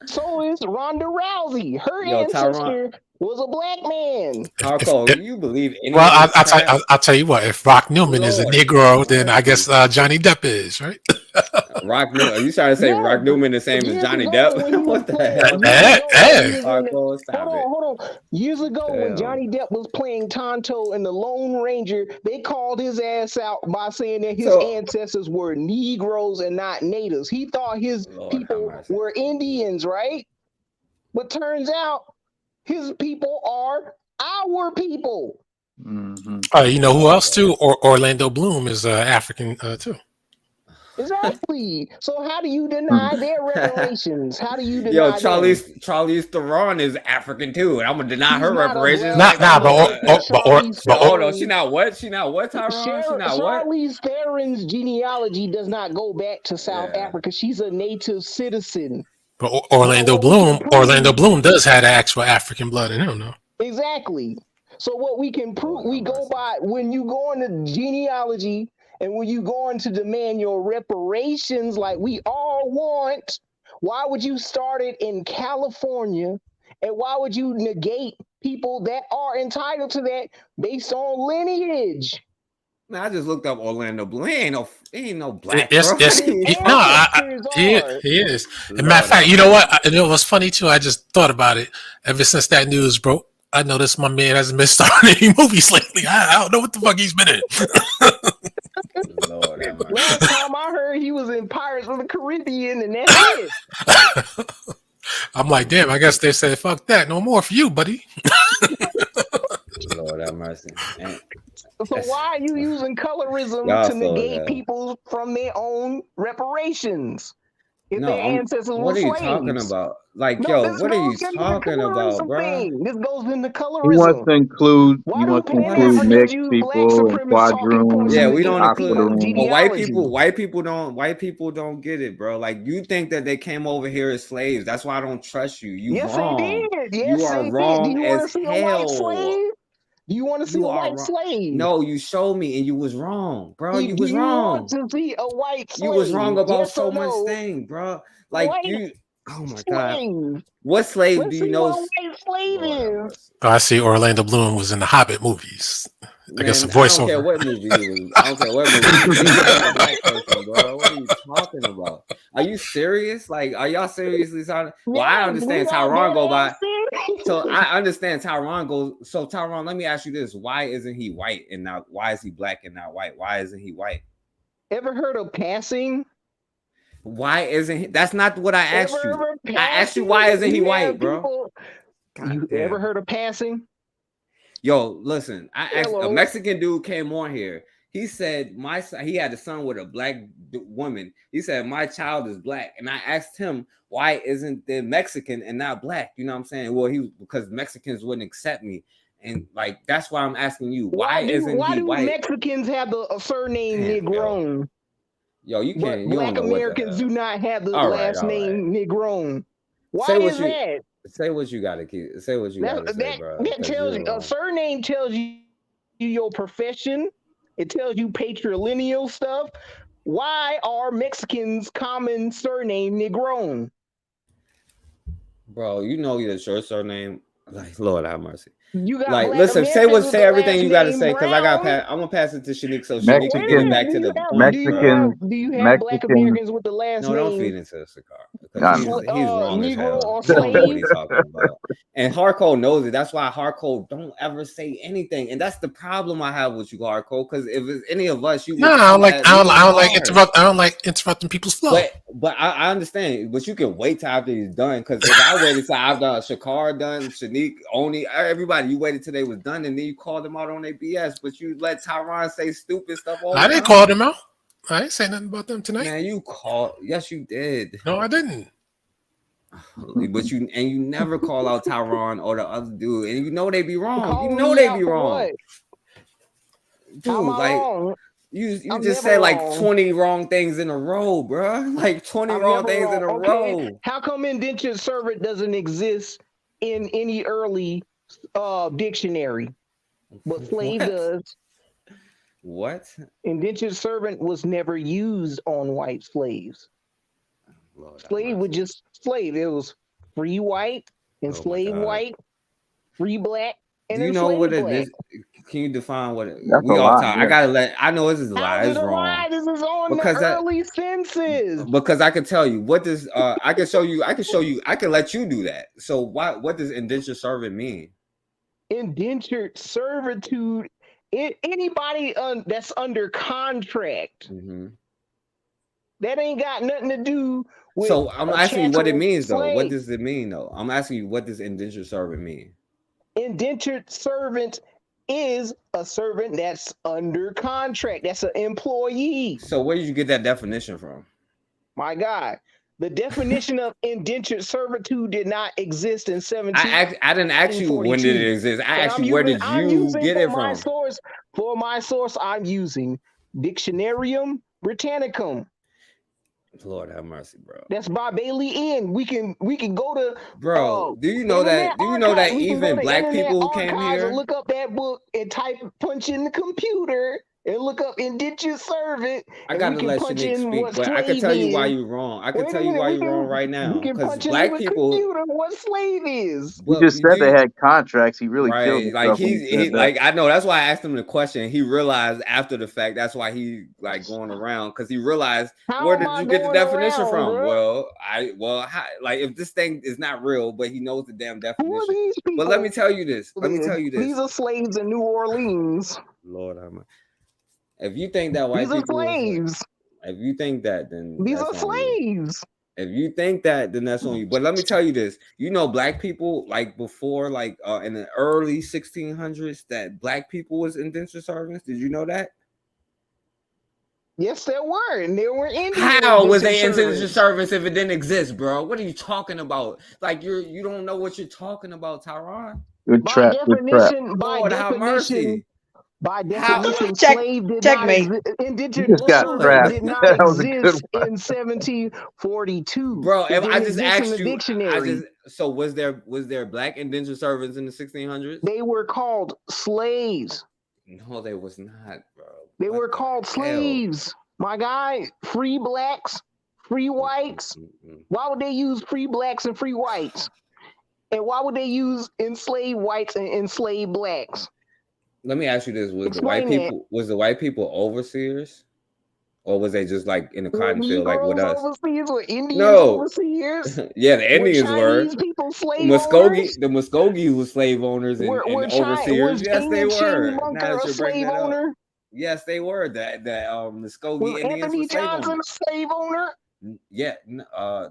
So is Ronda Rousey. Her Yo, Tyron, ancestor was a black man. Hardcore, you believe any Well, of this crap? I'll tell you what. If Rock Newman is a Lord have Negro, then I guess mercy. Johnny Depp is, right? Rock Newman, are you trying to say Yes, Rock Newman the same as years Johnny ago Depp? when he was What the playing, hell? years ago when he Hey. was in the, Hardcore, stop it. hold on. Years ago when Damn. Johnny Depp was playing Tonto in the Lone Ranger, they called his ass out by saying that his So, ancestors were Negroes and not natives. He thought his Lord have people mercy. were Indians, right? But turns out his people are our people. Mm-hmm. You know who else too? Orlando Bloom is African too. Exactly. So how do you deny their reparations? How do you Yo, deny them? Charlize Theron is African too, and I'm gonna deny her She's not a reparations. black. Like, Nah, I'm what gonna but take that, the? Charlize Yo, hold on, she Theron. not what? She not what, Tyron? She not what? Charlize Theron's genealogy does not go back to South Yeah. Africa. She's a native citizen. but Now, what we can Orlando prove Bloom does have actual African blood in him, though. exactly. So what we can prove, Lord we have go mercy. by when you go into genealogy and when you go on to demand your reparations, like we all want. Why would you start it in California, and why would you negate people that are entitled to that based on lineage? Man, I just looked up Orlando Bloom. He ain't no black, Yes, bro. yes. His No, ancestors he are. is. As a matter of Lord fact, have you know what? mercy. You know what's funny too? I just thought about it. Ever since that news broke, I noticed my man hasn't been starring any movies lately. I don't know what the fuck he's been in. Lord have mercy. Last time I heard, he was in Pirates of the Caribbean, and that's it. I'm like, damn. I guess they said, "Fuck that, no more for you, buddy." Lord have mercy. And So why are you using colorism y'all to slow as negate hell. people from their own reparations if No, their ancestors were what are you talking slaves? about? Like, No, yo, this what are you goes into the talking about, colorism bro? thing. This goes into He wants colorism. to include Why do What is Pan-Africans mixed use black people and supremacist talking points Yeah, quadroons in, we and don't in include, female but octoroons. genealogy? white people don't get it, bro. Like, you think that they came over here as slaves. That's why I don't trust you. You Yes, they wrong. did. You Yes, are they did. Do wrong you want as to see a white hell. slave? Do you want to see You a are white wrong. slave? No, you showed me and you was wrong, bro. You Do was you want wrong. to see a white You was wrong slave? about Yes so or much no? thing, bro. Like, White you, oh my God. slave. What slave do Let's you see know? what a white slave Lord have is. mercy. I see Orlando Bloom was in the Hobbit movies. I guess a Man, I don't care voiceover. what movie he was. I don't care what movie. He was just a black person, bro. What are you talking about? Are you serious? Like, are y'all seriously talking? Well, I Yes, we understand are Tyron dead go ass by. So serious. I understand Tyron goes. So Tyron, let me ask you this: why isn't he white and not? Why is he black and not white? Why isn't he white? Ever heard of passing? Why isn't he? That's not what I asked you. Ever I asked you passing? why isn't he You have white, bro? people. God You damn. ever heard of passing? Yo, listen, I asked a Hello. Mexican dude came on here. He said he had a son with a black woman. He said my child is black, and I asked him why isn't they Mexican and not black? You know what I'm saying? Well, because Mexicans wouldn't accept me, and like that's why I'm asking you why isn't Why he do white? Mexicans have the surname Damn, Negron, yo, you but can't. You don't Black know what the Americans do not have the All right, last all right. name Negron? Why Say what is you that? say. What you gotta keep. Say what you gotta say, bro. That Because tells you're you a wrong. surname tells you your profession. It tells you patrilineal stuff. Why are Mexicans common surname Negron? Bro, you know your surname. Like, Lord have mercy. You got Like, Black listen, Americans with say the everything last you gotta name say, because I got Brown. I'm gonna pass it to Shanique so Wait Shanique a can get it minute. back to the point, bro. Do you have Black Mexican Americans with the last No, don't name feed into the cigar because I know. he's wrong as Negro hell. or He don't know what slave? he's talking about. And Hardcore knows it. That's why Hardcore don't ever say anything. And that's the problem I have with you, Hardcore. Because if it's any of us, you No, would I don't come like at me hard. I don't like interrupting people's flow. But I understand. But you can wait till after he's done. Because if I waited till after Shakar done, Shanique, Oni, everybody, you waited till they was done, and then you called them out on their BS. But you let Tyron say stupid stuff all the I time. didn't call them out. I didn't say nothing about them tonight. Man, you called. Yes, you did. No, I didn't. But you never call out Tyron or the other dude, and you know they be wrong. You Calling know me they out be for wrong, what? How am dude. I Like wrong? you I'm just never said like wrong. 20 wrong things in a row, bro. Like 20 I'm wrong never things wrong. in a Okay. row. How come indentured servant doesn't exist in any early dictionary, but slave What? does? What? Indentured servant was never used on white slaves. Lord have Slave was mercy. just slave. It was free white, Oh my enslaved God. white, free black, and Do you know what enslaved it black. is? Can you define what That's a we all lot. talk? I Yeah. gotta let. I know this is a lie. How's it It's a wrong lie? This is on the because that early census. because I can tell you what does I can show you. I can show you. I can let you do that. So what does indentured servant mean? Indentured servitude. Anybody that's under contract. Mm-hmm. That ain't got nothing to do with So I'm a asking you what it chattel means though. What slave. does it mean though? I'm asking you what does indentured servant mean? Indentured servant is a servant that's under contract. That's an employee. So where did you get that definition from? My God. The definition of indentured servitude did not exist in 1742. I didn't ask you when did it exist. I And asked you where did I'm you using get for it my from? source. For my source, I'm using Dictionarium Britannicum. Lord have mercy, bro. That's by Bailey N. We can go to Bro, do you know Internet that? Do you know Archive. that We can go even to black Internet people who came Archives and here? look up that book and punch in the computer and look up indentured servant, I and we gotta can let punch Shanique in speak, what but I can slave tell you why is. you're wrong. I can Wait a tell you minute, why you're wrong right now. we can Because punch into black the people, computer what slave is. He well, just do said they you, had contracts. He really killed right? Like himself when he he said that. like I know that's why I asked him the question. He realized after the fact that's why he like going around because he realized How where am did I you get the going definition around, from? bro? Like if this thing is not real, but he knows the damn Who are definition. these But let people? me tell you this. These are slaves in New Orleans. Lord, if you think that white These are people is slaves. if you think that, then These that's are on you. slaves. If you think that, then that's on you. But let me tell you this: you know, black people like before, like in the early 1600s, that black people was indentured servants. Did you know that? Yes, there were, and there were Indian How was indentured they indentured servants. servants if it didn't exist, bro? What are you talking about? Like you don't know what you're talking about, Tyron. Good By trap. Good trap. definition, Lord have mercy. How? slave did not exist. He Indentured just got Lord. servant trapped. did not That was a good exist one. in 1742. Bro, It if I didn't just exist in asked the you, dictionary. so was there black indentured servants in the 1600s? They were called slaves. No, they was not, bro. They What were the called hell? slaves. My guy, free blacks, free whites. Why would they use free blacks and free whites? And why would they use enslaved whites and enslaved blacks? Let me ask you this: Explain that. Was the white people overseers, or was they just like in the Were cotton field, like with Negroes us? overseers? Were Indians No. overseers? Yeah, the Were Indians were. Chinese people slave owners? The Muskogee was slave owners and overseers. Was Yes, King they and were. Now Bunker that a you're bringing slave that up, owner? yes, they were. That Was Muskogee Indians were Anthony slave Johnson owners. a slave owner? Yeah,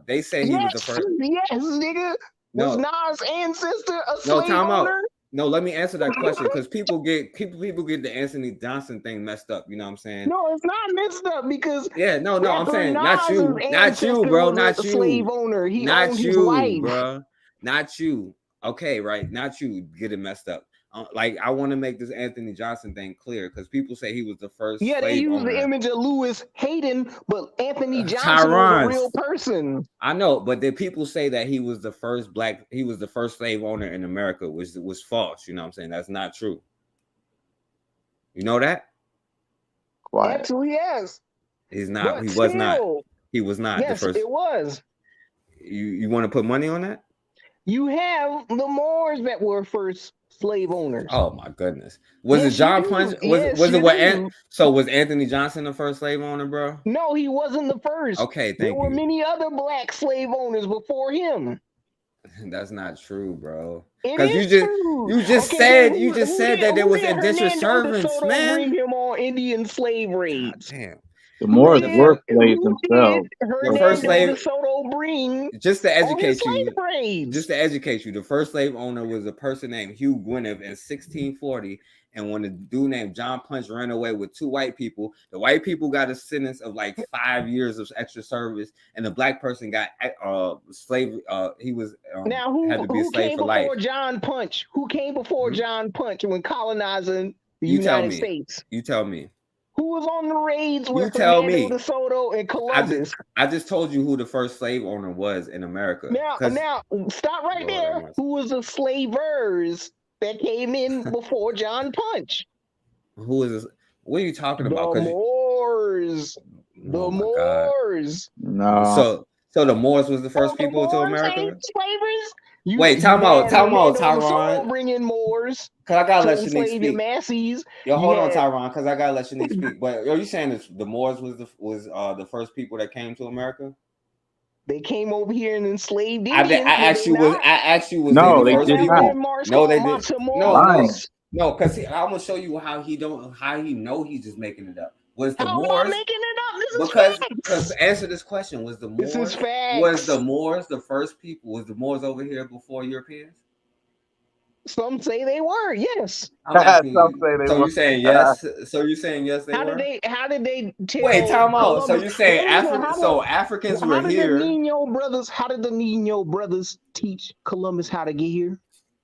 they say he was the Yes, first. yes, nigga. Was No, Nas' ancestor a no, slave time out. owner? No, let me answer that question because people get the Anthony Johnson thing messed up. You know what I'm saying? No, it's not messed up because Yeah, no, I'm rapper saying Nas's not you, ancestor bro, was not a slave you, owner. He not owned his you, wife. bro, not you. Okay, right, not you. Get it messed up. Like I want to make this Anthony Johnson thing clear because people say he was the first Yeah, they slave use the owner. image of Lewis Hayden, but Anthony Johnson was a Tyron. real person. I know, but did people say that he was the first slave owner in America, which was false. You know what I'm saying? That's not true. You know that? Quiet. Actually, yes. He's not. But He was still, not. He was not the yes, first. it was. You want to put money on that? You have the Moors that were first slave owners. Oh my goodness! Was Yes, it John you Punch? do. Was Yes, was it you what? do. So was Anthony Johnson the first slave owner, bro? No, he wasn't the first. Okay, There thank were you. many other black slave owners before him. That's not true, bro. It Because is true. you just Okay, then said that there who was did indentured Hernando de servants, Soto man. bring him on Indian slave raids? Damn. The Moors were slaves Who did themselves. The first Hernando slave. de Soto bring Just to on his educate slave you, raids? the first slave owner was a person named Hugh Gwyneth in 1640. And when a dude named John Punch ran away with two white people, the white people got a sentence of like 5 years of extra service, and the black person got slave. He was Now, had to be a who slave came for life. before John Punch? Who came before John Punch when colonizing the You tell United me. States? You tell me. Who was on the raids You with tell Hernando me. de Soto and Columbus? I just told you who the first slave owner was in America. Now, stop right there. Who was the slavers that came in before John Punch? Who is this? What are you talking about? The Moors. The Moors. No. So the Moors was the first the people to Moors America? ain't slavers? Wait, time out, Hernando de Tyron. Soto bring in Moors. Cause I gotta let Shanique enslave your speak. masses. Yo, hold on, Tyron, because I gotta let Shanique speak. But are you saying the Moors was the first people that came to America? They came over here and enslaved I Indians. asked you was no, they they first did people? not. No, they did. No, because I'm gonna show you how he know he's just making it up. Was the Moors? Am I making it up? This is facts. Because answer this question: Was the Moors? This is facts. Was the Moors the first people? Was the Moors over here before Europeans? Some say they were. Yes. I'm asking you. So you saying yes? So you saying yes? They How were. How did they tell? Wait, time out. Columbus? So you saying Africans? So Africans were here. How did the Nino brothers teach Columbus how to get here?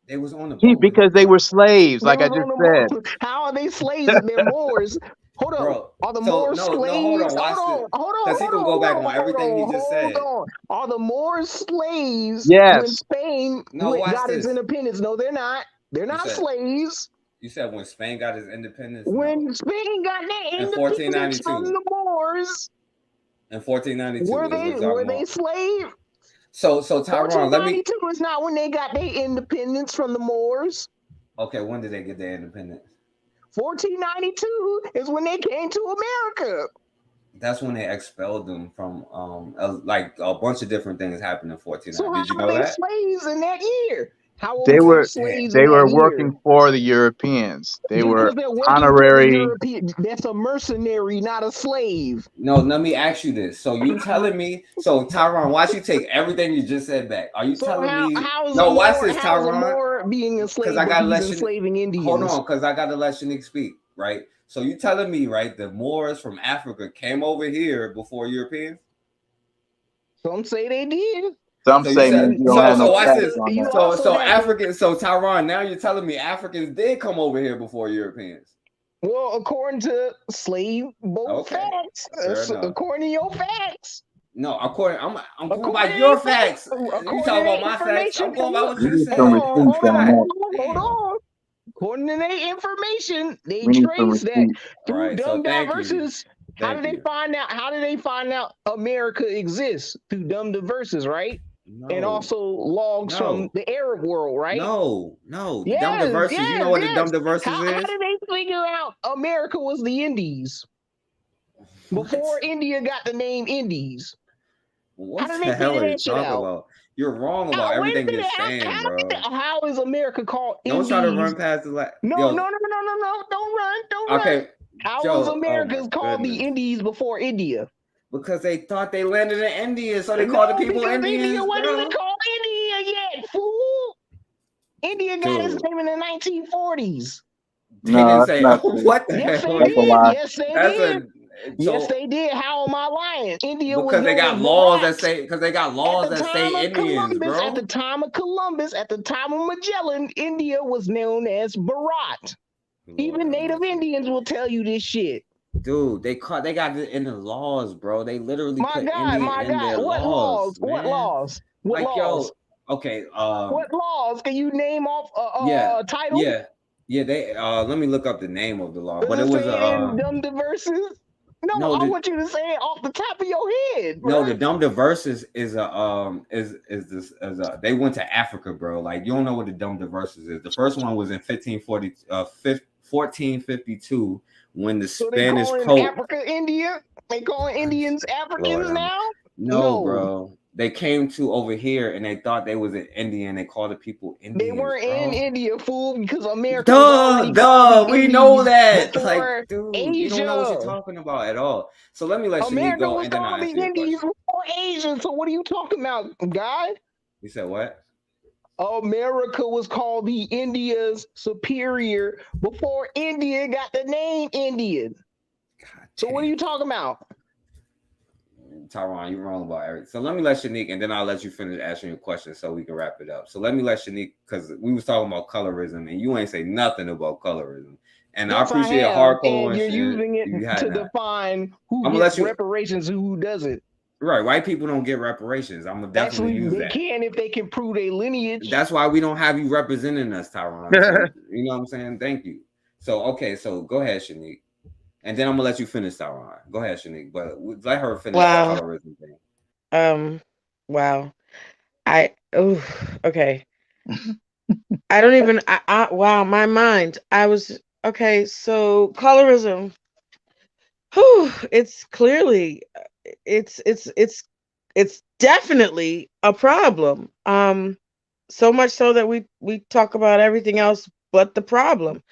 They was on the boat. Because they were slaves, like I just said. How are they slaves if they're Moors? Hold on. Bro, Are the Moors slaves? No, hold on. Watch this. Because he gonna go back on everything he just said. Are the Moors slaves Yes. when Spain got its independence? No, they're not. They're not slaves. You said when Spain got its independence? When Spain got their independence from the Moors. In 1492. Were they slaves? So Tyron, let me. 1492 is not when they got their independence from the Moors. Okay, when did they get their independence? 1492 is when they came to America. That's when they expelled them from like a bunch of different things happened in 1490. So did you know how were that? They slaves in that year? How They were slaves they in were that working year? for the Europeans. They Just were they're working honorary. for the European, that's a mercenary, not a slave. No, let me ask you this. So you telling me? So Tyron, why don't you take everything you just said back? Are you telling me? No, watch this, Tyron. Being enslaved, because I gotta let enslaving Indians. Hold on, because I gotta let Shanique speak, right? So you telling me, right? The Moors from Africa came over here before Europeans? Some say they did. Some say you don't have no facts on that. So Africans. So Tyron, now you're telling me Africans did come over here before Europeans? Well, according to slave boat facts, according to your facts. No, I'm going by your facts. You talking about my facts? I'm going by what you said. Hold on. According to their information, they trace that through dumb diverses. How did they find out? How did they find out America exists through dumb diverses, right? No, and also logs from the Arab world, right? No. Yes, dumb diverses. You know what the dumb diverses is? How did they figure out America was the Indies before India got the name Indies? What the hell are you talking about? You're wrong about everything you're saying, bro. How is America called Indies? Don't try to run past the No. Don't run. Okay. How was America called the Indies before India? Because they thought they landed in India, so they called the people Indians. India wasn't even called India yet, fool. India got its Dude, name in the 1940s. they No, didn't that's say not true. what the Yes, they hell. That's a did. lie. Yes, they That's did. a Yes, so they did. How am I lying? India was because they known as got laws that Bharat. say because they got At laws the that time say of Indians, Columbus, bro. at the time of Magellan, India was known as Bharat. Lord Even have Native mercy. Indians will tell you this shit. Dude, they got it in the laws, bro. They literally put Indian My in God. their What laws, laws? What man. laws? What Like, laws? yo, okay, What laws? Can you name off yeah, a title? yeah, yeah. They let me look up the name of the law, Does but it it was say it in them diverses? No, no I the want you to say it off the top of your head, bro. no the dumb diverses is a is this as a they went to Africa, bro. Like you don't know what the dumb diverses is. The first one was in 1452 when the So they Spanish calling Pope. Africa India? They calling Indians Lord, Africans now? no, No. bro. They came to over here and they thought they was an Indian. They called the people They Indians, weren't in bro. India, fool, because America was Duh, already called the duh. We know Indies that. Like, before dude, you don't know what you're Asia. talking about at all. So let me let Shanique America go was and then called I'll the answer your Indies question. before Asia. So what are you talking about, guy? You said what? America was called the India's superior before India got the name Indian. God So what are damn. you talking about? Tyron, you're wrong about everything. So let me let Shanique and then I'll let you finish answering your question so we can wrap it up. So let me let Shanique, because we was talking about colorism and you ain't say nothing about colorism. And I Yes, I appreciate a have, hardcore and one, you're shit. using it You had to not. define who I'm gonna gets let you reparations and who doesn't. right. White people don't get reparations. I'm gonna definitely Actually, use they that. can if they can prove their lineage. That's why we don't have you representing us, Tyron. So you know what I'm saying? Thank you. So okay, so go ahead, Shanique. And then I'm gonna let you finish, Tyron. Go ahead, Shanique. But let her finish the Wow. colorism thing. Wow. Okay. I don't even wow, my mind. I was okay, so colorism. Whew, it's clearly it's definitely a problem. So much so that we talk about everything else but the problem.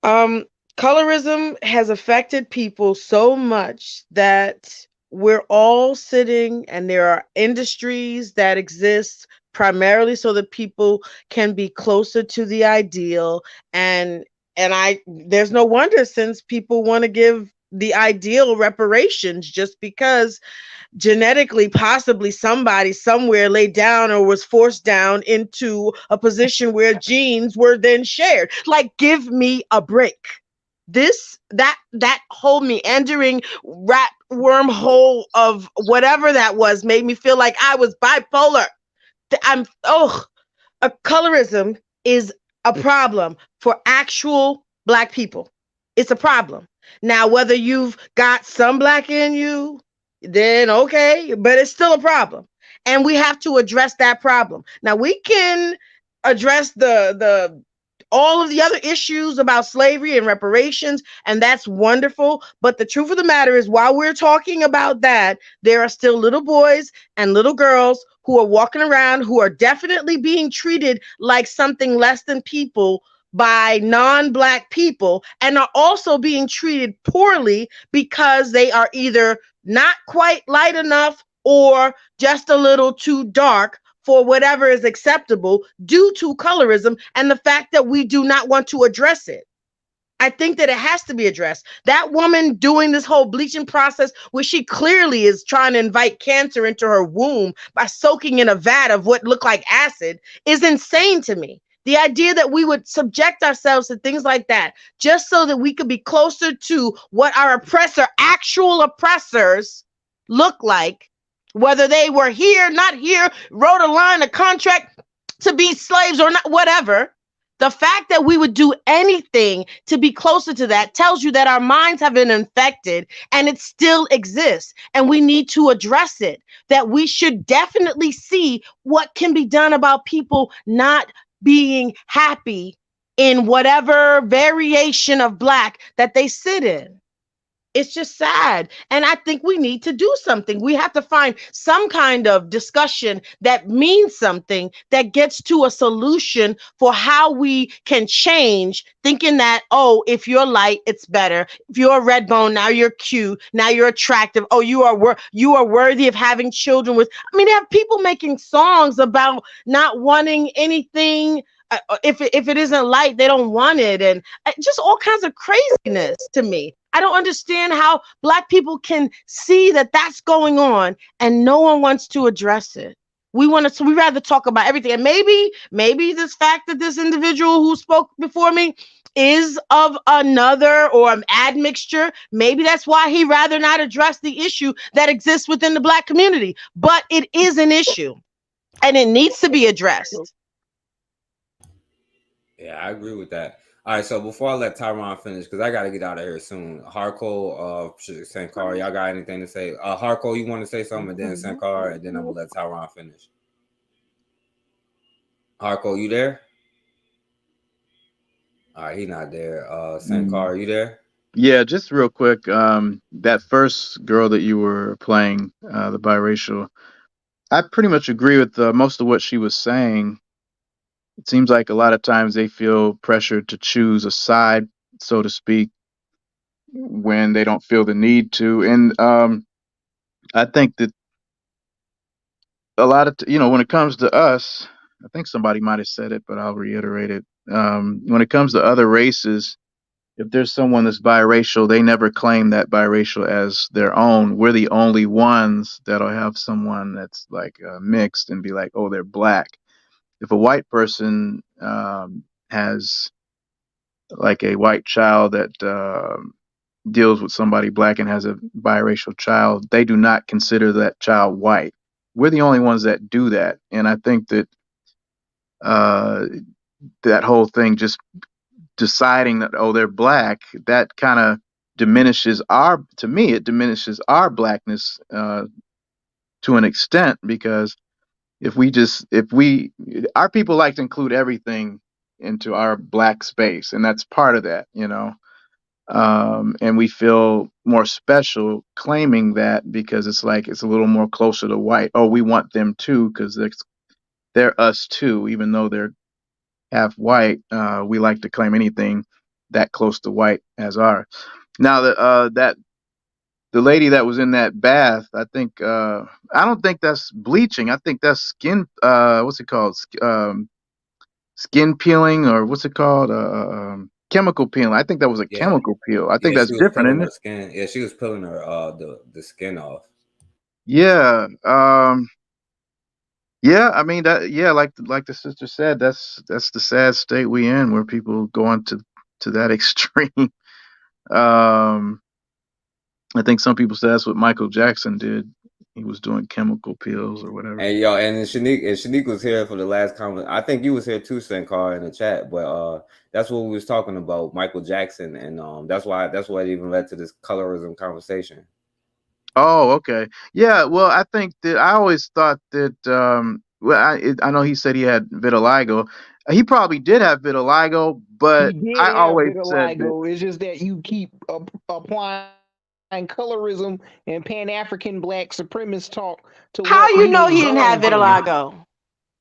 Um, Colorism has affected people so much that we're all sitting, and there are industries that exist primarily so that people can be closer to the ideal. And I there's no wonder, since people want to give the ideal reparations, just because genetically possibly somebody somewhere laid down or was forced down into a position where genes were then shared. Like, give me a break. That whole meandering rat wormhole of whatever that was made me feel like I was bipolar. I'm a colorism is a problem for actual Black people. It's a problem. Now, whether you've got some Black in you, then okay, but it's still a problem. And we have to address that problem. Now, we can address the all of the other issues about slavery and reparations, and that's wonderful. But the truth of the matter is, while we're talking about that, there are still little boys and little girls who are walking around who are definitely being treated like something less than people by non-Black people, and are also being treated poorly because they are either not quite light enough or just a little too dark for whatever is acceptable due to colorism and the fact that we do not want to address it. I think that it has to be addressed. That woman doing this whole bleaching process, where she clearly is trying to invite cancer into her womb by soaking in a vat of what looked like acid, is insane to me. The idea that we would subject ourselves to things like that just so that we could be closer to what our actual oppressors look like, whether they were here, not here, wrote a line, a contract to be slaves or not, whatever. The fact that we would do anything to be closer to that tells you that our minds have been infected and it still exists. And we need to address it. That we should definitely see what can be done about people not being happy in whatever variation of Black that they sit in. It's just sad. And I think we need to do something. We have to find some kind of discussion that means something, that gets to a solution for how we can change, thinking that, oh, if you're light, it's better. If you're a red bone, now you're cute. Now you're attractive. Oh, you are worthy of having children with. I mean, they have people making songs about not wanting anything If it isn't light, they don't want it, and just all kinds of craziness to me. I don't understand how Black people can see that that's going on and no one wants to address it. We rather talk about everything, and maybe this fact that this individual who spoke before me is of another or an admixture. Maybe that's why he rather not address the issue that exists within the Black community. But it is an issue, and it needs to be addressed. Yeah, I agree with that. All right, so before I let Tyron finish, because I got to get out of here soon. Harco, Sankar, y'all got anything to say? Harco, you want to say something, and then Sankar, and then I'm gonna let Tyron finish. Harco, you there? All right, he not there. Sankar, you there? Yeah, just real quick. That first girl that you were playing, the biracial, I pretty much agree with most of what she was saying. It seems like a lot of times they feel pressured to choose a side, so to speak, when they don't feel the need to. And I think that a lot of, when it comes to us, I think somebody might have said it, but I'll reiterate it. When it comes to other races, if there's someone that's biracial, they never claim that biracial as their own. We're the only ones that'll have someone that's like mixed and be like, oh, they're Black. If a white person has like a white child that deals with somebody Black and has a biracial child, they do not consider that child white. We're the only ones that do that. And I think that uh, that whole thing, just deciding that, oh, they're Black, that kind of diminishes to me, it diminishes our Blackness to an extent, because our people like to include everything into our Black space, and that's part of that. And we feel more special claiming that, because it's like it's a little more closer to white. Oh, we want them too because they're us too, even though they're half white. We like to claim anything that close to white as ours. Now the lady that was in that bath, I think I don't think that's bleaching. I think that's skin. What's it called? Skin peeling, or what's it called? Chemical peeling. I think that was a Yeah, chemical peel. I think yeah, that's she was different, peeling isn't her it? skin. Yeah, she was peeling her the skin off. Yeah. Yeah. I mean that. Yeah, like the sister said, that's the sad state we in, where people go on to that extreme. Um, I think some people say that's what Michael Jackson did. He was doing chemical peels or whatever. And yo, and Shanique was here for the last comment. I think you was here too, Sankar, in the chat. But that's what we was talking about, Michael Jackson, and that's why it even led to this colorism conversation. Oh, okay. Yeah, well, I think that I always thought that well, I know he said he had vitiligo. He probably did have vitiligo, He but did I have always said that. vitiligo. It's just that you keep applying colorism and Pan African Black supremacist talk to How what you he know was he didn't have going through. vitiligo?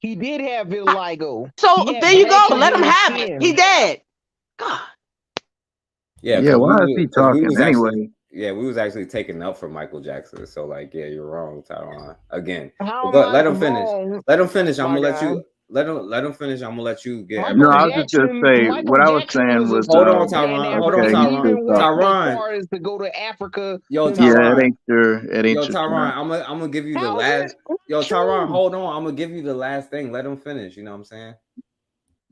He did have vitiligo. So He had there you go. blemishes Let in him his have it. He skin. dead. God. Yeah, Yeah, why is he because we talking was actually anyway? we was actually taking up for Michael Jackson. So like, yeah, you're wrong, Tyron. Again, How but am go I let him finish. wrong, Let him finish. I'm my gonna let guy? you let him finish. I'm gonna let you get No, Michael I everything. was just gonna Jackson, say Michael what I was Jackson saying was a was Hold on, super Pan Tyron. Hold on, African. okay. He He's still Tyron. even went so talking. Tyron. far as to go to Africa Yo, Yeah, himself. Tyron. it ain't Yo, your Tyron. turn. I'm gonna give you the How is last. it Yo, Tyron. true? Hold on. I'm gonna give you the last thing. Let him finish. You know what I'm saying?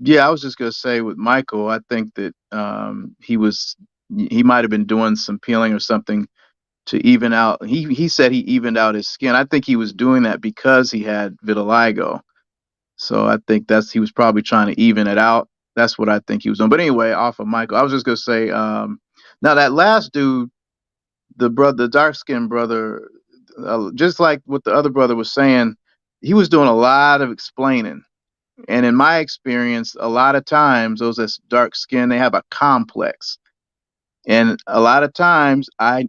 Yeah, I was just gonna say with Michael, I think that he might have been doing some peeling or something to even out. He said he evened out his skin. I think he was doing that because he had vitiligo. So I think he was probably trying to even it out. That's what I think he was doing. But anyway, off of Michael, I was just gonna say, now that last dude, the dark skinned brother, just like what the other brother was saying, he was doing a lot of explaining. And in my experience, a lot of times those that's dark skinned, they have a complex. And a lot of times I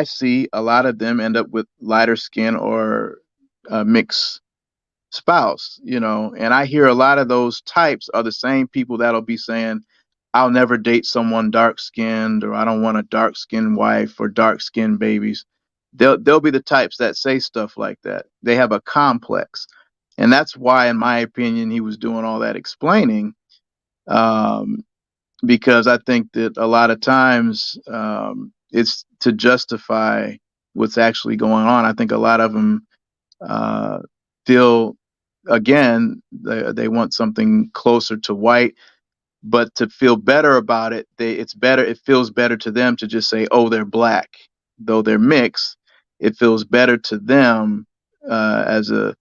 see a lot of them end up with lighter skin or mixed spouse. And I hear a lot of those types are the same people that'll be saying, I'll never date someone dark skinned, or I don't want a dark skinned wife or dark skinned babies. They'll be the types that say stuff like that. They have a complex. And that's why, in my opinion, he was doing all that explaining. because I think that a lot of times it's to justify what's actually going on. I think a lot of them feel, again, they want something closer to white, but to feel better about it, it feels better to them to just say, oh, they're black, though they're mixed. It feels better to them as a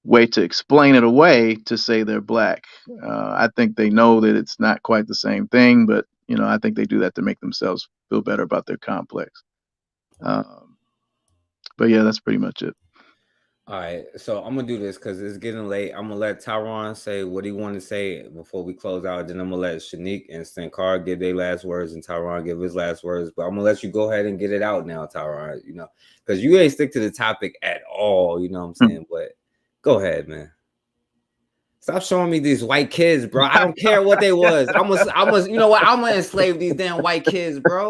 way to explain it away to say they're black. I think they know that it's not quite the same thing, but I think they do that to make themselves feel better about their complex. But yeah, that's pretty much it. All right, so I'm gonna do this because it's getting late. I'm gonna let Tyron say what he want to say before we close out. Then I'm gonna let Shanique and Stankar give their last words and Tyron give his last words. But I'm gonna let you go ahead and get it out now, Tyron. Because you ain't stick to the topic at all. You know what I'm saying? But go ahead, man. Stop showing me these white kids, bro. I don't care what they was. I must, you know what? I'm gonna enslave these damn white kids, bro.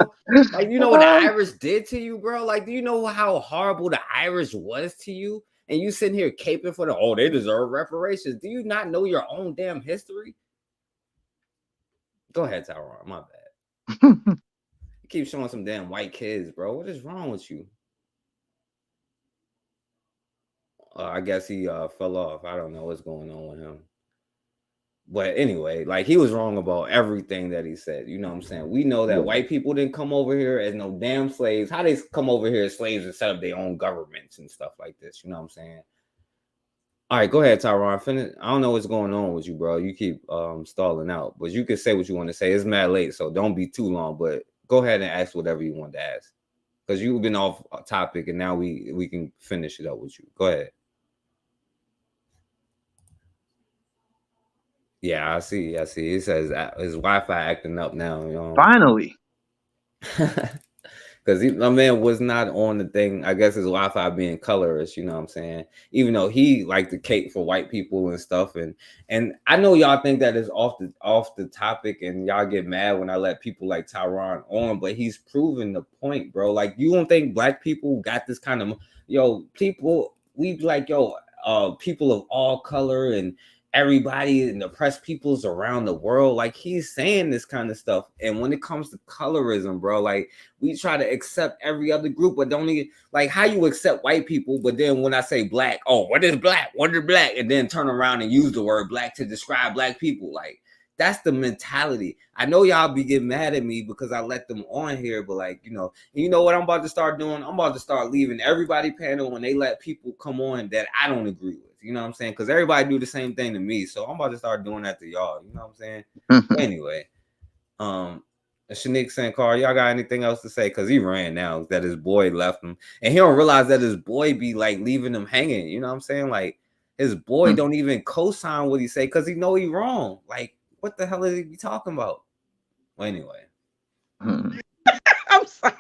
Like, you know what the Irish did to you, bro? Like, do you know how horrible the Irish was to you? And you sitting here caping for they deserve reparations. Do you not know your own damn history? Go ahead, Tyron. My bad. You keep showing some damn white kids, bro. What is wrong with you? I guess he fell off. I don't know what's going on with him. But anyway, like, he was wrong about everything that he said. You know what I'm saying? We know that white people didn't come over here as no damn slaves. How they come over here as slaves and set up their own governments and stuff like this? You know what I'm saying? All right, go ahead, Tyron. Finish. I don't know what's going on with you, bro. You keep stalling out, but you can say what you want to say. It's mad late, so don't be too long. But go ahead and ask whatever you want to ask, because you've been off topic, and now we can finish it up with you. Go ahead. Yeah, I see. It says his Wi-Fi acting up now. Finally. Because my man was not on the thing. I guess his Wi-Fi being colorist, you know what I'm saying? Even though he liked to cape for white people and stuff. And I know y'all think that is off the topic, and y'all get mad when I let people like Tyron on, but he's proven the point, bro. Like, you don't think black people got this kind of people, we like, people of all color and everybody and oppressed peoples around the world. Like, he's saying this kind of stuff. And when it comes to colorism, bro, like, we try to accept every other group, but don't even, like, how you accept white people, but then when I say black, what is black? What is black? And then turn around and use the word black to describe black people. Like, that's the mentality. I know y'all be getting mad at me because I let them on here, but like, you know what I'm about to start doing? I'm about to start leaving everybody panel when they let people come on that I don't agree with. You know what I'm saying? Because everybody do the same thing to me. So I'm about to start doing that to y'all. You know what I'm saying? But anyway, Shanique Sankar, y'all got anything else to say? Because he ran now that his boy left him. And he don't realize that his boy be like leaving him hanging. You know what I'm saying? Like, his boy don't even co-sign what he say because he know he wrong. Like, what the hell is he talking about? Well, anyway. I'm sorry.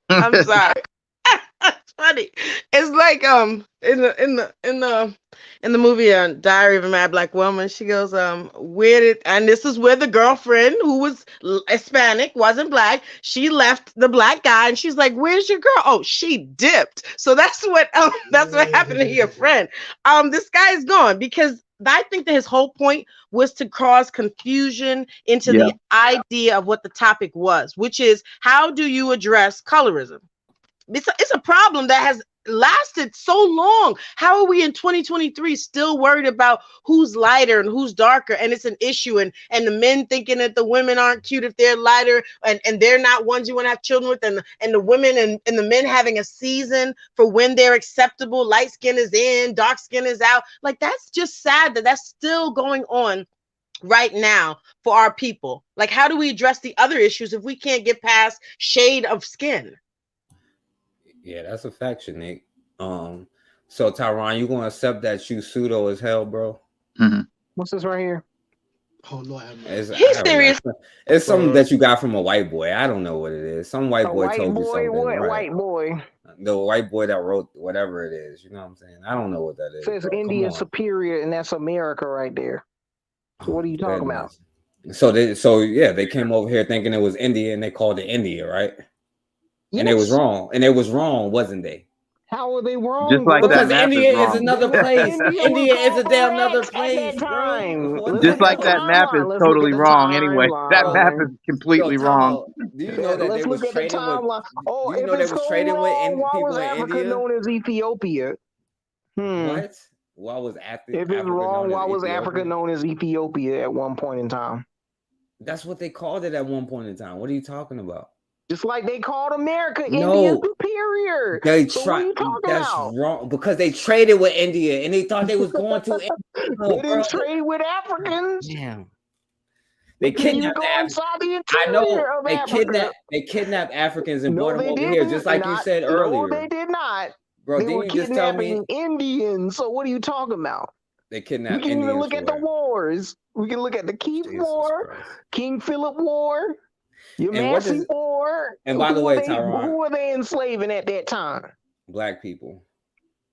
I'm sorry. It's funny. It's like in the movie Diary of a Mad Black Woman, she goes, and this is where the girlfriend who was Hispanic, wasn't black, she left the black guy and she's like, where's your girl? Oh, she dipped. So that's what happened to your friend. This guy is gone because I think that his whole point was to cause confusion into the idea of what the topic was, which is, how do you address colorism? It's a problem that has lasted so long. How are we in 2023 still worried about who's lighter and who's darker? And it's an issue. And the men thinking that the women aren't cute if they're lighter and they're not ones you want to have children with. And the women and the men having a season for when they're acceptable. Light skin is in, dark skin is out. Like, that's just sad that that's still going on right now for our people. Like, how do we address the other issues if we can't get past shade of skin? Yeah, that's a fact, Nick. So Tyron, you gonna accept that you pseudo as hell, bro? Mm-hmm. What's this right here? Oh Lord, he's serious. It's something that you got from a white boy. I don't know what it is. Some white boy told you something. What right. white boy? The white boy that wrote whatever it is. You know what I'm saying? I don't know what that is. It says India superior, and that's America right there. So what are you talking about? So they came over here thinking it was India, and they called it India, right? Yes. And it was wrong. And it was wrong, wasn't they? How are they wrong, Just like that Because bro? map is India is wrong. another place. India was India is called a damn another blacks at place, that bro. time. What Let's the look Just at the like hell? that map is timeline. Let's look at totally the wrong anyway. That Bro, map timeline. is completely time wrong. out. Do you know that they Let's was look at the trading with? timeline. Oh, Do you if know they it's was so trading with wrong, why was people in Africa India? known as Ethiopia? What? Why was If it's Africa known wrong, as why was Africa Ethiopia? known as Ethiopia at one point in time? That's what they called it at one point in time. What are you talking about? Just like they called America Indian No, superior. they So what are try. you talking That's about? wrong because they traded with India and they thought they was going to India, They bro. didn't trade with Africans. Damn. They They couldn't even kidnapped go inside the I know interior of Africa. they kidnapped Africans and brought No, them they over here, just didn't. like you Not. said No, earlier. they did not. Bro, They didn't were you just tell me kidnapping Indians. So what are you talking about? they We kidnapped can even Indians look for at the where? wars. We can look at the Keith Jesus War, Christ. King Philip War, your And what Massey does War. and by the way, Tyron, Who were they enslaving at that time? black people.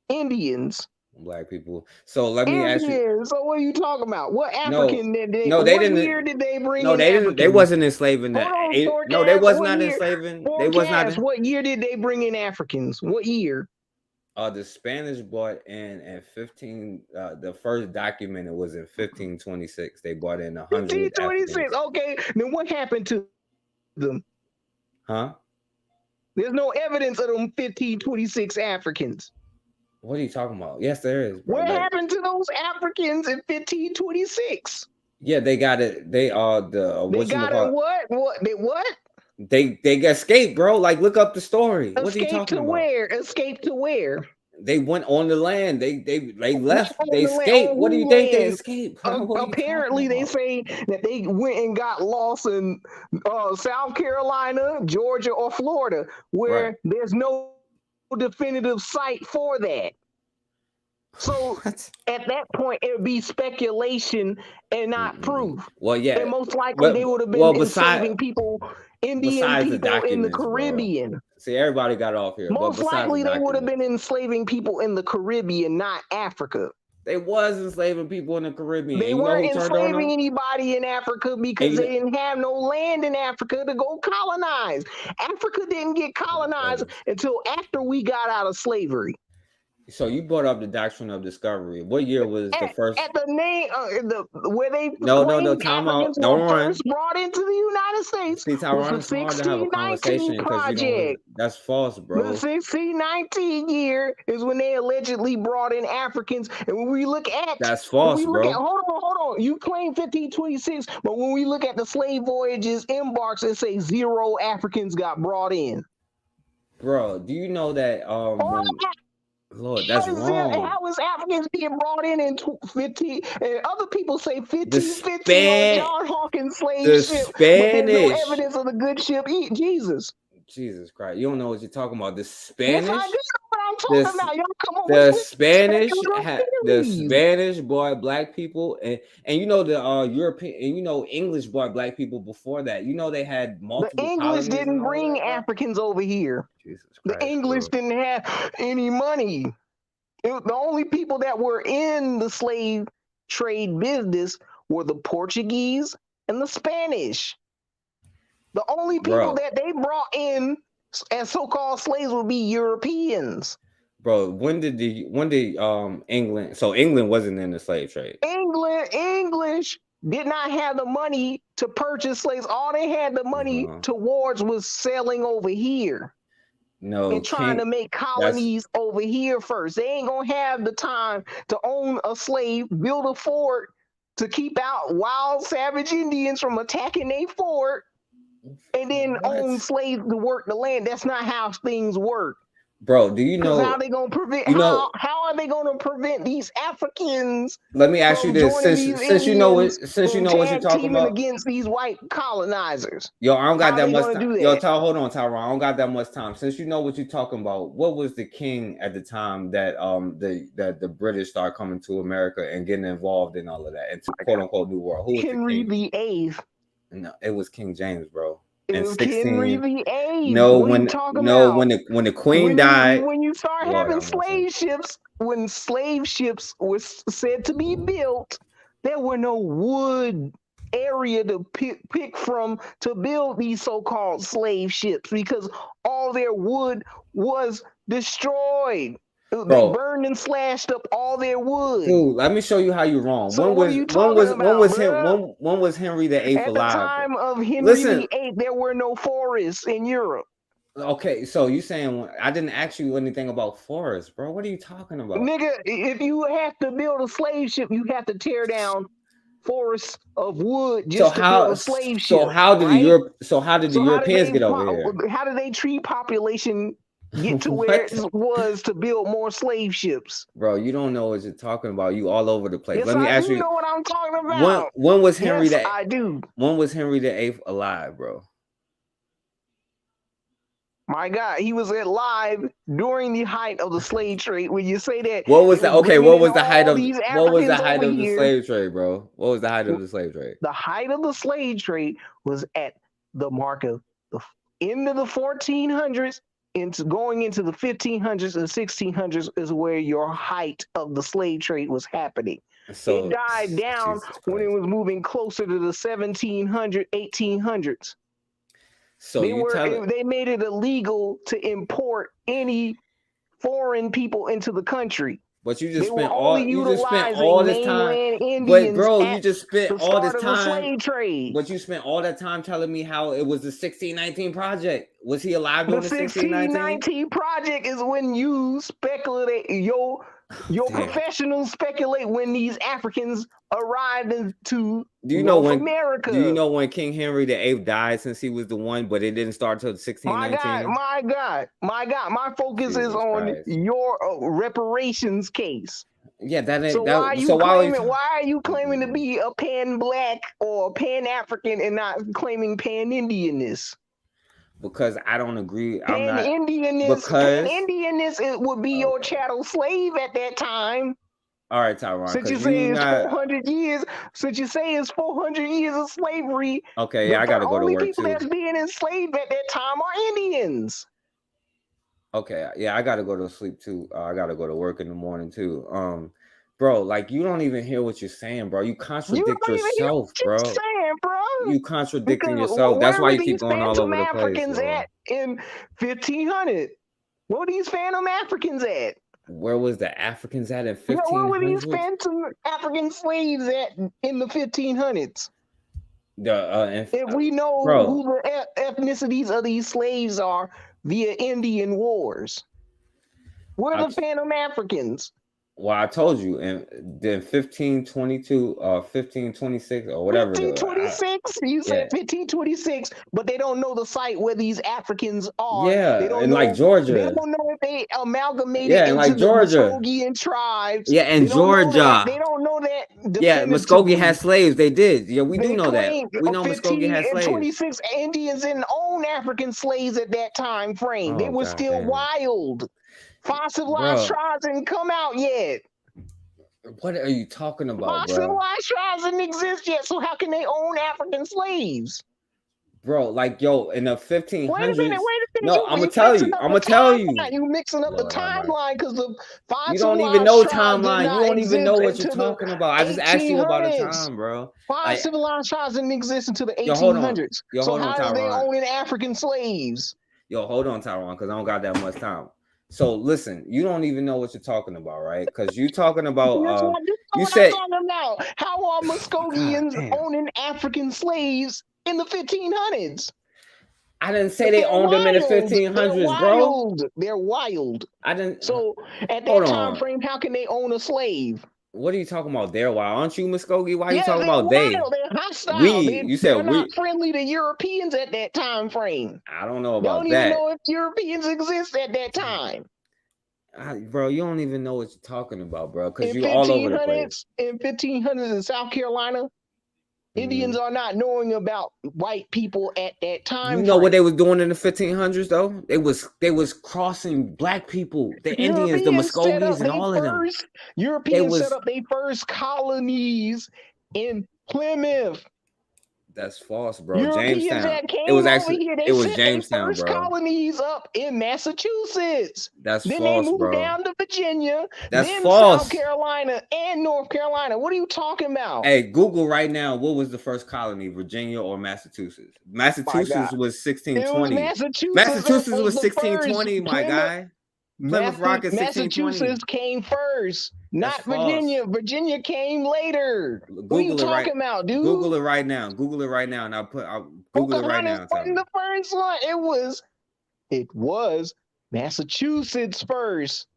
Indians. Black people. So let me ask you. Indians. So what are you talking about? What No, African did they? no, they What didn't. year did they bring No, in they didn't. They Africans? wasn't enslaving Hold that. on, No, they forecast. was What not year? enslaving. They was not. Forecast. What year did they bring in Africans? What year? The Spanish brought in 15. The first document was in 1526. They brought in 100 1526. Africans. Okay. Then what happened to them? Huh? There's no evidence of them 1526 Africans. What are you talking about? Yes, there is, bro. What happened to those Africans in 1526? Yeah, they got it. They are the They got a what? They got escaped, bro. Like look up the story. What are you Escape talking to about? where? Escape to where? They went on the land. They left. On They the land, escaped. on What do you who think they land? escaped? What are you Apparently, talking they about? say that they went and got lost in South Carolina, Georgia, or Florida, where Right. there's no definitive site for that. So at that point, it would be speculation and not proof. Well, yeah. And most likely, they would have been enslaving people, Indian besides the people in the documents, bro. Caribbean. See, everybody got off here. Most but besides likely, the they would have documents, been enslaving people in the Caribbean, not Africa. they was enslaving people in the Caribbean. They And you know weren't who turned on enslaving them? anybody in Africa because they didn't have no land in Africa to go colonize. Africa didn't get colonized until after we got out of slavery. So you brought up the doctrine of discovery. What year was the first? At the name, where they No, claimed time Africans out. Don't were run. first brought into the United States See, was Tyron, the it's hard to have a 1619 conversation because you don't. project. That's false, The bro. 1619 year is when they allegedly brought in Africans, and when we look at That's false, bro. hold on, you claim 1526, but when we look at the slave voyages embarks, it say 0 Africans got brought in. Bro, do you know that Lord, that's wrong. How is Africans being brought in 15? And other people say 1550 on John Hawkins' slave ship, but there's no evidence of the good ship. Jesus. Jesus Christ, you don't know what you're talking about. The Spanish. Yes, I do know what I'm talking about. Y'all come on The with Spanish brought black people, and you know the European, and you know English brought black people before that. You know they had multiple. The English didn't bring Africans over here. Jesus Christ, the English didn't have any money. The only people that were in the slave trade business were the Portuguese and the Spanish. The only people that they brought in as so-called slaves would be Europeans. Bro, when did England? So England wasn't in the slave trade. English did not have the money to purchase slaves. All they had the money towards was selling over here. No, and trying to make colonies over here first. They ain't gonna have the time to own a slave, build a fort to keep out wild savage Indians from attacking their fort, and then own slaves to work the land. That's not how things work. Bro, do you know how they gonna prevent? How are they gonna prevent these Africans? Let me ask you this: since you know what you're talking about against these white colonizers. Yo, I don't got that much time. Yo, hold on, Tyron. I don't got that much time. Since you know what you're talking about, what was the king at the time that the British started coming to America and getting involved in all of that and quote unquote New World? Who was Henry the king? VIII. No, it was King James, bro. It was Henry VIII. No, when the queen died. When you start having slave ships, when slave ships were said to be built, there were no wood area to pick from to build these so-called slave ships because all their wood was destroyed. They Bro, burned and slashed up all their wood. dude, let me show you how you're wrong. So what are you talking about, When was Henry the Eighth At the alive? time of Henry Listen, VIII, there were no forests in Europe. okay, so you saying I didn't ask you anything about forests, bro? What are you talking about? Nigga, if you have to build a slave ship, you have to tear down forests of wood just to build a slave ship. So how did the Europeans get over here? How did they treat population get to where it was to build more slave ships? Bro, you don't know what you're talking about. You all over the place. Yes, Let me ask do you. know what I'm talking about. When was Henry yes, I do. When was Henry the Eighth alive, bro? My God, he was alive during the height of the slave trade. When you say that, what was the height of the here, slave trade, bro? What was the height of the slave trade? The height of the slave trade was at the mark of the end of the 1400s into going into the 1500s and 1600s is where your height of the slave trade was happening. So, it died down when it was moving closer to the 1700s, 1800s. So they made it illegal to import any foreign people into the country. But you just spent all this time. Indians but bro, you just spent all this time. Slave trade. But you spent all that time telling me how it was the 1619 project. Was he alive during the 1619 project? Is when you speculate your professionals speculate when these Africans arrived into North America. Do you know when King Henry VIII died? Since he was the one, but it didn't start until 1619. My God! My focus is on your reparations case. Yeah, that ain't. So why are you claiming to be a pan-black or pan-African and not claiming pan-Indianness? Because I don't agree. Pan-Indianness, it would be your chattel slave at that time. All right, Tyron. Since you say it's 400 years, since you say it's 400 years of slavery. Okay, yeah, I gotta go to work too. The only people that's being enslaved at that time are Indians. Okay, yeah, I gotta go to sleep too. I gotta go to work in the morning too. Bro, like you don't even hear what you're saying, bro. You contradict yourself, bro. You contradicting yourself. That's why you keep going all over the place. Africans at in 1500? Where were these Phantom Africans at? Where was the Africans at in 1500? Where were these Phantom African slaves at in the 1500s? If we know who the ethnicities of these slaves are via Indian wars, where are the Phantom Africans? Well, I told you, in 1522 or 1526 or whatever. 1526? You said 1526, but they don't know the site where these Africans are. Yeah, they don't in know, like Georgia. They don't know if they amalgamated into like Georgia. The Muskogean tribes. Yeah, in Georgia. They don't know that. Yeah, Muskogee had slaves. They did. Yeah, we do know that. We know Muskogee had slaves. 26 Indians didn't own African slaves at that time frame. They were still wild. Fossilized tribes didn't come out yet. What are you talking about, bro? Fossilized tribes didn't exist yet, so how can they own African slaves? Bro, like, yo, in the 1500s. Wait a minute. No, I'm gonna tell you. You mixing up the timeline because the you don't even know timeline. You don't even know what you're talking about. I just asked you about the time, bro. Five civilized tribes didn't exist until the 1800s. So how are they owning African slaves? Yo, hold on, Tyron, because I don't got that much time. So listen, you don't even know what you're talking about, right? Because you're talking about you said how are Muskogeans owning African slaves in the 1500s? I didn't say they owned them in the 1500s, bro. They're wild. I didn't. So at that time frame, how can they own a slave? What are you talking about? They're wild, aren't you, Muskogee? Why are you talking about they? They're hostile. They're not friendly to Europeans at that time frame. I don't know about that. Don't even know if Europeans exist at that time. Bro, you don't even know what you're talking about, bro, because you're all over the place. In 1500s in South Carolina, Indians are not knowing about white people at that time. You know what they was doing in the 1500s though? They was crossing black people, the Indians, the Muskogees, and all of them. Europeans set up their first colonies in Plymouth. That's false, bro. Europeans Jamestown. that It was came over actually here, it they was set their Jamestown, first bro. colonies up in Massachusetts. That's Then they false, moved bro. down to Virginia, That's then South false. Carolina, and North Carolina. What are you talking about? Hey, Google right now. What was the first colony, Virginia or Massachusetts? My God. Massachusetts was It was 1620. Massachusetts that Massachusetts was was the first. 1620, my guy. Plymouth Rock is 1620. Massachusetts came first, That's not false. Virginia. Virginia came later. What are you Google it right. talking about, dude? Google it right now. Google it right now, and I'll Google it right Pocahontas now. And tell wasn't me. the first one. It was Massachusetts first.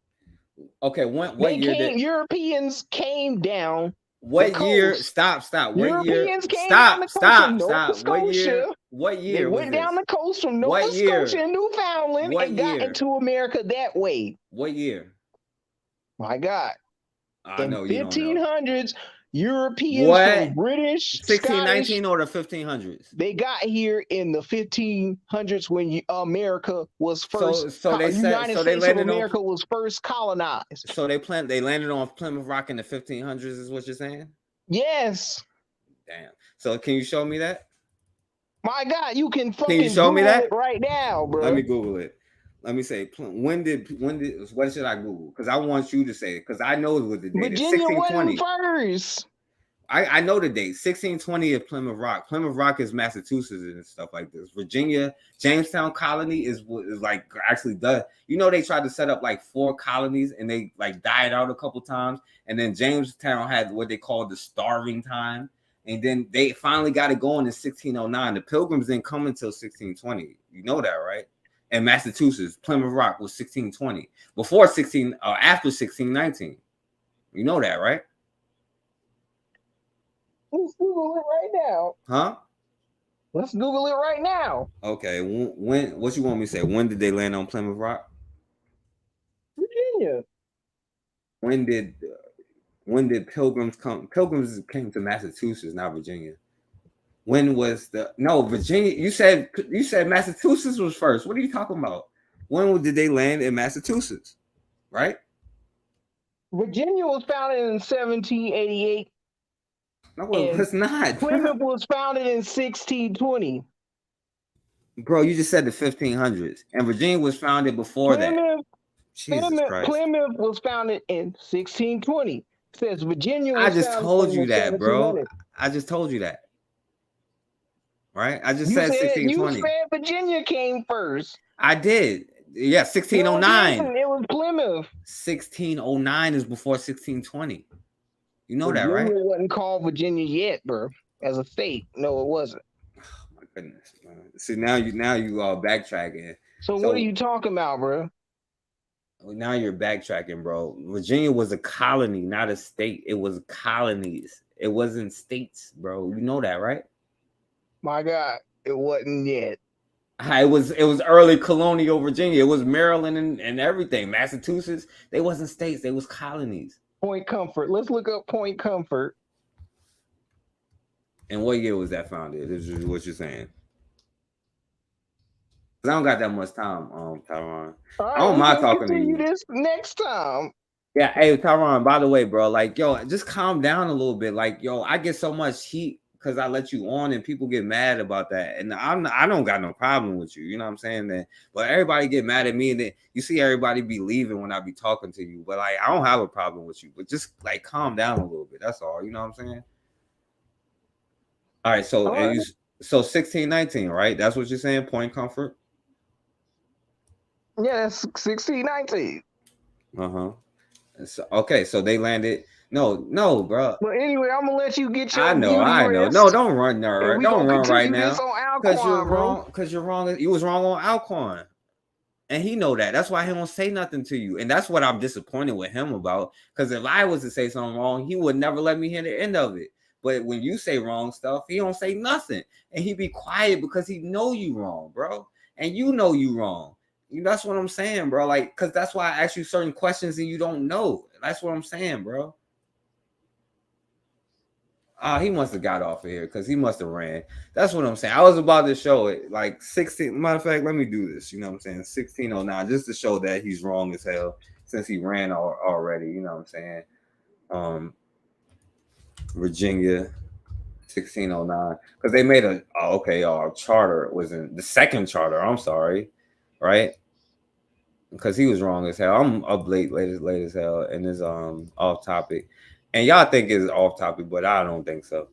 Okay, what year did Europeans came down the what year? coast. Stop. What year? Europeans came down the coast from Nova What year? Scotia. What They year was went down this? the coast from Nova What year? Scotia and Newfoundland What and got year? into America that way. What year? My God. I In know you don't know. 1500s, Europeans What? from British, Scottish, 1619 or the 1500s? they got here in the 1500s when America was first. So they said United so they States of landed America on was first colonized. so they landed on Plymouth Rock in the 1500s is what you're saying? Yes. Damn. So can you show me that? My God, you can Can you fucking show me Google that? it right now, bro. Let me Google it. Let me say when did what should I Google? Because I want you to say it because I know what the date is. Virginia 1620. wasn't first. I know the date. 1620 is Plymouth Rock. Plymouth Rock is Massachusetts and stuff like this. Virginia, Jamestown colony is like actually done. You know, they tried to set up like 4 colonies and they like died out a couple times. And then Jamestown had what they called the starving time. And then they finally got it going in 1609. The Pilgrims didn't come until 1620. You know that, right? And Massachusetts, Plymouth Rock was 1620. Before 16, after 1619. You know that, right? Let's Google it right now. Huh? Let's Google it right now. Okay. When? What you want me to say? When did they land on Plymouth Rock? Virginia. When did Pilgrims come? Pilgrims came to Massachusetts, not Virginia. When was Virginia? You said Massachusetts was first. What are you talking about? When did they land in Massachusetts? Right? Virginia was founded in 1788. No, it was not. Plymouth was founded in 1620. Bro, you just said the 1500s, and Virginia was founded before that. Jesus Christ. Plymouth was founded in 1620. It says Virginia was I just founded told in you that, bro. 1700. I just told you that. Right? I just You said said 1620. You said Virginia came first. I did. Yeah, 1609. No, it was Plymouth. 1609 is before 1620. You know Virginia that, right? wasn't called Virginia yet, bro. As a state, no, it wasn't. Oh my goodness, man. See, now you are backtracking. So what are you talking about, bro? Now you're backtracking, bro. Virginia was a colony, not a state. It was colonies. It wasn't states, bro. You know that, right? My God, it wasn't yet. It was early colonial Virginia. It was Maryland and everything. Massachusetts, they wasn't states. They was colonies. Point Comfort. Let's look up Point Comfort. And what year was that founded? This is what you're saying. I don't got that much time, Tyron. Right, I don't mind talking to continue you. This next time. Yeah, hey Tyron, by the way, bro, like, yo, just calm down a little bit. Like, yo, I get so much heat because I let you on and people get mad about that. And I don't got no problem with you. You know what I'm saying? That, but everybody get mad at me, and then you see everybody be leaving when I be talking to you. But like, I don't have a problem with you. But just like calm down a little bit. That's all. You know what I'm saying? All right, so right. So 1619, right? That's what you're saying, Point Comfort? Yeah, that's 1619. Uh-huh. So, okay, so they landed. No, bro. But anyway, I'm gonna let you get your I know. rest. No, don't run, nerd. Don't run right now. Because you're wrong. Because you're wrong. You was wrong on Alcorn. And he know that. That's why he don't say nothing to you. And that's what I'm disappointed with him about. Because if I was to say something wrong, he would never let me hear the end of it. But when you say wrong stuff, he don't say nothing. And he be quiet because he know you wrong, bro. And you know you wrong. That's what I'm saying, bro. Like, because that's why I ask you certain questions and you don't know. That's what I'm saying, bro. He must have got off of here because he must have ran. That's what I'm saying. I was about to show it like 16. Matter of fact, let me do this. You know what I'm saying? 1609, just to show that he's wrong as hell since he ran already. You know what I'm saying? Virginia, 1609 because they made a charter was in the second charter. I'm sorry, right? Because he was wrong as hell. I'm up late as hell, and it's off topic, and y'all think it's off topic, but I don't think so.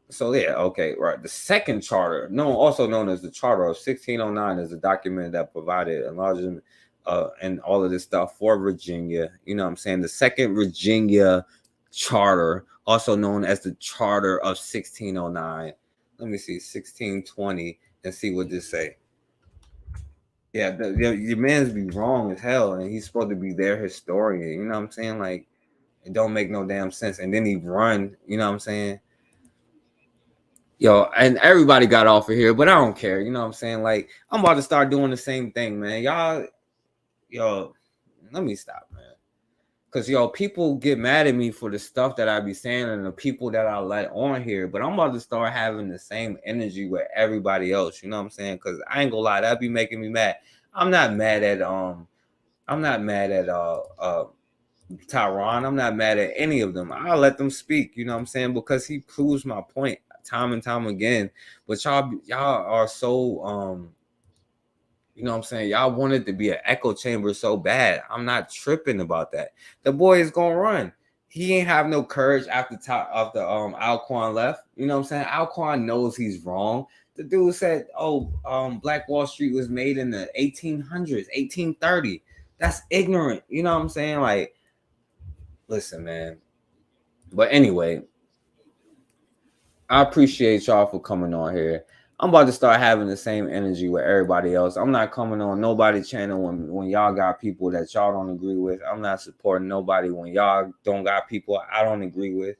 So yeah, okay, right. The second charter, also known as the Charter of 1609, is a document that provided enlargement and all of this stuff for Virginia. You know what I'm saying? The second Virginia Charter, also known as the Charter of 1609. Let me see, 1620, and see what this say. Yeah, your man's be wrong as hell, and he's supposed to be their historian. You know what I'm saying? Like, it don't make no damn sense. And then he run. You know what I'm saying? Yo, and everybody got off of here, but I don't care. You know what I'm saying? Like, I'm about to start doing the same thing, man. Y'all, yo, let me stop, man. Cause people get mad at me for the stuff that I be saying and the people that I let on here, but I'm about to start having the same energy with everybody else. You know what I'm saying? Cause I ain't gonna lie, that be making me mad. I'm not mad at Tyron. I'm not mad at any of them. I'll let them speak, you know what I'm saying? Because he proves my point time and time again. But y'all are so you know what I'm saying? Y'all wanted to be an echo chamber so bad. I'm not tripping about that. The boy is gonna run. He ain't have no courage after Alquan left. You know what I'm saying? Alquan knows he's wrong. The dude said, Black Wall Street was made in the 1800s, 1830. That's ignorant. You know what I'm saying? Like, listen, man. But anyway, I appreciate y'all for coming on here. I'm about to start having the same energy with everybody else. I'm not coming on nobody's channel when y'all got people that y'all don't agree with. I'm not supporting nobody when y'all don't got people I don't agree with.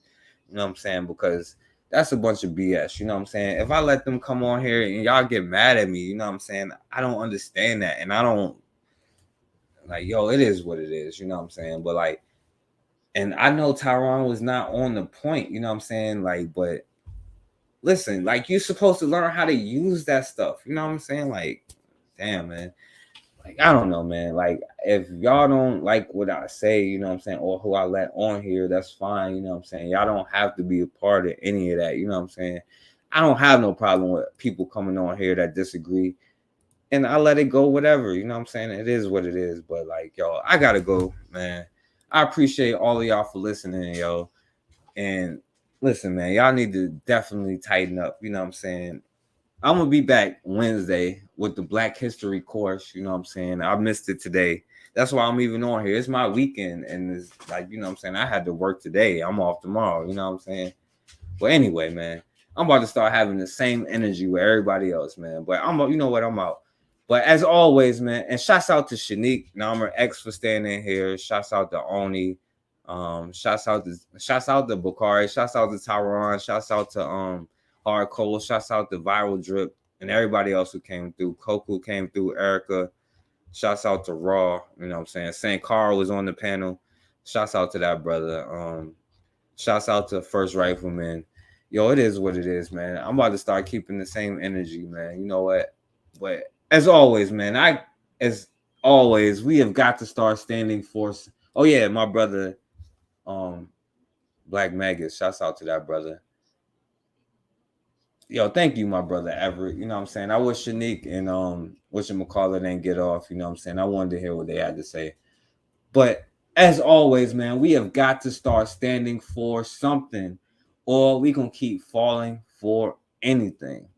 You know what I'm saying? Because that's a bunch of BS. You know what I'm saying? If I let them come on here and y'all get mad at me, you know what I'm saying? I don't understand that. And I don't it is what it is. You know what I'm saying? But like, and I know Tyron was not on the point. You know what I'm saying? Like, but listen, like, you're supposed to learn how to use that stuff. You know what I'm saying? Like, damn, man. Like, I don't know, man. Like, if y'all don't like what I say, you know what I'm saying, or who I let on here, that's fine. You know what I'm saying? Y'all don't have to be a part of any of that. You know what I'm saying? I don't have no problem with people coming on here that disagree. And I let it go, whatever. You know what I'm saying? It is what it is. But, like, yo, I got to go, man. I appreciate all of y'all for listening, yo. And listen, man, y'all need to definitely tighten up. You know what I'm saying? I'm gonna be back Wednesday with the Black History course. You know what I'm saying? I missed it today. That's why I'm even on here. It's my weekend, and it's like, you know what I'm saying, I had to work today. I'm off tomorrow. You know what I'm saying? But anyway, man, I'm about to start having the same energy with everybody else, man. But you know what? I'm out. But as always, man, and shouts out to Shanique, Namr X for standing here. Shouts out to Oni. Shouts out to Bakari. Shouts out to Tyron. Shouts out to Hardcore. Shouts out to Viral Drip and everybody else who came through. Koku came through. Erica. Shouts out to Raw. You know what I'm saying? St. Carl was on the panel. Shouts out to that brother. Shouts out to First Rifleman. Yo, it is what it is, man. I'm about to start keeping the same energy, man. You know what? But as always, man, as always, we have got to start standing for. Oh yeah, my brother, Black Magus. Shouts out to that brother. Yo, thank you, my brother Everett. You know what I'm saying? I wish Shanique and whatchamacallit didn't get off. You know what I'm saying? I wanted to hear what they had to say. But as always, man, we have got to start standing for something, or we gonna keep falling for anything.